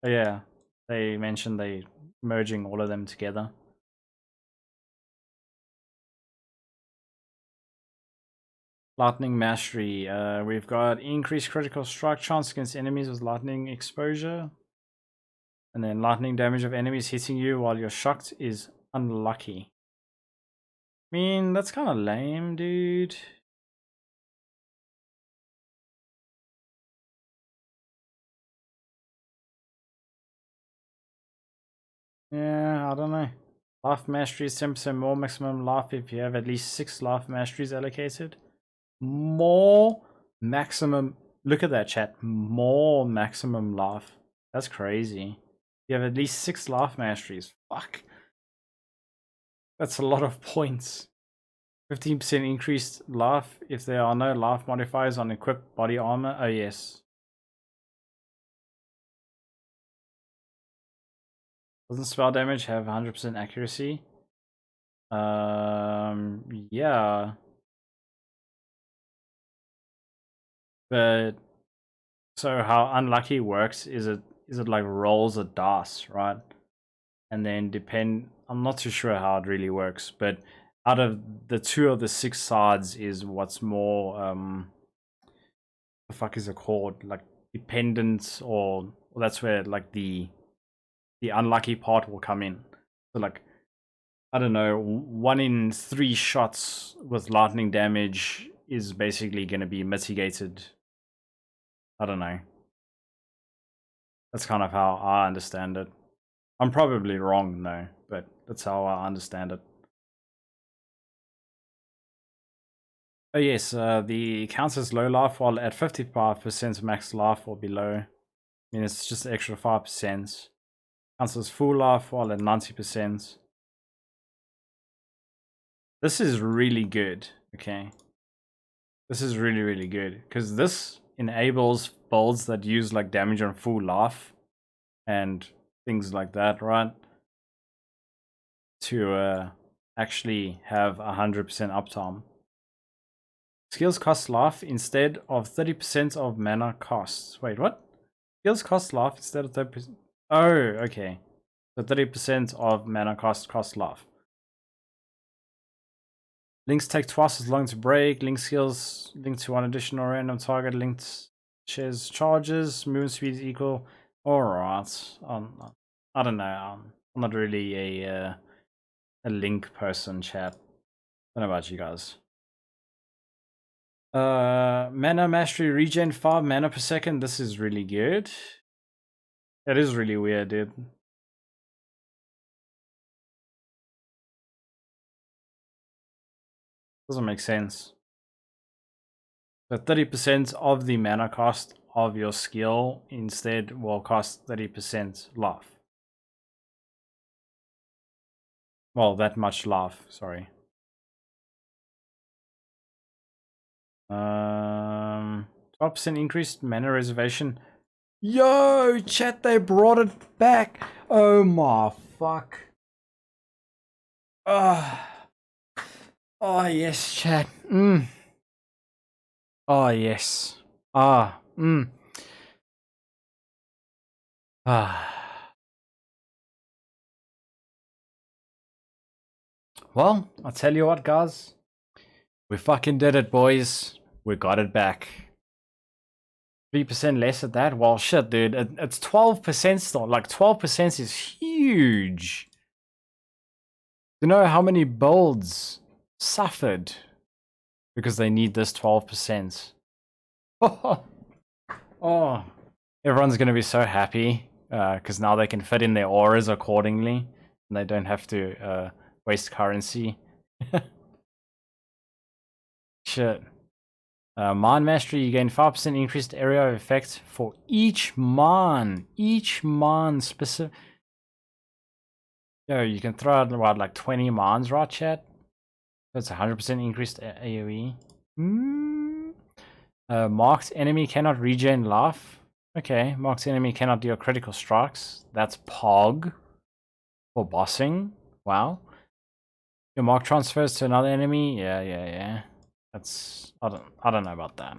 Oh yeah, they mentioned they merging all of them together. Lightning Mastery. We've got increased critical strike chance against enemies with lightning exposure. And then lightning damage of enemies hitting you while you're shocked is unlucky. I mean, that's kind of lame, dude. Yeah, I don't know. Life Mastery is 10% more maximum life if you have at least 6 Life Masteries allocated. More maximum. Look at that, chat. More maximum life. That's crazy. You have at least 6 Life Masteries. Fuck. That's a lot of points. 15% increased life if there are no life modifiers on equipped body armor. Oh, yes. Doesn't spell damage have 100% accuracy? Yeah. But so how unlucky works is it like rolls a dice, right? And then I'm not too sure how it really works, but out of the 2 of the 6 sides is what's more the fuck is it called? Like dependent, or that's where like the unlucky part will come in. So like, I don't know, 1 in 3 shots with lightning damage is basically going to be mitigated. I don't know. That's kind of how I understand it. I'm probably wrong, though, but that's how I understand it. Oh yes, the counts as low life while at 55% max life or below. I mean, it's just an extra 5%. Counts as full life while at 90%. This is really good, okay? This is really, really good, because this enables builds that use like damage on full life and things like that, right? To actually have 100% uptime. Skills cost life instead of 30% of mana costs. Wait, what? Skills cost life instead of 30%. Oh, okay. So 30% of mana cost life. Links take twice as long to break. Link skills linked to 1 additional random target. Linked shares charges. Movement speed is equal. Alright. I don't know. I'm not really a link person, chat. I don't know about you guys. Mana Mastery regen 5 mana per second. This is really good. That is really weird, dude. Doesn't make sense. So 30% of the mana cost of your skill instead will cost 30% life. Well, that much life, sorry. 12% increased mana reservation. Yo, chat, they brought it back. Oh my fuck. Oh yes, chat. Oh yes. Well, I'll tell you what, guys. We fucking did it, boys. We got it back. 3% less at that? Well, shit, dude. It's 12% still. Like, 12% is huge. You know how many builds suffered because they need this 12%? Oh, everyone's going to be so happy because now they can fit in their auras accordingly and they don't have to waste currency. Shit. Mind Mastery, you gain 5% increased area of effect for each Mon. Each Mon specific. Yo, you can throw out what, like 20 mons, right, chat? That's 100% increased AoE. Marked enemy cannot regen life. Okay, marked enemy cannot deal critical strikes. That's POG for bossing. Wow. Your mark transfers to another enemy. Yeah. That's I don't know about that.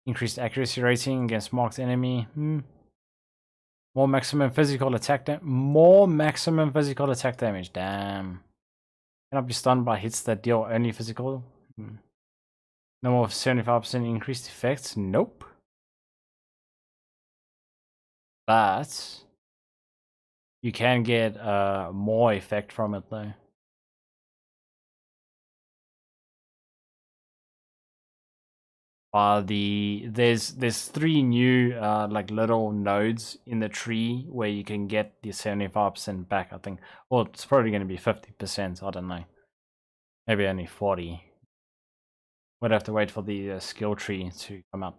Increased accuracy rating against marked enemy. More maximum physical attack damage. Damn. Cannot be stunned by hits that deal only physical. No more 75% increased effects. Nope. But you can get more effect from it though. There's 3 new like little nodes in the tree where you can get the 75% back, I think. Well, it's probably going to be 50%, I don't know. Maybe only 40. Would have to wait for the skill tree to come up.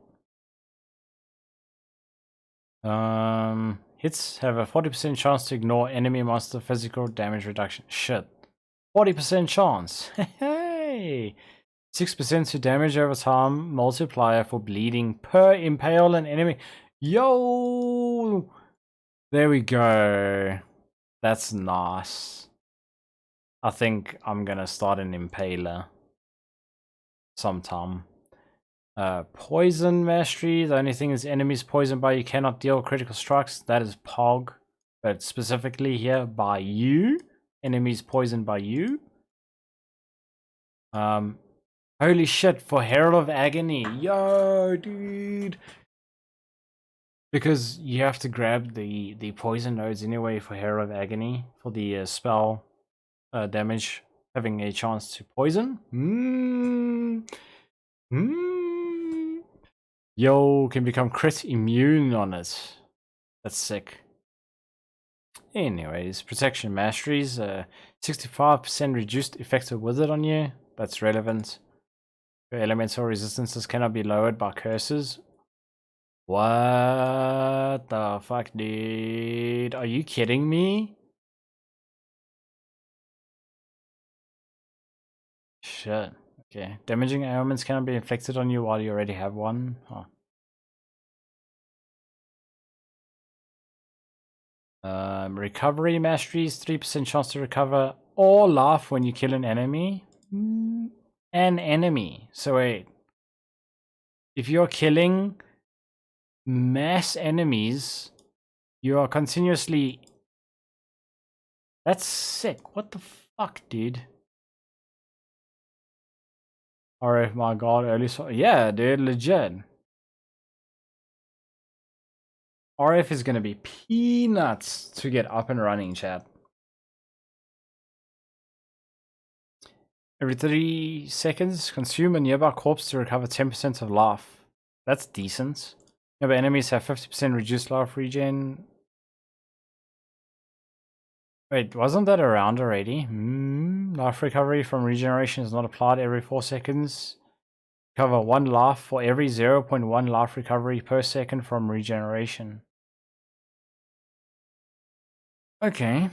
Hits have a 40% chance to ignore enemy monster physical damage reduction. Shit. 40% chance. Hey. 6% to damage over time multiplier for bleeding per impale an enemy. Yo! There we go. That's nice. I think I'm gonna start an impaler sometime. Poison mastery. The only thing is enemies poisoned by you cannot deal critical strikes. That is POG. But specifically here by you. Enemies poisoned by you. Holy shit, for Herald of Agony. Yo, dude. Because you have to grab the poison nodes anyway for Herald of Agony. For the spell damage having a chance to poison. Yo, can become crit immune on it. That's sick. Anyways, protection masteries. 65% reduced effective wizard on you. That's relevant. Your elemental resistances cannot be lowered by curses. What the fuck, dude? Are you kidding me? Shit. Okay. Damaging ailments cannot be inflicted on you while you already have one. Huh. Recovery masteries. 3% chance to recover or laugh when you kill an enemy. An enemy. So wait. If you're killing mass enemies, you are continuously... That's sick. What the fuck, dude? Alright, my god, early so... Yeah, dude, legit. RF is gonna be peanuts to get up and running, chat. Every 3 seconds, consume a nearby corpse to recover 10% of life. That's decent. Nearby enemies have 50% reduced life regen. Wait, wasn't that around already? Life recovery from regeneration is not applied every 4 seconds. Recover 1 life for every 0.1 life recovery per second from regeneration. Okay.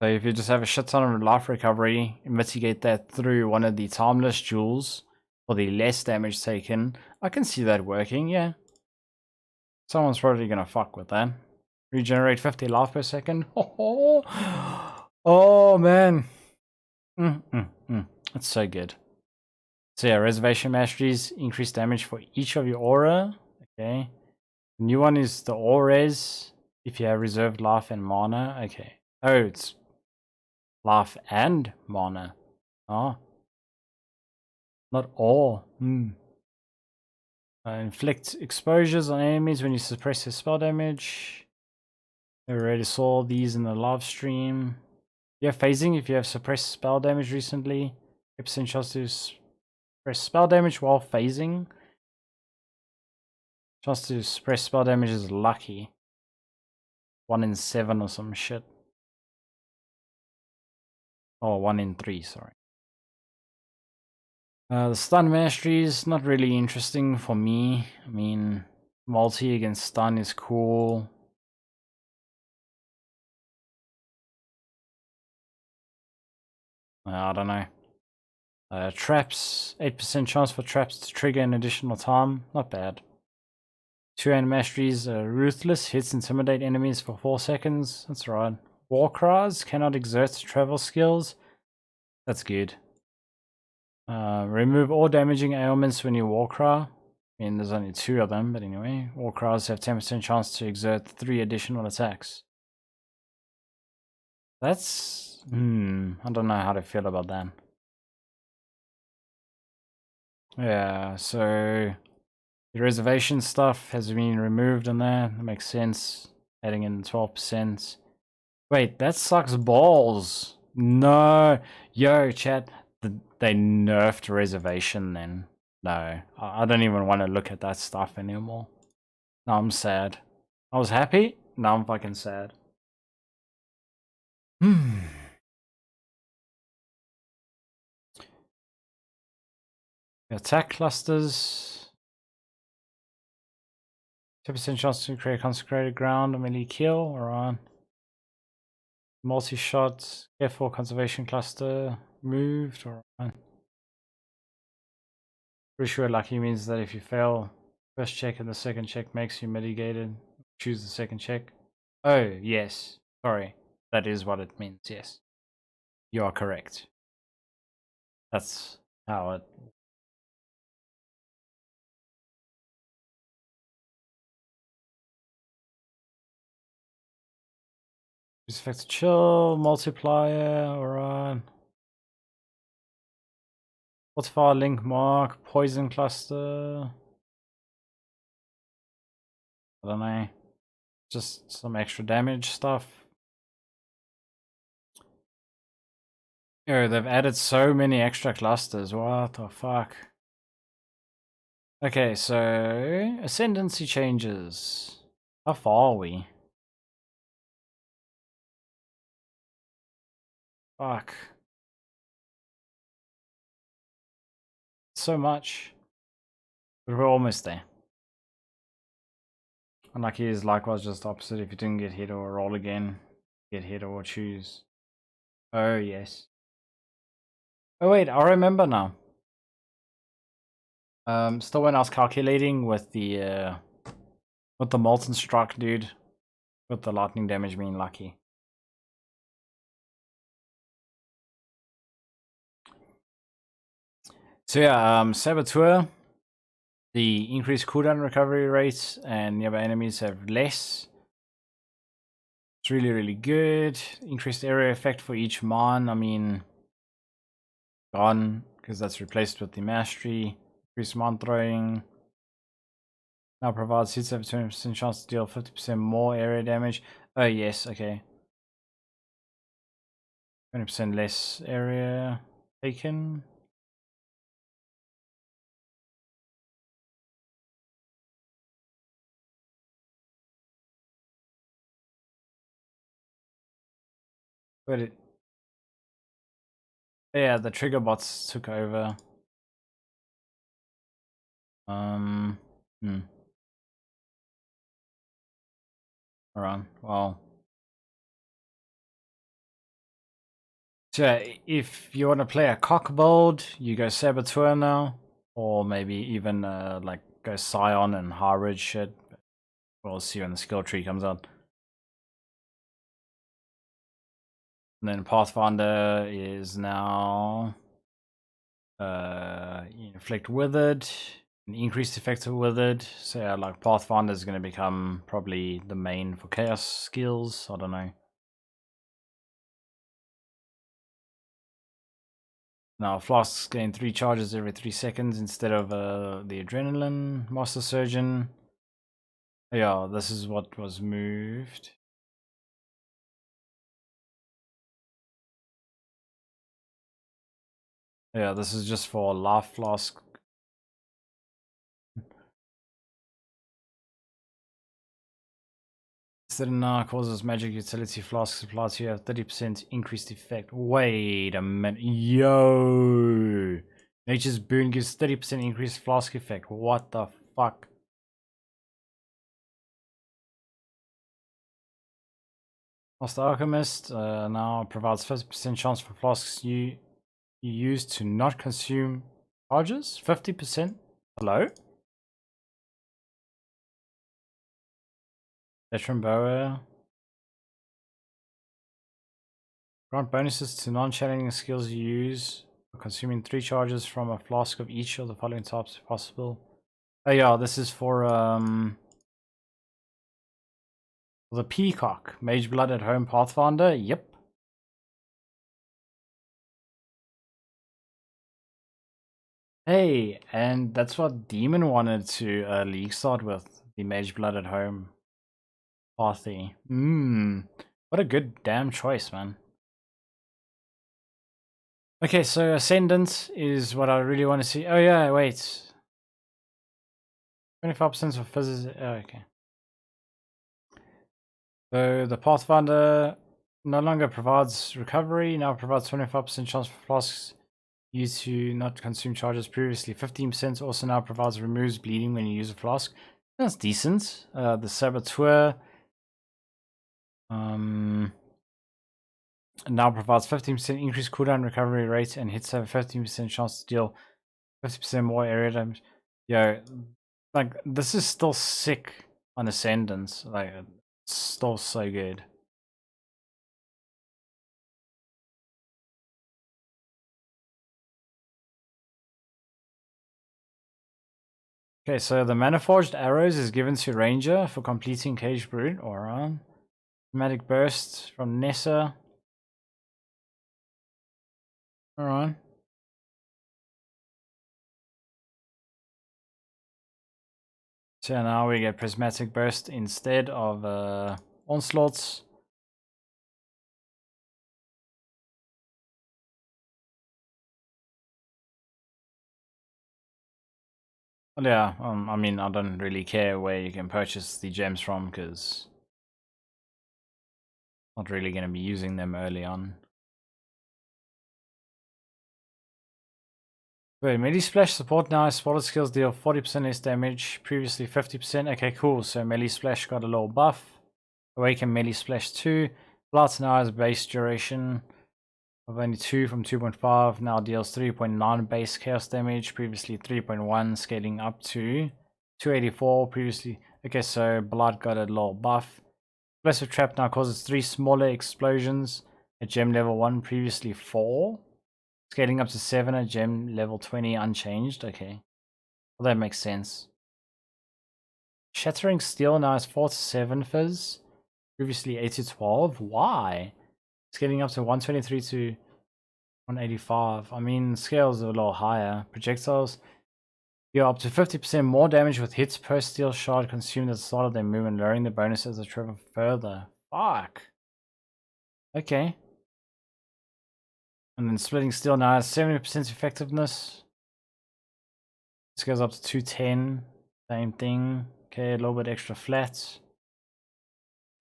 So if you just have a shit ton of life recovery, mitigate that through one of the timeless jewels for the less damage taken, I can see that working, yeah. Someone's probably gonna fuck with that. Regenerate 50 life per second. Oh man. That's so good. So yeah, reservation masteries increase damage for each of your aura. Okay. The new one is the Ores. If you have reserved life and mana. Okay. Oh, it's life and mana. Oh. Not all. Inflict exposures on enemies when you suppress their spell damage. We already saw these in the live stream. You have phasing if you have suppressed spell damage recently. 8% chance to suppress spell damage while phasing. Chance to suppress spell damage is lucky. 1 in 7 or some shit. Oh, 1 in 3, sorry. The stun mastery is not really interesting for me. I mean, multi against stun is cool. I don't know. Traps, 8% chance for traps to trigger an additional time. Not bad. 2-hand masteries, Ruthless, hits intimidate enemies for 4 seconds. That's right. War cries, cannot exert travel skills. That's good. Remove all damaging ailments when you war cry. I mean, there's only 2 of them, but anyway. War cries have 10% chance to exert 3 additional attacks. That's... I don't know how to feel about that. Yeah, so... the reservation stuff has been removed on there. That makes sense. Adding in 12%. Wait, that sucks balls. No. Yo, chat. They nerfed reservation then. No. I don't even want to look at that stuff anymore. Now I'm sad. I was happy. Now I'm fucking sad. Attack clusters. 2% chance to create consecrated ground, a melee kill, alright. Multi-shot, careful conservation cluster, moved, alright. Pretty sure lucky means that if you fail first check and the second check makes you mitigated, choose the second check. Oh, yes. Sorry. That is what it means, yes. You are correct. That's how it... Effect chill, multiplier, alright. Fortify, link mark, poison cluster. I don't know. Just some extra damage stuff. Oh, they've added so many extra clusters. What the fuck? Okay, so ascendancy changes. How far are we? Fuck. So much. But we're almost there. Unlucky is likewise just opposite. If you didn't get hit or roll again, get hit or choose. Oh, yes. Oh, wait, I remember now. Still when I was calculating with the Molten Strike dude, with the lightning damage being lucky. So yeah, Saboteur, the increased cooldown recovery rates and nearby enemies have less. It's really, really good. Increased area effect for each mon, I mean, gone, because that's replaced with the mastery. Increased mon throwing. Now provides hits have 20% chance to deal 50% more area damage. Oh yes, okay. 20% less area taken. But it... yeah, the trigger bots took over. Alright, well. So if you want to play a cockbold, you go Saboteur now. Or maybe even like go Scion and Harridge shit. We'll see when the skill tree comes out. And then Pathfinder is now inflict withered, an increased effect of withered. So yeah, like Pathfinder is going to become probably the main for chaos skills. I don't know. Now flasks gain 3 charges every 3 seconds instead of the adrenaline. Master Surgeon. Yeah, this is what was moved. Yeah, this is just for life flask. Instead of now causes magic utility flasks applied to you have 30% increased effect. Wait a minute. Yo! Nature's Boon gives 30% increased flask effect. What the fuck? Master Alchemist now provides 50% chance for flasks you use to not consume charges. 50%. Hello? Veteran Boa. Grant bonuses to non-challenging skills you use. Consuming 3 charges from a flask of each of the following types if possible. Oh yeah, this is for the Peacock. Mage Blood at Home Pathfinder. Yep. Hey, and that's what Demon wanted to league start with. The Mage Blood at Home Pathy. What a good damn choice, man. Okay, so Ascendant is what I really want to see. Oh yeah, wait. 25% of physics. Oh, okay. So the Pathfinder no longer provides recovery, now provides 25% chance for flasks used to not consume charges previously. 15% also now provides removes bleeding when you use a flask. That's decent. The Saboteur now provides 15% increased cooldown recovery rate and hits have a 15% chance to deal 50% more area damage. Yo, like this is still sick on Ascendance. Like it's still so good. Okay, so the Maniforged Arrows is given to Ranger for completing Cage Brood. Alright. Dramatic Burst from Nessa. Alright. So now we get Prismatic Burst instead of Onslaughts. Well, yeah, I mean, I don't really care where you can purchase the gems from because not really going to be using them early on. Wait, melee splash support now has spotted skills deal 40% less damage, previously 50%. Okay, cool. So melee splash got a little buff. Awaken melee splash 2. Blast now has base duration of only 2 from 2.5. Now deals 3.9 base chaos damage, previously 3.1, scaling up to 284 previously. Okay, so Blood got a little buff. Explosive Trap now causes 3 smaller explosions at gem level 1, previously 4. Scaling up to 7 at gem level 20 unchanged. Okay. Well, that makes sense. Shattering Steel now has 4 to 7 fizz. Previously 8 to 12. Why? Scaling up to 123 to 185. I mean, scales are a little higher. Projectiles deal up to 50% more damage with hits per steel shard consumed at the start of their movement, lowering the bonus as they travel further. Fuck. Okay. And then Splitting Steel now has 70% effectiveness. This goes up to 210. Same thing. Okay, a little bit extra flat.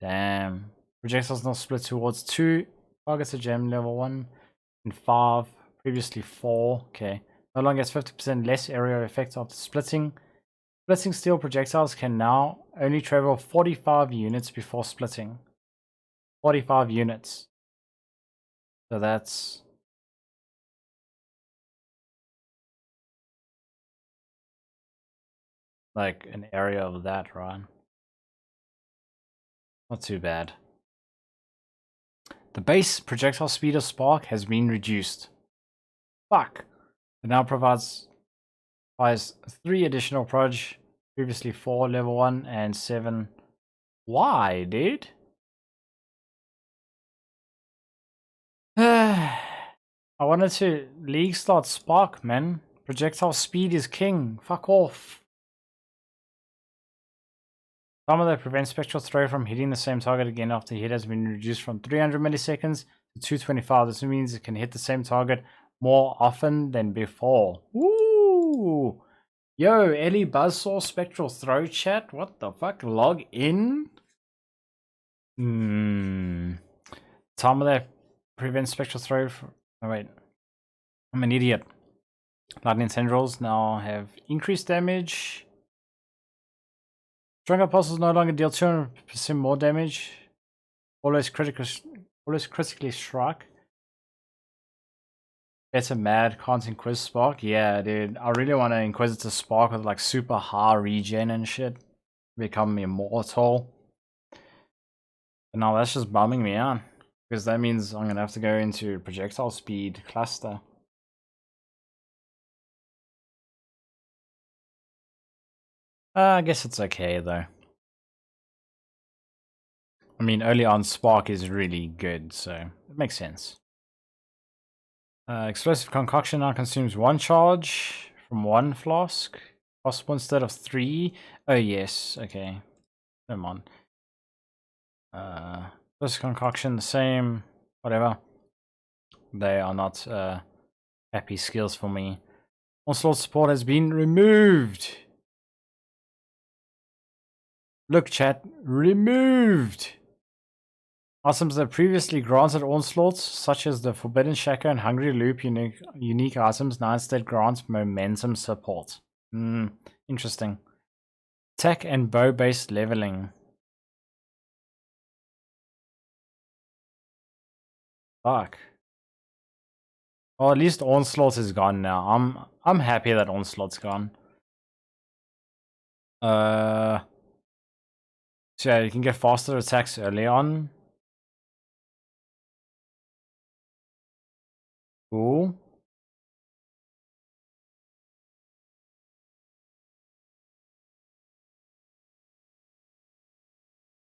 Damn. Projectiles now split towards 2 targets at gem level 1 and 5. Previously 4. Okay. No longer has 50% less area effect after splitting. Splitting Steel projectiles can now only travel 45 units before splitting. 45 units. So that's like an area of that, right? Not too bad. The base projectile speed of Spark has been reduced. Fuck. It now provides 3 additional proj, previously 4 level 1 and 7. Why, dude? I wanted to league start Spark, man. Projectile speed is king. Fuck off. Some that prevents Spectral Throw from hitting the same target again after hit has been reduced from 300 milliseconds to 225. This means it can hit the same target more often than before. Ooh! Yo, Ellie Buzzsaw Spectral Throw chat? What the fuck? Log in? Time that prevents Spectral Throw from... Oh wait. I'm an idiot. Lightning Tendrils now have increased damage. Strong Apostles no longer deal 200% more damage. Always critically strike. Better Mad can't Inquis Spark. Yeah, dude. I really want to Inquisitor Spark with like super high regen and shit. Become immortal. But now that's just bumming me out. Because that means I'm going to have to go into projectile speed cluster. I guess it's okay though. I mean, early on Spark is really good, so it makes sense. Explosive Concoction now consumes 1 charge from 1 flask. Possible instead of 3. Oh yes, okay. Never mind. Explosive Concoction, the same, whatever. They are not happy skills for me. Onslaught support has been removed. Look chat, removed! Items that previously granted onslaughts, such as the Forbidden Shaker and Hungry Loop unique items, now instead grant momentum support. Interesting. Attack and bow-based leveling. Fuck. Well, at least onslaught is gone now. I'm happy that onslaught's gone. So yeah, you can get faster attacks early on. Cool.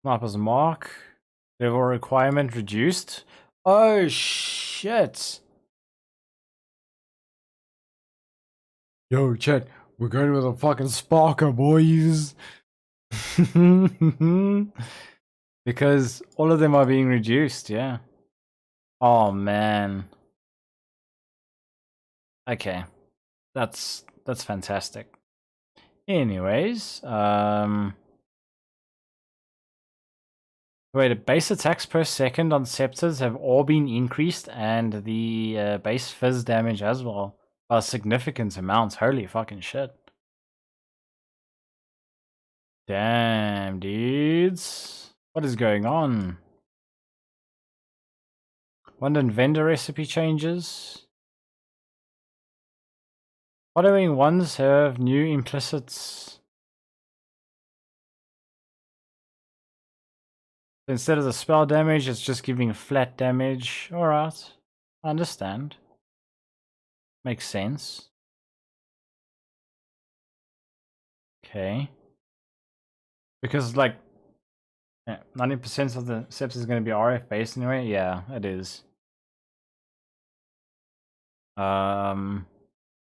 Sniper's Mark. Level requirement reduced. Oh shit. Yo, chat, we're going with a fucking Sparker, boys. Because all of them are being reduced, yeah. Oh man. Okay. That's fantastic. Anyways, wait, the base attacks per second on scepters have all been increased, and the base fizz damage as well. By significant amounts. Holy fucking shit. Damn, dudes. What is going on? London vendor recipe changes. Following ones have new implicits. Instead of the spell damage, it's just giving flat damage. Alright. I understand. Makes sense. Okay. Because, like, 90% of the steps is going to be RF based anyway. Yeah, it is.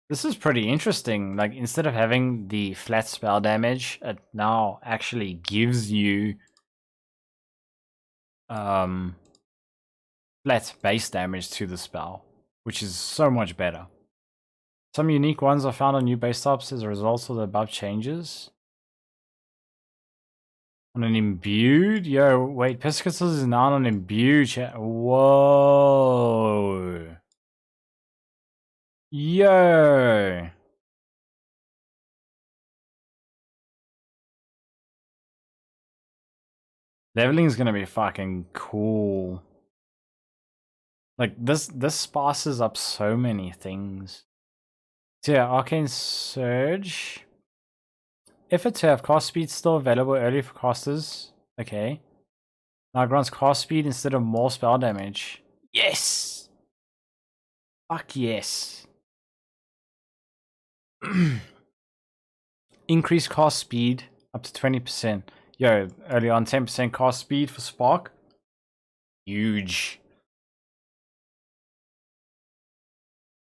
This is pretty interesting. Like, instead of having the flat spell damage, it now actually gives you flat base damage to the spell, which is so much better. Some unique ones are found on new base types as a result of the above changes. On an imbued? Yo, wait, Piscatus is now on an imbued chat. Whoa. Yo. Leveling is gonna be fucking cool. Like, this sparses up so many things. So yeah, Arcane Surge. Effort to have cast speed still available early for casters. Okay. Now it grants cast speed instead of more spell damage. Yes! Fuck yes. Increase cast speed up to 20%. Yo, early on 10% cast speed for Spark. Huge.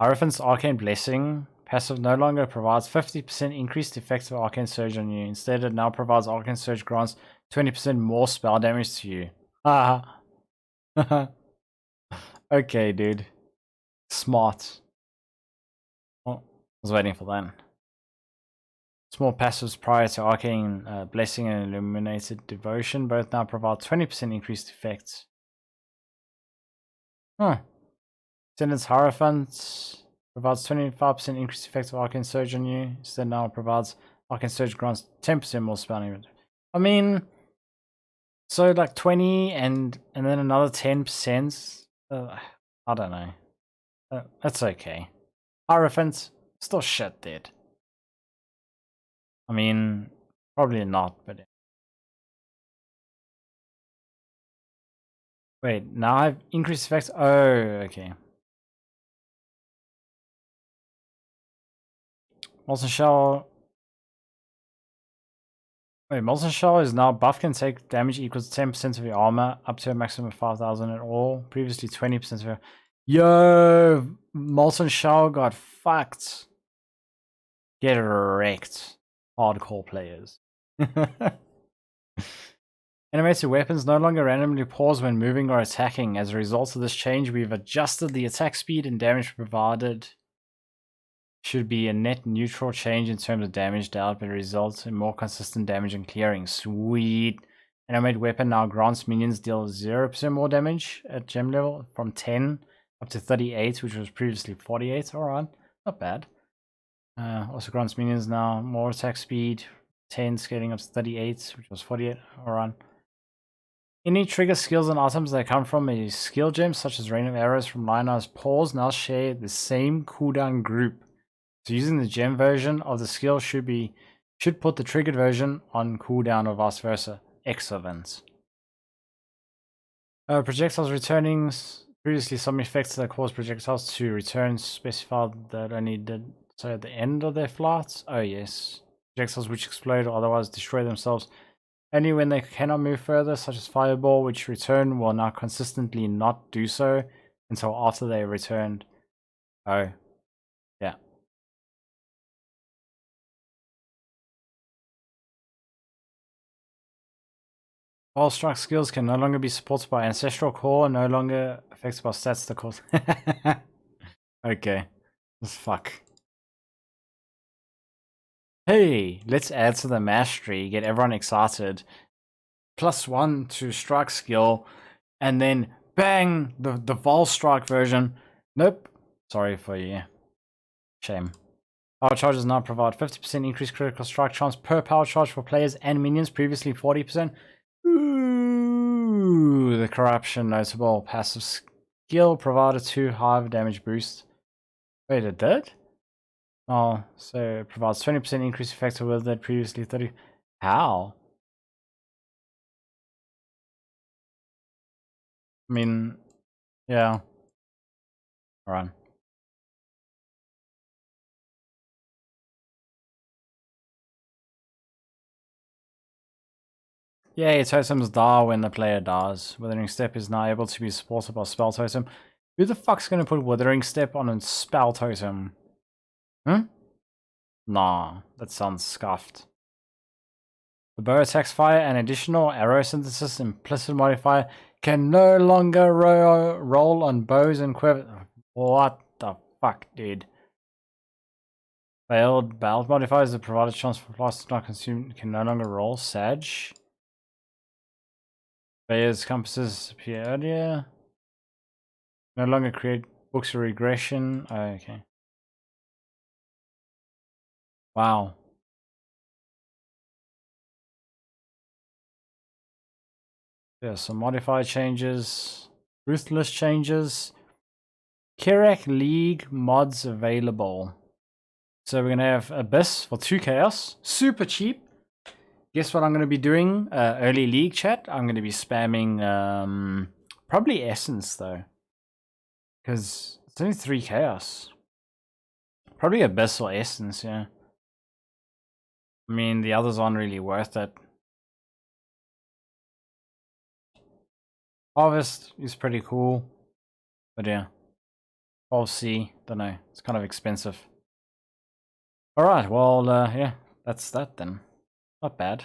Hierophant's Arcane Blessing. Passive no longer provides 50% increased effective Arcane Surge on you. Instead, it now provides Arcane Surge grants 20% more spell damage to you. Ah. Okay, dude. Smart. Oh, I was waiting for that. Small passives prior to Arcane Blessing and Illuminated Devotion both now provide 20% increased effects. Huh. Sentence Hierophant provides 25% increased effect of Arcane Surge on you. Instead now provides Arcane Surge grants 10% more spell damage. I mean, so like 20 and then another 10%. I don't know. That's okay. Hierophant, still shit, dude. I mean, probably not, but... Wait, now I've increased effects? Oh, okay. Molten Shell... Wait, Molten Shell is now buff can take damage equals 10% of your armor, up to a maximum of 5,000 at all. Previously 20% of your... Yo! Molten Shell got fucked. Get wrecked. Hardcore players. Animated weapons no longer randomly pause when moving or attacking. As a result of this change, we've adjusted the attack speed and damage provided. Should be a net neutral change in terms of damage dealt, but results in more consistent damage and clearing. Sweet. Animated weapon now grants minions deal 0% more damage at gem level from 10 up to 38, which was previously 48. Alright, not bad. Also grants minions now more attack speed, 10 scaling up to 38, which was 48. Alright. Any trigger skills and items that come from a skill gem, such as Rain of Arrows from Lionel's Paws, now share the same cooldown group. So using the gem version of the skill should put the triggered version on cooldown or vice versa. Excellent. Projectiles returning. Previously, some effects that cause projectiles to return specified that only did so at the end of their flights. Oh yes. Projectiles which explode or otherwise destroy themselves only when they cannot move further, such as Fireball, which return will now consistently not do so until after they returned. Oh. Yeah. All strike skills can no longer be supported by Ancestral Core, no longer affected by stats that cause... Okay. Fuck. Hey, let's add to the mastery, get everyone excited. +1 to strike skill, and then bang, the Vol Strike version. Nope. Sorry for you. Shame. Power charges now provide 50% increased critical strike chance per power charge for players and minions, previously 40%. Ooh, the corruption notable passive skill provided 2 high damage boost. Wait, it did? Oh, so it provides 20% increased effect with it, previously 30. How? I mean, yeah. Alright. Yay, totems die when the player dies. Withering Step is now able to be supported by Spell Totem. Who the fuck's gonna put Withering Step on a Spell Totem? Hmm? Nah, that sounds scuffed. The bow attacks fire and additional arrow synthesis implicit modifier can no longer roll on bows and quivers. What the fuck, dude? Failed belt modifiers that provide a chance for flies to not consume can no longer roll. Sag. Bayer's compasses appear earlier. No longer create books of regression. Oh, okay. Wow. Yeah, some modifier changes. Ruthless changes. Crucible League mods available. So we're going to have Abyss for 2 Chaos. Super cheap. Guess what I'm going to be doing? Early League chat. I'm going to be spamming probably Essence though. Because it's only 3 Chaos. Probably Abyss or Essence, yeah. I mean, the others aren't really worth it. Harvest is pretty cool. But yeah. 12C, don't know. It's kind of expensive. Alright, well, yeah. That's that then. Not bad.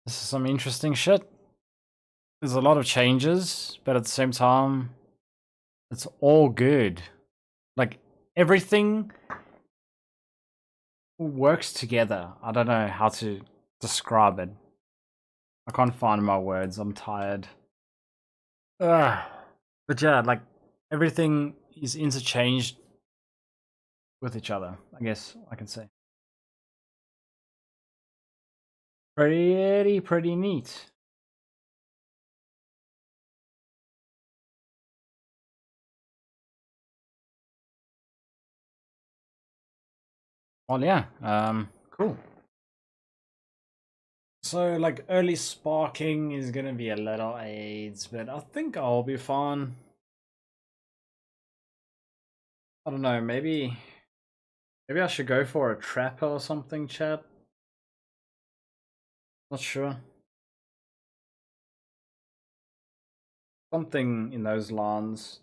This is some interesting shit. There's a lot of changes, but at the same time, it's all good. Like, everything works together. I don't know how to describe it. I can't find my words. I'm tired. Ugh. But yeah, like, everything is interchanged with each other, I guess I can say. Pretty neat. Well, yeah, cool. So, like, early sparking is gonna be a little AIDS, but I think I'll be fine. I don't know, maybe I should go for a trapper or something, chat. Not sure. Something in those lines.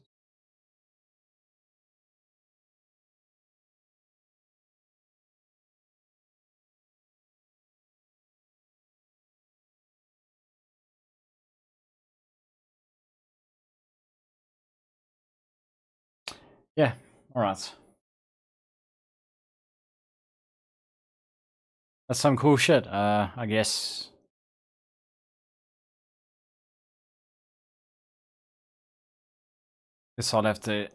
Yeah, alright. That's some cool shit, I guess. Guess I'll have to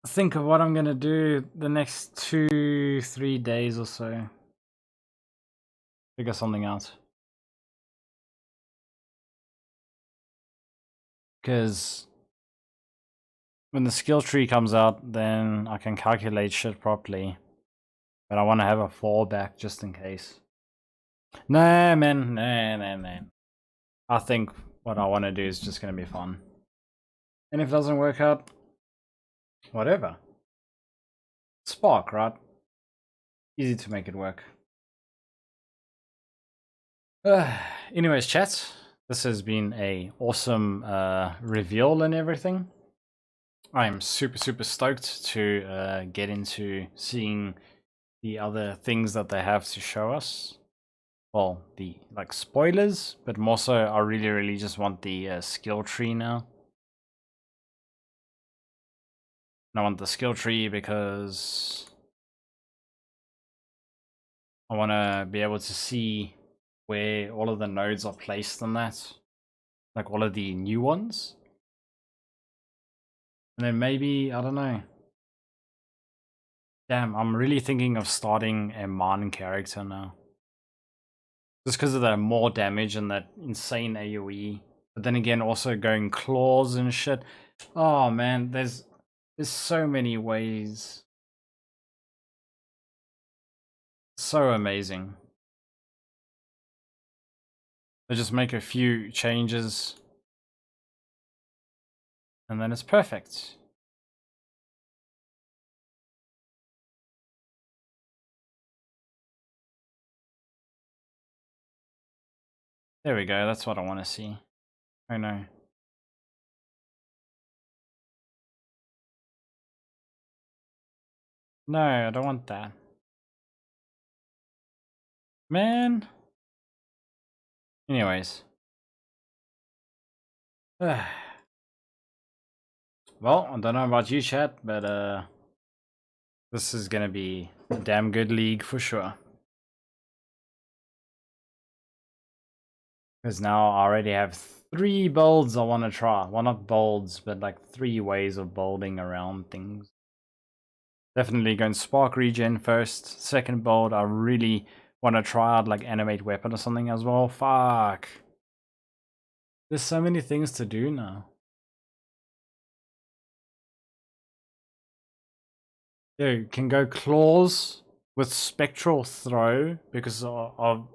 think of what I'm gonna do the next 2-3 days or so. Figure something out. Because when the skill tree comes out, then I can calculate shit properly. But I want to have a fallback just in case. Nah, man. Nah. I think what I want to do is just going to be fun. And if it doesn't work out, whatever. Spark, right? Easy to make it work. Anyways, chat. This has been a awesome reveal and everything. I am super stoked to get into seeing the other things that they have to show us. Well, the like spoilers, but more so I really just want the skill tree now. And I want the skill tree because I want to be able to see where all of the nodes are placed in that. Like all of the new ones. And then maybe, I don't know. Damn, I'm really thinking of starting a Mon character now. Just because of the more damage and that insane AoE. But then again, also going claws and shit. Oh man, there's so many ways. So amazing. They just make a few changes. And then it's perfect. There we go, that's what I want to see. Oh no. No, I don't want that. Man. Anyways. Well, I don't know about you, chat, but this is gonna be a damn good league for sure. Because now I already have 3 builds I want to try. Well, not builds, but like 3 ways of building around things. Definitely going Spark Regen first. Second build, I really want to try out like Animate Weapon or something as well. Fuck. There's so many things to do now. You can go Claws with Spectral Throw because of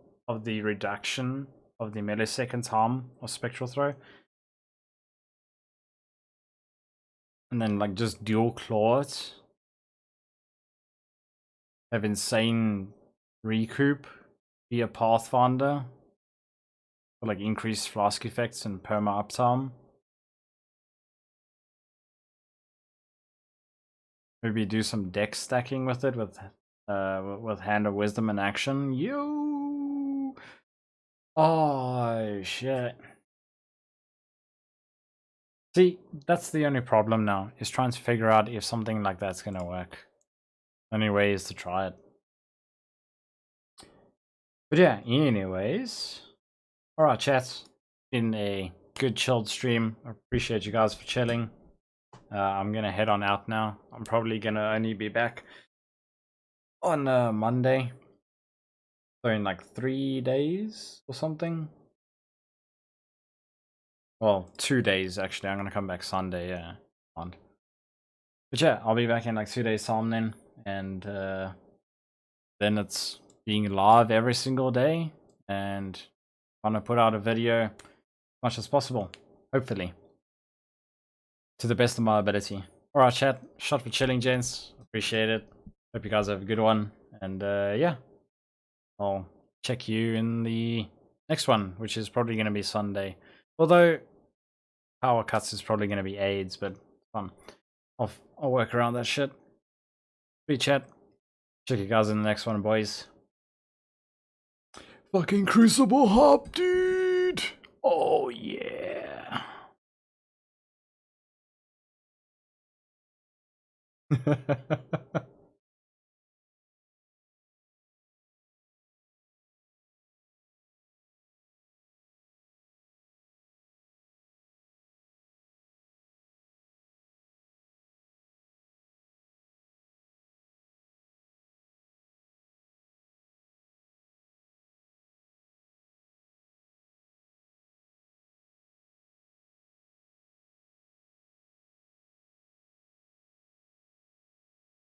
the reduction of the millisecond time of Spectral Throw. And then like just dual claw it. Have insane recoup, be a Pathfinder for like increased flask effects and perma uptime. Maybe do some deck stacking with it with Hand of Wisdom and Action. Yo! Oh shit. See, that's the only problem now, is trying to figure out if something like that's gonna work. Only way is to try it. But yeah, anyways. Alright, chat. Been a good chilled stream. I appreciate you guys for chilling. I'm gonna head on out now. I'm probably gonna only be back on Monday. So in like 3 days or something. Well, 2 days actually. I'm gonna come back Sunday, yeah. But yeah, I'll be back in like 2 days time then. And then it's being live every single day and trying to put out a video as much as possible, hopefully, to the best of my ability. Alright chat, shot for chilling, gents. Appreciate it. Hope you guys have a good one. And yeah, I'll check you in the next one, which is probably going to be Sunday. Although power cuts is probably going to be AIDS, but fun. I'll work around that shit. Sweet chat. Check you guys in the next one, boys. Fucking Crucible hop, dude! Oh yeah.